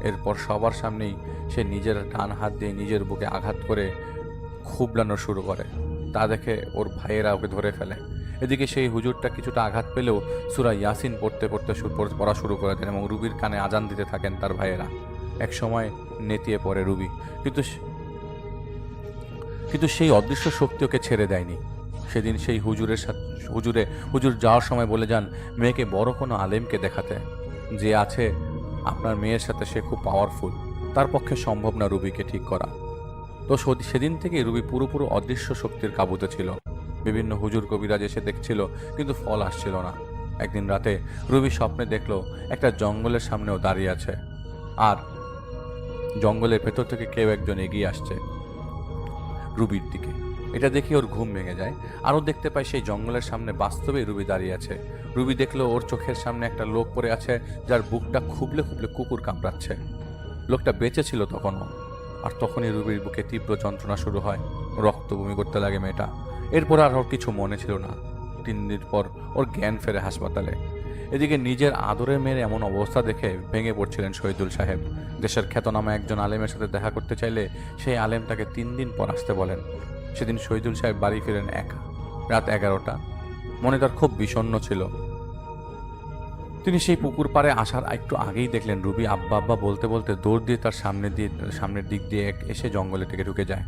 Speaker 5: এরপর সবার সামনেই সে নিজের ডান হাত দিয়ে নিজের বুকে আঘাত করে খুবলানো শুরু করে। তা দেখে ওর ভাইয়েরা ওকে ধরে ফেলে। এদিকে সেই হুজুরটা কিছুটা আঘাত পেলেও সূরা ইয়াসিন পড়া শুরু করে দেন এবং রুবির কানে আজান দিতে থাকেন তার ভাইয়েরা। এক সময় নেতিয়ে পড়ে রুবি, কিন্তু সেই অদৃশ্য শক্তি ওকে ছেড়ে দেয়নি। সেদিন সেই হুজুর যাওয়ার সময় বলে যান মেয়েকে বড় কোনো আলেমকে দেখাতে, যে আছে আপনার মেয়ের সাথে সে খুব পাওয়ারফুল, তার পক্ষে সম্ভব না রুবিকে ঠিক করা। তো সেদিন থেকে রুবি পুরোপুরি অদৃশ্য শক্তির কাবুতে ছিল। বিভিন্ন হুজুর কবিরাজ এসে দেখছিল, কিন্তু ফল আসছিল না। একদিন রাতে রুবি স্বপ্নে দেখলো একটা জঙ্গলের সামনেও দাঁড়িয়ে আছে, আর জঙ্গলের ভেতর থেকে কেউ একজন এগিয়ে আসছে রুবির দিকে। এটা দেখে ওর ঘুম ভেঙে যায়। আরও দেখতে পায় সেই জঙ্গলের সামনে বাস্তবেই রুবি দাঁড়িয়ে আছে। রুবি দেখলো ওর চোখের সামনে একটা লোক পড়ে আছে, যার বুকটা খুবলে খুবলে কুকুর কামড়াচ্ছে। লোকটা বেঁচে ছিল তখনও। আর তখনই রুবির বুকে তীব্র যন্ত্রণা শুরু হয়, রক্ত বমি করতে লাগে মেয়েটা। এরপর আর ওর কিছু মনে ছিল না। 3 দিন পর ওর জ্ঞান ফেরে হাসপাতালে। এদিকে নিজের আদরের মেয়ের এমন অবস্থা দেখে ভেঙে পড়ছিলেন শহীদুল সাহেব। দেশের খ্যাতনামা একজন আলেমের সাথে দেখা করতে চাইলে সেই আলেম তাকে 3 দিন পর আসতে বলেন। সেদিন শহীদুল সাহেব বাড়ি ফিরেন একা, রাত 11টা। মনে তার খুব বিষণ্ণ ছিল। তিনি সেই পুকুর পাড়ে আসার একটু আগেই দেখলেন রুবি আব্বা আব্বা বলতে বলতে দৌড় দিয়ে তার সামনের দিক দিয়ে এসে জঙ্গলে থেকে ঢুকে যায়।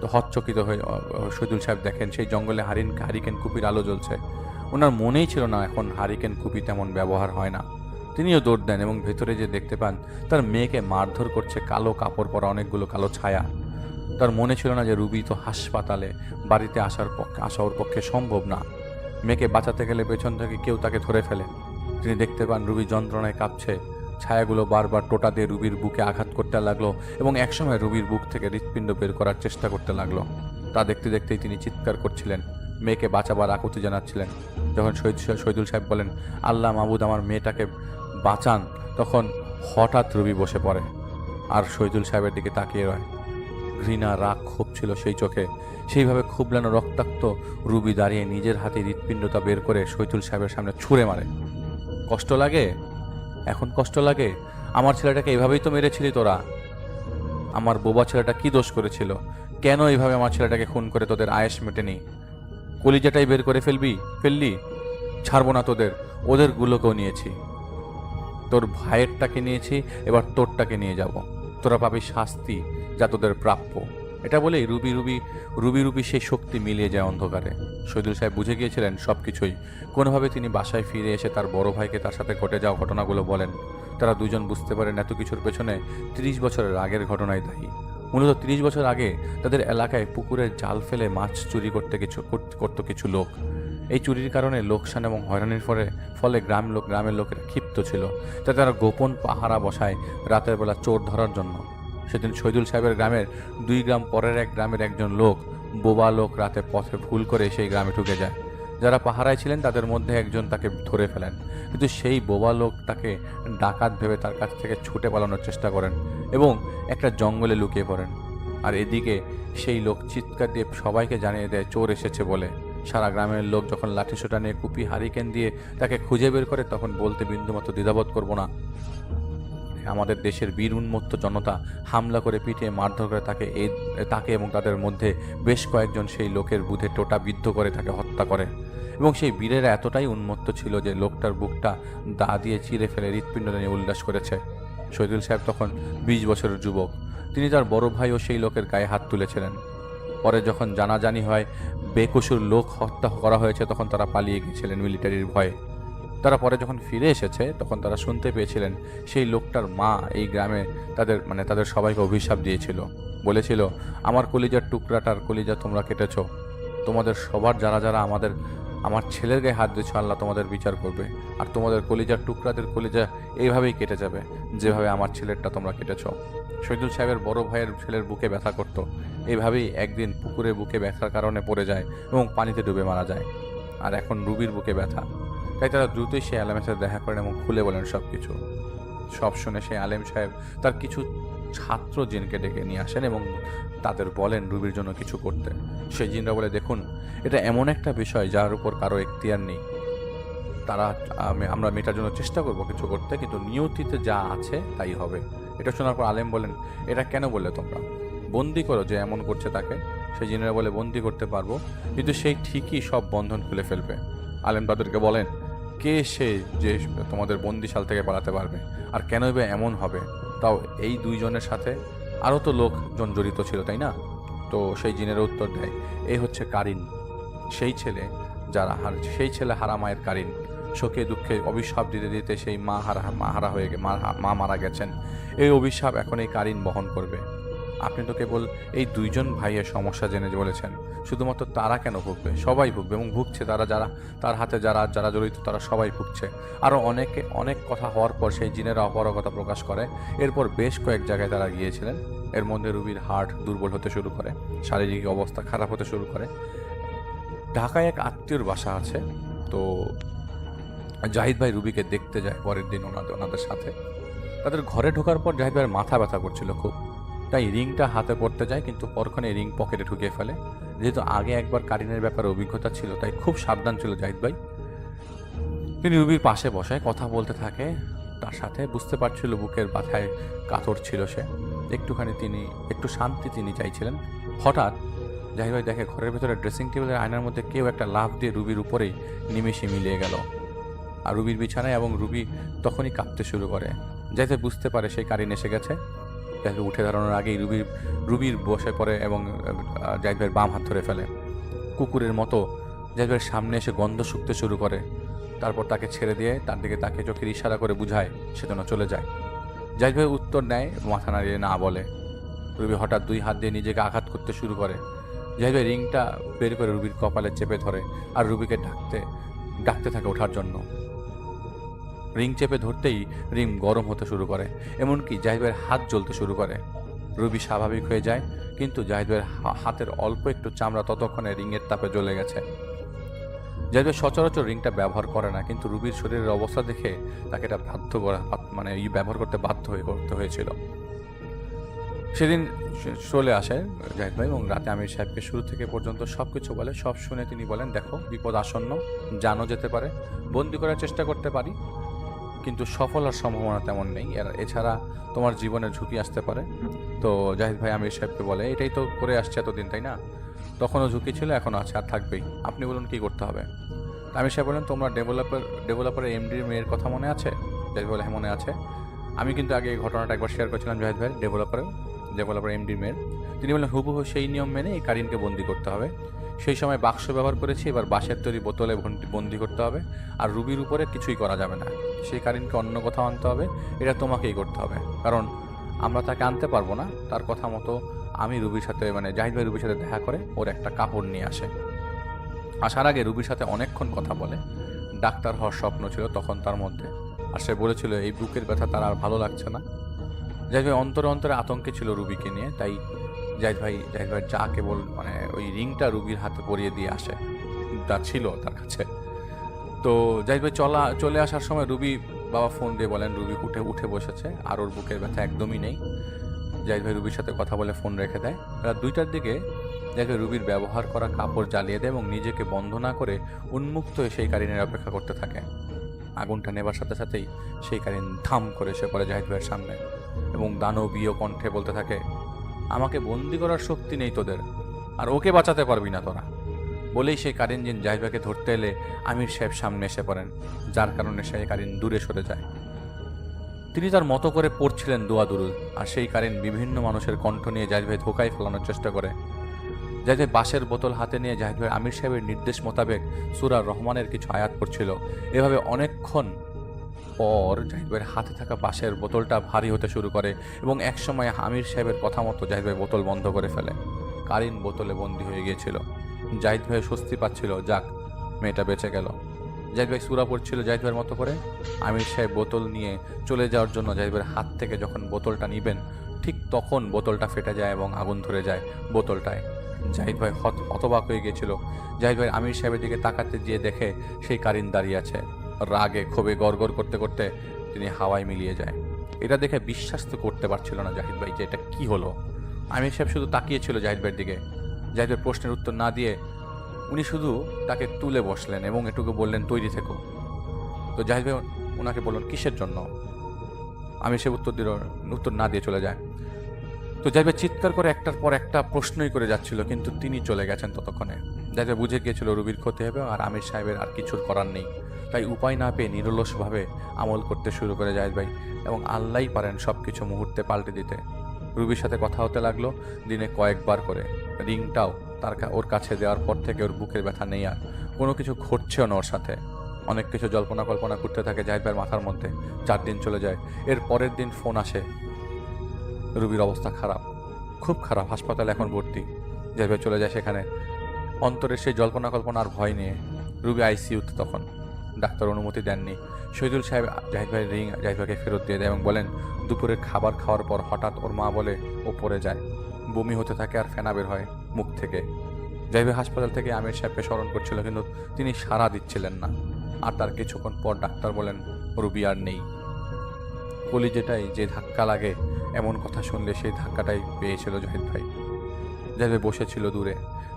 Speaker 5: তো হতচকিত হয়ে শহীদুল সাহেব দেখেন সেই জঙ্গলে হারিকেন কুপির আলো জ্বলছে। ওনার মনেই ছিল না এখন হারিকেন কুপি তেমন ব্যবহার হয় না। তিনিও দৌড় দেন এবং ভেতরে যে দেখতে পান তার মেয়েকে মারধর করছে কালো কাপড় পরা অনেকগুলো কালো ছায়া। তার মনে ছিল না যে রুবি তো হাসপাতালে, বাড়িতে আসা ওর পক্ষে সম্ভব না। মেয়েকে বাঁচাতে গেলে পেছন থেকে কেউ তাকে ধরে ফেলে। তিনি দেখতে পান রুবি যন্ত্রণায় কাঁপছে, ছায়াগুলো বারবার টোটা দিয়ে রুবির বুকে আঘাত করতে লাগলো এবং একসময় রুবির বুক থেকে হৃৎপিণ্ড বের করার চেষ্টা করতে লাগলো। তা দেখতে দেখতেই তিনি চিৎকার করছিলেন, মেয়েকে বাঁচাবার আকুতি জানাচ্ছিলেন। যখন শহীদুল সাহেব বলেন, আল্লাহ মাহবুদ আমার মেয়েটাকে বাঁচান, তখন হঠাৎ রুবি বসে পড়ে আর শহীদুল সাহেবের দিকে তাকিয়ে রয়। ঘৃণা, রাগ, ক্ষোভ ছিল সেই চোখে। সেইভাবে খুবলানো রক্তাক্ত রুবি দাঁড়িয়ে নিজের হাতে হৃৎপিণ্ডটা বের করে শহীদুল সাহেবের সামনে ছুঁড়ে মারে। কষ্ট লাগে? এখন কষ্ট লাগে? আমার ছেলেটাকে এভাবেই তো মেরেছিলি তোরা। আমার বোবা ছেলেটা কি দোষ করেছিল? কেন এইভাবে আমার ছেলেটাকে খুন করে তোদের আয়েশ মেটেনি? কলিজাটাই বের করে ফেললি? ছাড়বো না তোদের, ওদের গুলোকেও নিয়েছি। তোর ভাইয়েরটাকে নিয়েছি, এবার তোরটাকে নিয়ে যাব। তোরা পাবি শাস্তি যা তোদের প্রাপ্য। এটা বলেই রুবি সেই শক্তি মিলিয়ে যায় অন্ধকারে। শহীদুল সাহেব বুঝে গিয়েছিলেন সব কিছুই। কোনোভাবে তিনি বাসায় ফিরে এসে তার বড় ভাইকে তার সাথে ঘটে যাওয়া ঘটনাগুলো বলেন। তারা দুজন বুঝতে পারেন এত কিছুর পেছনে 30 বছরের আগের ঘটনাই দায়ী। মূলত 30 বছর আগে তাদের এলাকায় পুকুরের জাল ফেলে মাছ চুরি করতো কিছু লোক। এই চুরির কারণে লোকসান এবং হয়রানির ফলে গ্রামের লোকেরা ক্ষিপ্ত ছিল। তাই তারা গোপন পাহারা বসায় রাতের বেলা চোর ধরার জন্য। সেদিন শহীদুল সাহেবের গ্রামের 2 গ্রাম পরের এক গ্রামের একজন বোবা লোক রাতে পথে ভুল করে সেই গ্রামে ঢুকে যায়। যারা পাহারায় ছিলেন তাদের মধ্যে একজন তাকে ধরে ফেলেন, কিন্তু সেই বোবা লোক তাকে ডাকাত ভেবে তার কাছ থেকে ছুটে পালানোর চেষ্টা করেন এবং একটা জঙ্গলে লুকিয়ে পড়েন। আর এদিকে সেই লোক চিৎকার দিয়ে সবাইকে জানিয়ে দেয় চোর এসেছে বলে। সারা গ্রামের লোক যখন লাঠিসোঁটা নিয়ে কুপি হারিকেন দিয়ে তাকে খুঁজে বের করে, তখন বলতে বিন্দুমাত্র দ্বিধাবোধ করবো না, আমাদের দেশের বীর উন্মত্ত জনতা হামলা করে পিটিয়ে মারধর করে তাকে এবং তাদের মধ্যে বেশ কয়েকজন সেই লোকের বুধে টোটা বিদ্ধ করে তাকে হত্যা করে। এবং সেই বীরেরা এতটাই উন্মত্ত ছিল যে লোকটার বুকটা দা দিয়ে চিরে ফেলে হৃৎপিণ্ড নিয়ে উল্লাস করেছে। শহীদুল সাহেব তখন 20 বছরের যুবক। তিনি তার বড় ভাই ও সেই লোকের গায়ে হাত তুলেছিলেন। পরে যখন জানাজানি হয় বেকসুর লোক হত্যা করা হয়েছে, তখন তারা পালিয়ে গিয়েছিলেন মিলিটারির ভয়ে। তারা পরে যখন ফিরে এসেছে তখন তারা শুনতে পেয়েছিলেন সেই লোকটার মা এই গ্রামে তাদের সবাইকে অভিশাপ দিয়েছিল। বলেছিল, আমার কলিজার টুকরাটার কলিজা তোমরা কেটেছ, তোমাদের সবার যারা আমার ছেলের গায়ে হাত দিয়েছ, আল্লাহ তোমাদের বিচার করবে, আর তোমাদের কলিজার টুকরাদের কলিজা এইভাবেই কেটে যাবে যেভাবে আমার ছেলেরটা তোমরা কেটেছ। শহীদুল সাহেবের বড় ভাইয়ের ছেলের বুকে ব্যথা করত। এইভাবেই একদিন পুকুরে বুকে ব্যথার কারণে পড়ে যায় এবং পানিতে ডুবে মারা যায়। আর এখন রুবির বুকে ব্যথা। তাই তারা দ্রুতই সেই আলেমের সাথে দেখা করেন এবং খুলে বলেন সব কিছু। সব শুনে সেই আলেম সাহেব তার কিছু ছাত্র জিনকে ডেকে নিয়ে আসেন এবং তাদের বলেন রুবির জন্য কিছু করতে। সেই জিনরা বলে, দেখুন, এটা এমন একটা বিষয় যার উপর কারো এখতিয়ার নেই। আমরা মেয়েটার জন্য চেষ্টা করব কিছু করতে, কিন্তু নিয়তিতে যা আছে তাই হবে। এটা শোনার পর আলেম বলেন, এটা কেন বললে তোমরা? বন্দি করো যে এমন করছে তাকে। সেই জিনেরা বলে, বন্দি করতে পারবো, কিন্তু সেই ঠিকই সব বন্ধন খুলে ফেলবে। আলেম তাদেরকে বলেন, কে সে যে তোমাদের বন্দিশাল থেকে পালাতে পারবে, আর কেনই বা এমন হবে? তাও এই 2 জনের সাথে আরও তো লোকজন জড়িত ছিল, তাই না? তো সেই জিনের উত্তর দেয়, এই হচ্ছে কারিন, সেই ছেলে হারা মায়ের কারিন। শোকে দুঃখে অভিশাপ দিতে দিতে সেই মা মারা গেছেন। এই অভিশাপ এখন এই কারিন বহন করবে। আপনি তো কেবল এই 2 জন ভাইয়ের সমস্যা জেনে বলেছেন, শুধুমাত্র তারা কেন ভুগবে? সবাই ভুগবে এবং ভুগছে। তার হাতে যারা জড়িত তারা সবাই ভুগছে। আরও অনেক কথা হওয়ার পর সেই জিনেরা অপারগতা প্রকাশ করে। এরপর বেশ কয়েক জায়গায় তারা গিয়েছিলেন। এর মধ্যে রুবির হার্ট দুর্বল হতে শুরু করে, শারীরিক অবস্থা খারাপ হতে শুরু করে। ঢাকায় এক আত্মীয়র বাসা আছে, তো জাহিদ ভাই রুবিকে দেখতে যায় পরের দিন ওনাদের সাথে। তাদের ঘরে ঢোকার পর জাহিদ ভাইয়ের মাথা ব্যথা করছিল খুব, তাই রিংটা হাতে পড়তে যায়, কিন্তু পরক্ষণে রিং পকেটে ঢুকিয়ে ফেলে। যেহেতু আগে একবার কারিনের ব্যাপারে অভিজ্ঞতা ছিল, তাই খুব সাবধান ছিল জাহিদ ভাই। তিনি রুবির পাশে বসায় কথা বলতে থাকে তার সাথে। বুঝতে পারছিল বুকের ব্যথায় কাতর ছিল সে। একটু শান্তি তিনি চাইছিলেন। হঠাৎ জাহিদ ভাই দেখে ঘরের ভেতরে ড্রেসিং টেবিলের আয়নার মধ্যে কেউ একটা লাফ দিয়ে রুবির উপরেই নিমেষে মিলিয়ে গেল। আর রুবির বিছানায়, এবং রুবি তখনই কাঁপতে শুরু করে। যাতে বুঝতে পারে সেই কারিন এসে গেছে। যাতে উঠে দাঁড়ানোর আগেই রুবির বসে পড়ে এবং জাহিদ ভাইয়ের বাম হাত ধরে ফেলে। কুকুরের মতো জাহিদ ভাইয়ের সামনে এসে গন্ধ শুকতে শুরু করে। তারপর তাকে ছেড়ে দিয়ে তার দিকে তাকে চোখের ইশারা করে বুঝায় সে যেন চলে যায়। জাহিদ ভাই উত্তর নেয়, মাথা নাড়িয়ে না বলে। রুবি হঠাৎ 2 হাত দিয়ে নিজেকে আঘাত করতে শুরু করে। জাহিদ ভাই রিংটা বের করে রুবির কপালে চেপে ধরে আর রুবিকে ডাকতে থাকে ওঠার জন্য। রিং চেপে ধরতেই রিং গরম হতে শুরু করে, এমনকি জাহিদ ভাইয়ের হাত জ্বলতে শুরু করে। রুবি স্বাভাবিক হয়ে যায়, কিন্তু জাহিদ ভাইয়ের হাতের অল্প একটু চামড়া ততক্ষণে রিংয়ের তাপে জ্বলে গেছে। জাহিদ ভাই সচরাচর রিংটা ব্যবহার করে না, কিন্তু রুবির শরীরের অবস্থা দেখে তাকে এটা ব্যবহার করতে বাধ্য করতে হয়েছিল। সেদিন চলে আসে জাহিদ ভাই এবং রাতে আমির সাহেবকে শুরু থেকে পর্যন্ত সব কিছু বলে। সব শুনে তিনি বলেন, দেখো বিপদ আসন্ন, জানো যেতে পারে, বন্দি করার চেষ্টা করতে পারি, কিন্তু সফল আর সম্ভাবনা তেমন নেই। এছাড়া তোমার জীবনের ঝুঁকি আসতে পারে। তো জাহিদ ভাই আমির সাহেবকে বলে, এটাই তো করে আসছে এতদিন, তাই না? তখনও ঝুঁকি ছিল, এখনও আছে, আর থাকবেই। আপনি বলুন কী করতে হবে? আমির সাহেব বলেন, তোমরা ডেভেলপারের এমডির মেয়ের কথা মনে আছে? জাহিদ বলে, হ্যাঁ মনে আছে। আমি কিন্তু আগে এই ঘটনাটা একবার শেয়ার করেছিলাম জাহিদ ভাই, ডেভেলপার এমডির মেয়ের। তিনি বলেন, হুবহু সেই নিয়ম মেনে এই কারিনকে বন্দি করতে হবে। সেই সময় বাক্স ব্যবহার করেছি, এবার বাঁশের তৈরি বোতলে বন্দি করতে হবে। আর রুবির উপরে কিছুই করা যাবে না, সেই কারিনকে অন্য কোথাও আনতে হবে। এটা তোমাকেই করতে হবে, কারণ আমরা তাকে আনতে পারবো না। তার কথা মতো আমি রুবির সাথে, জাহিদ ভাই রুবির সাথে দেখা করে ওর একটা কাপড় নিয়ে আসে। আসার আগে রুবির সাথে অনেকক্ষণ কথা বলে। ডাক্তার হওয়ার স্বপ্ন ছিল তখন তার মধ্যে, আর সে বলেছিল এই বুকের ব্যথা তার আর ভালো লাগছে না। জাহিদ ভাই অন্তরে অন্তরে আতঙ্কে ছিল রুবিকে নিয়ে, তাই জাহিদ ভাই যা কেবল ওই রিংটা রুবির হাতে পরিয়ে দিয়ে আসে, যা ছিল তার কাছে। তো জাহিদ ভাই চলে আসার সময় রুবি বাবা ফোন দিয়ে বলেন রুবি উঠে বসেছে আর ওর বুকের ব্যথা একদমই নেই। জাহিদ ভাই রুবির সাথে কথা বলে ফোন রেখে দেয়। রাত 2টার দিকে জাহিদ ভাই রুবির ব্যবহার করা কাপড় জ্বালিয়ে দেয় এবং নিজেকে বন্ধ না করে উন্মুক্ত হয়ে সেই কারিনের অপেক্ষা করতে থাকে। আগুনটা নেবার সাথে সাথেই সেই কারিন ধাম করে এসে পড়ে জাহিদ ভাইয়ের সামনে এবং দানবীয় কণ্ঠে বলতে থাকে, আমাকে বন্দি করার শক্তি নেই তোদের, আর ওকে বাঁচাতে পারবি না তোরা। বলেই সেই কারিন জিন জাহিদ ভাইকে ধরতে এলে আমির সাহেব সামনে এসে পড়েন, যার কারণে সেই কারিন দূরে সরে যায়। তিনি তার মতো করে পড়ছিলেন দোয়া দুরুদ, আর সেই কারিন বিভিন্ন মানুষের কণ্ঠ নিয়ে জাহিদ ভাই ধোকায় ফেলানোর চেষ্টা করে। জাহিদ ভাই বাঁশের বোতল হাতে নিয়ে জাহিদ ভাই আমির সাহেবের নির্দেশ মোতাবেক সূরা রহমানের কিছু আয়াত পড়ছিল। এভাবে অনেকক্ষণ পর জাহিদ ভাইয়ের হাতে থাকা বাঁশের বোতলটা ভারী হতে শুরু করে এবং একসময় আমির সাহেবের কথা মতো জাহিদ ভাই বোতল বন্ধ করে ফেলে। কারিন বোতলে বন্দী হয়ে গিয়েছিল। জাহিদ ভাই স্বস্তি পাচ্ছিল, যাক মেয়েটা বেঁচে গেল। জাহিদ ভাই সূরা পড়ছিল জাহিদ ভাইয়ের মতো করে। আমির সাহেব বোতল নিয়ে চলে যাওয়ার জন্য জাহিদ ভাইয়ের হাত থেকে যখন বোতলটা নিবেন, ঠিক তখন বোতলটা ফেটে যায় এবং আগুন ধরে যায় বোতলটায়। জাহিদ ভাই হতবাক হয়ে গিয়েছিল। জাহিদ ভাই আমির সাহেবের দিকে তাকাতে গিয়ে দেখে সেই কারিন দাঁড়িয়ে আছে। রাগে ক্ষোভে গড়গড় করতে করতে তিনি হাওয়ায় মিলিয়ে যায়। এটা দেখে বিশ্বাস তো করতে পারছিল না জাহিদ ভাই যে এটা কি হলো। আমির সাহেব শুধু তাকিয়েছিল জাহিদ ভাইয়ের দিকে। জাহিদ ভাই প্রশ্নের উত্তর না দিয়ে উনি শুধু তাকে তুলে বসলেন এবং এটুকু বললেন, তৈরি থেকো। তো জাহিদ ভাই ওনাকে বললেন, কিসের জন্য? আমির সাহেব উত্তর না দিয়ে চলে যায়। তো জাহিদ ভাই চিৎকার করে একটার পর একটা প্রশ্নই করে যাচ্ছিল, কিন্তু তিনি চলে গেছেন ততক্ষণে। জাহিদ ভাই বুঝে গিয়েছিল রুবির ক্ষতি হবে আর আমির সাহেবের আর কিছুর করার নেই। তাই উপায় না পেয়ে নিরলসভাবে আমল করতে শুরু করে জাহিদ ভাই, এবং আল্লাহই পারেন সব কিছু মুহূর্তে পাল্টে দিতে। রুবির সাথে কথা হতে লাগলো দিনে কয়েকবার করে। রিংটাও ওর কাছে দেওয়ার পর থেকে ওর বুকের ব্যথা নেই, আর কোনো কিছু ঘটছেও না ওর সাথে। অনেক কিছু জল্পনা কল্পনা করতে থাকে জাহিদ ভাইয়ের মাথার মধ্যে। 4 দিন চলে যায়। এর পরের দিন ফোন আসে, রুবির অবস্থা খারাপ, খুব খারাপ, হাসপাতালে এখন ভর্তি। জাহিদ ভাই চলে যায় সেখানে, অন্তরের সেই জল্পনা কল্পনা আর ভয় নিয়ে। রুবি আইসিইউতে তখন, ডাক্তার অনুমতি দেননি। শহীদুল সাহেব জাহিদ ভাইয়ের রিং জাহিদ ভাইকে ফেরত দিয়ে দেয় এবং বলেন, দুপুরের খাবার খাওয়ার পর হঠাৎ ওর মা বলে ও পড়ে যায়, বমি হতে থাকে আর ফেনা বের হয় মুখ থেকে। জাহিদ ভাই হাসপাতাল থেকে আমির সাহেবকে স্মরণ করছিল, কিন্তু তিনি সাড়া দিচ্ছিলেন না। আর তার কিছুক্ষণ পর ডাক্তার বলেন রুবি আর নেই। কলিজাটাই যে ধাক্কা লাগে, এমন কথা শুনলে সেই ধাক্কাটাই পেয়েছিল জাহিদ ভাই। জাহিদ ভাই বসেছিল দূরে,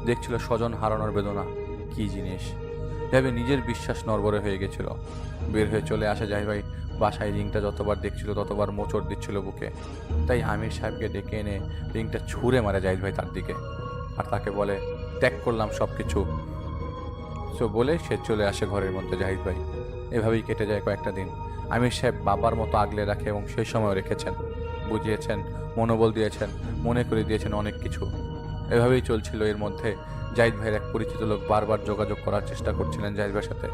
Speaker 5: দেখছিল স্বজন হারানোর বেদনা কী জিনিস। জাহিদ ভাই নিজের বিশ্বাস নড়বড়ে হয়ে গেছিল। বের হয়ে চলে আসে জাহিদ ভাই বাসায়। রিংটা যতবার দেখছিল ততবার মোচড় দিচ্ছিল বুকে। তাই আমির সাহেবকে ডেকে এনে রিংটা ছুঁড়ে মারে জাহিদ ভাই তার দিকে, আর তাকে বলে, ত্যাগ করলাম সব কিছু। বলে সে চলে আসে ঘরের মধ্যে জাহিদ ভাই, এভাবেই কেটে যায় কয়েকটা দিন। আমির সাহেব বাবার মতো আগলে রাখে এবং সেই সময় রেখেছেন, বুঝিয়েছেন, মনোবল দিয়েছেন, মনে করে দিয়েছেন অনেক কিছু। এভাবেই চলছিল। এর মধ্যে জাহিদ ভাইয়ের এক পরিচিত লোক বারবার যোগাযোগ করার চেষ্টা করছিলেন জাহিদ ভাইয়ের সাথে,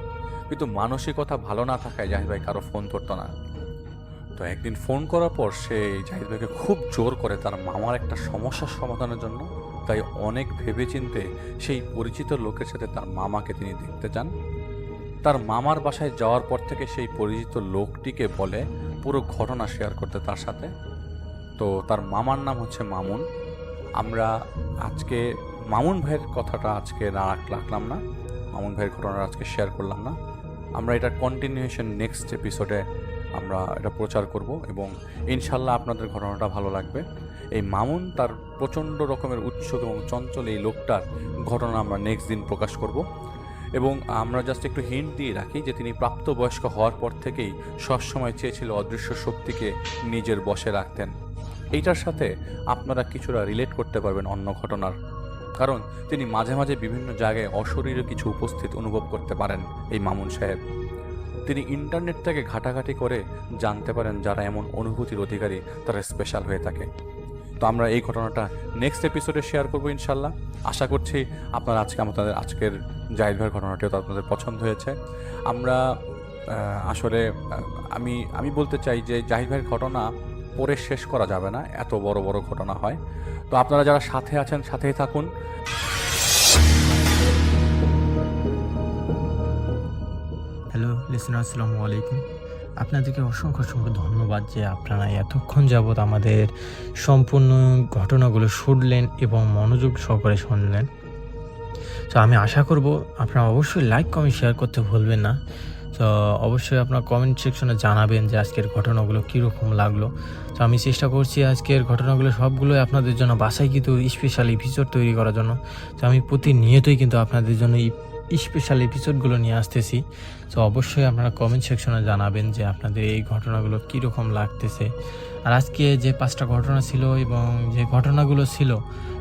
Speaker 5: কিন্তু মানসিকতা ভালো না থাকায় জাহিদ ভাই কারো ফোন ধরতো না। তো একদিন ফোন করার পর সে জাহিদ ভাইকে খুব জোর করে তার মামার একটা সমস্যার সমাধানের জন্য, তাই অনেক ভেবেচিন্তে সেই পরিচিত লোকের সাথে তার মামাকে তিনি দেখতে যান। তার মামার বাসায় যাওয়ার পর থেকে সেই পরিচিত লোকটিকে বলে পুরো ঘটনা শেয়ার করতে তার সাথে। তো তার মামার নাম হচ্ছে মামুন। আমরা আজকে মামুন ভাইয়ের কথাটা আজকে রাখলাম না, মামুন ভাইয়ের ঘটনাটা আজকে শেয়ার করলাম না। আমরা এটার কন্টিনিউশন নেক্সট এপিসোডে আমরা এটা প্রচার করব এবং ইনশাল্লাহ আপনাদের ঘটনাটা ভালো লাগবে। এই মামুন তার প্রচণ্ড রকমের উৎসুক এবং চঞ্চল এই লোকটার ঘটনা আমরা নেক্সট দিন প্রকাশ করব। এবং আমরা জাস্ট একটু হিন্ট দিয়ে রাখি যে তিনি প্রাপ্তবয়স্ক হওয়ার পর থেকেই সবসময় চেয়েছিল অদৃশ্য শক্তিকে নিজের বশে রাখতেন। এইটার সাথে আপনারা কিছুটা রিলেট করতে পারবেন অন্য ঘটনার, কারণ তিনি মাঝে মাঝে বিভিন্ন জায়গায় অশরীরে কিছু উপস্থিত অনুভব করতে পারেন। এই মামুন সাহেব তিনি ইন্টারনেট থেকে ঘাটাঘাটি করে জানতে পারেন যারা এমন অনুভূতির অধিকারী তারা স্পেশাল হয়ে থাকে। তো আমরা এই ঘটনাটা নেক্সট এপিসোডে শেয়ার করবো ইনশাল্লাহ। আশা করছি আপনারা আজকের জাহিদ ভাইয়ের ঘটনাটিও আপনাদের পছন্দ হয়েছে। আমরা আসলে আমি বলতে চাই যে জাহিদ ভাইয়ের ঘটনা পড়ে শেষ করা যাবে না, এত বড় বড় ঘটনা হয়। তো আপনারা যারা সাথে আছেন সাথেই থাকুন।
Speaker 4: হ্যালো লিসেনার, আসসালামু আলাইকুম। আপনাদেরকে অসংখ্য ধন্যবাদ যে আপনারা এতক্ষণ যাবৎ আমাদের সম্পূর্ণ ঘটনাগুলো শুনলেন এবং মনোযোগ সহকারে শুনলেন। তো আমি আশা করব আপনারা অবশ্যই লাইক, কমেন্ট, শেয়ার করতে ভুলবেন না। তো অবশ্যই আপনার কমেন্ট সেকশনে জানাবেন যে আজকের ঘটনাগুলো কীরকম লাগলো। তো আমি চেষ্টা করছি আজকের ঘটনাগুলো সবগুলোই আপনাদের জন্য বাসায় কিন্তু স্পেশাল এপিসোড তৈরি করার জন্য। তো আমি প্রতিনিয়তই কিন্তু আপনাদের জন্য স্পেশাল এপিসোডগুলো নিয়ে আসতেছি। তো অবশ্যই আপনারা কমেন্ট সেকশনে জানাবেন যে আপনাদের এই ঘটনাগুলো কীরকম লাগতেছে। আর আজকে যে 5টা ঘটনা ছিল এবং যে ঘটনাগুলো ছিল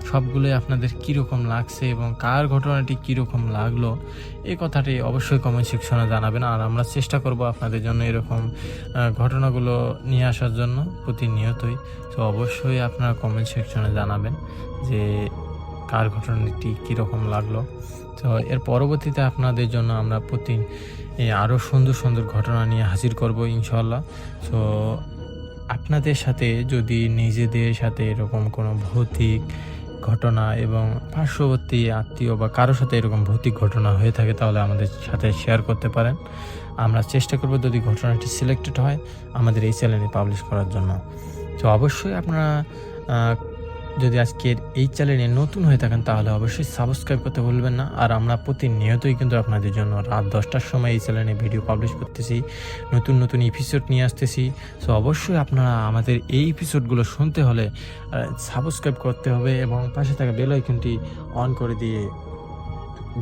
Speaker 4: সবগুলোই আপনাদের কীরকম লাগছে এবং কার ঘটনাটি কীরকম লাগলো এই কথাটি অবশ্যই কমেন্ট সেকশনে জানাবেন। আর আমরা চেষ্টা করব আপনাদের জন্য এরকম ঘটনাগুলো নিয়ে আসার জন্য প্রতিনিয়তই। তো অবশ্যই আপনারা কমেন্ট সেকশনে জানাবেন যে কার ঘটনাটি কীরকম লাগলো। তো এর পরবর্তীতে আপনাদের জন্য আমরা আরও সুন্দর সুন্দর ঘটনা নিয়ে হাজির করব ইনশাল্লাহ। তো আপনাদের সাথে যদি নিজেদের সাথে এরকম কোনো ভৌতিক ঘটনা এবং পার্শ্ববর্তী আত্মীয় বা কারোর সাথে এরকম ভৌতিক ঘটনা হয়ে থাকে তাহলে আমাদের সাথে শেয়ার করতে পারেন। আমরা চেষ্টা করব যদি ঘটনাটি সিলেক্টেড হয় আমাদের এই চ্যানেলে পাবলিশ করার জন্য। তো অবশ্যই আপনারা যদি আজকের এই চ্যানেলে নতুন হয়ে থাকেন তাহলে অবশ্যই সাবস্ক্রাইব করতে ভুলবেন না। আর আমরা প্রতিনিয়তই কিন্তু আপনাদের জন্য রাত 10টার সময় এই চ্যানেলে ভিডিও পাবলিশ করতেছি, নতুন নতুন এপিসোড নিয়ে আসতেছি। সো অবশ্যই আপনারা আমাদের এই এপিসোডগুলো শুনতে হলে সাবস্ক্রাইব করতে হবে এবং পাশে থাকা বেল আইকনটি অন করে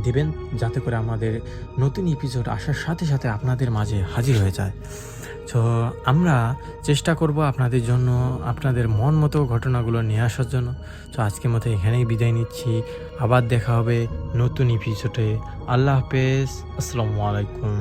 Speaker 4: দিবেন যাতে করে আমাদের নতুন এপিসোড আসার সাথে সাথে আপনাদের মাঝে হাজির হয়ে যায়। তো আমরা চেষ্টা করব আপনাদের জন্য আপনাদের মন মতো ঘটনাগুলো নিয়ে আসার জন্য। তো আজকের মতো এখানেই বিদায় নিচ্ছি, আবার দেখা হবে নতুন এপিসোডে। আল্লাহ হাফেজ, আসসালামু আলাইকুম।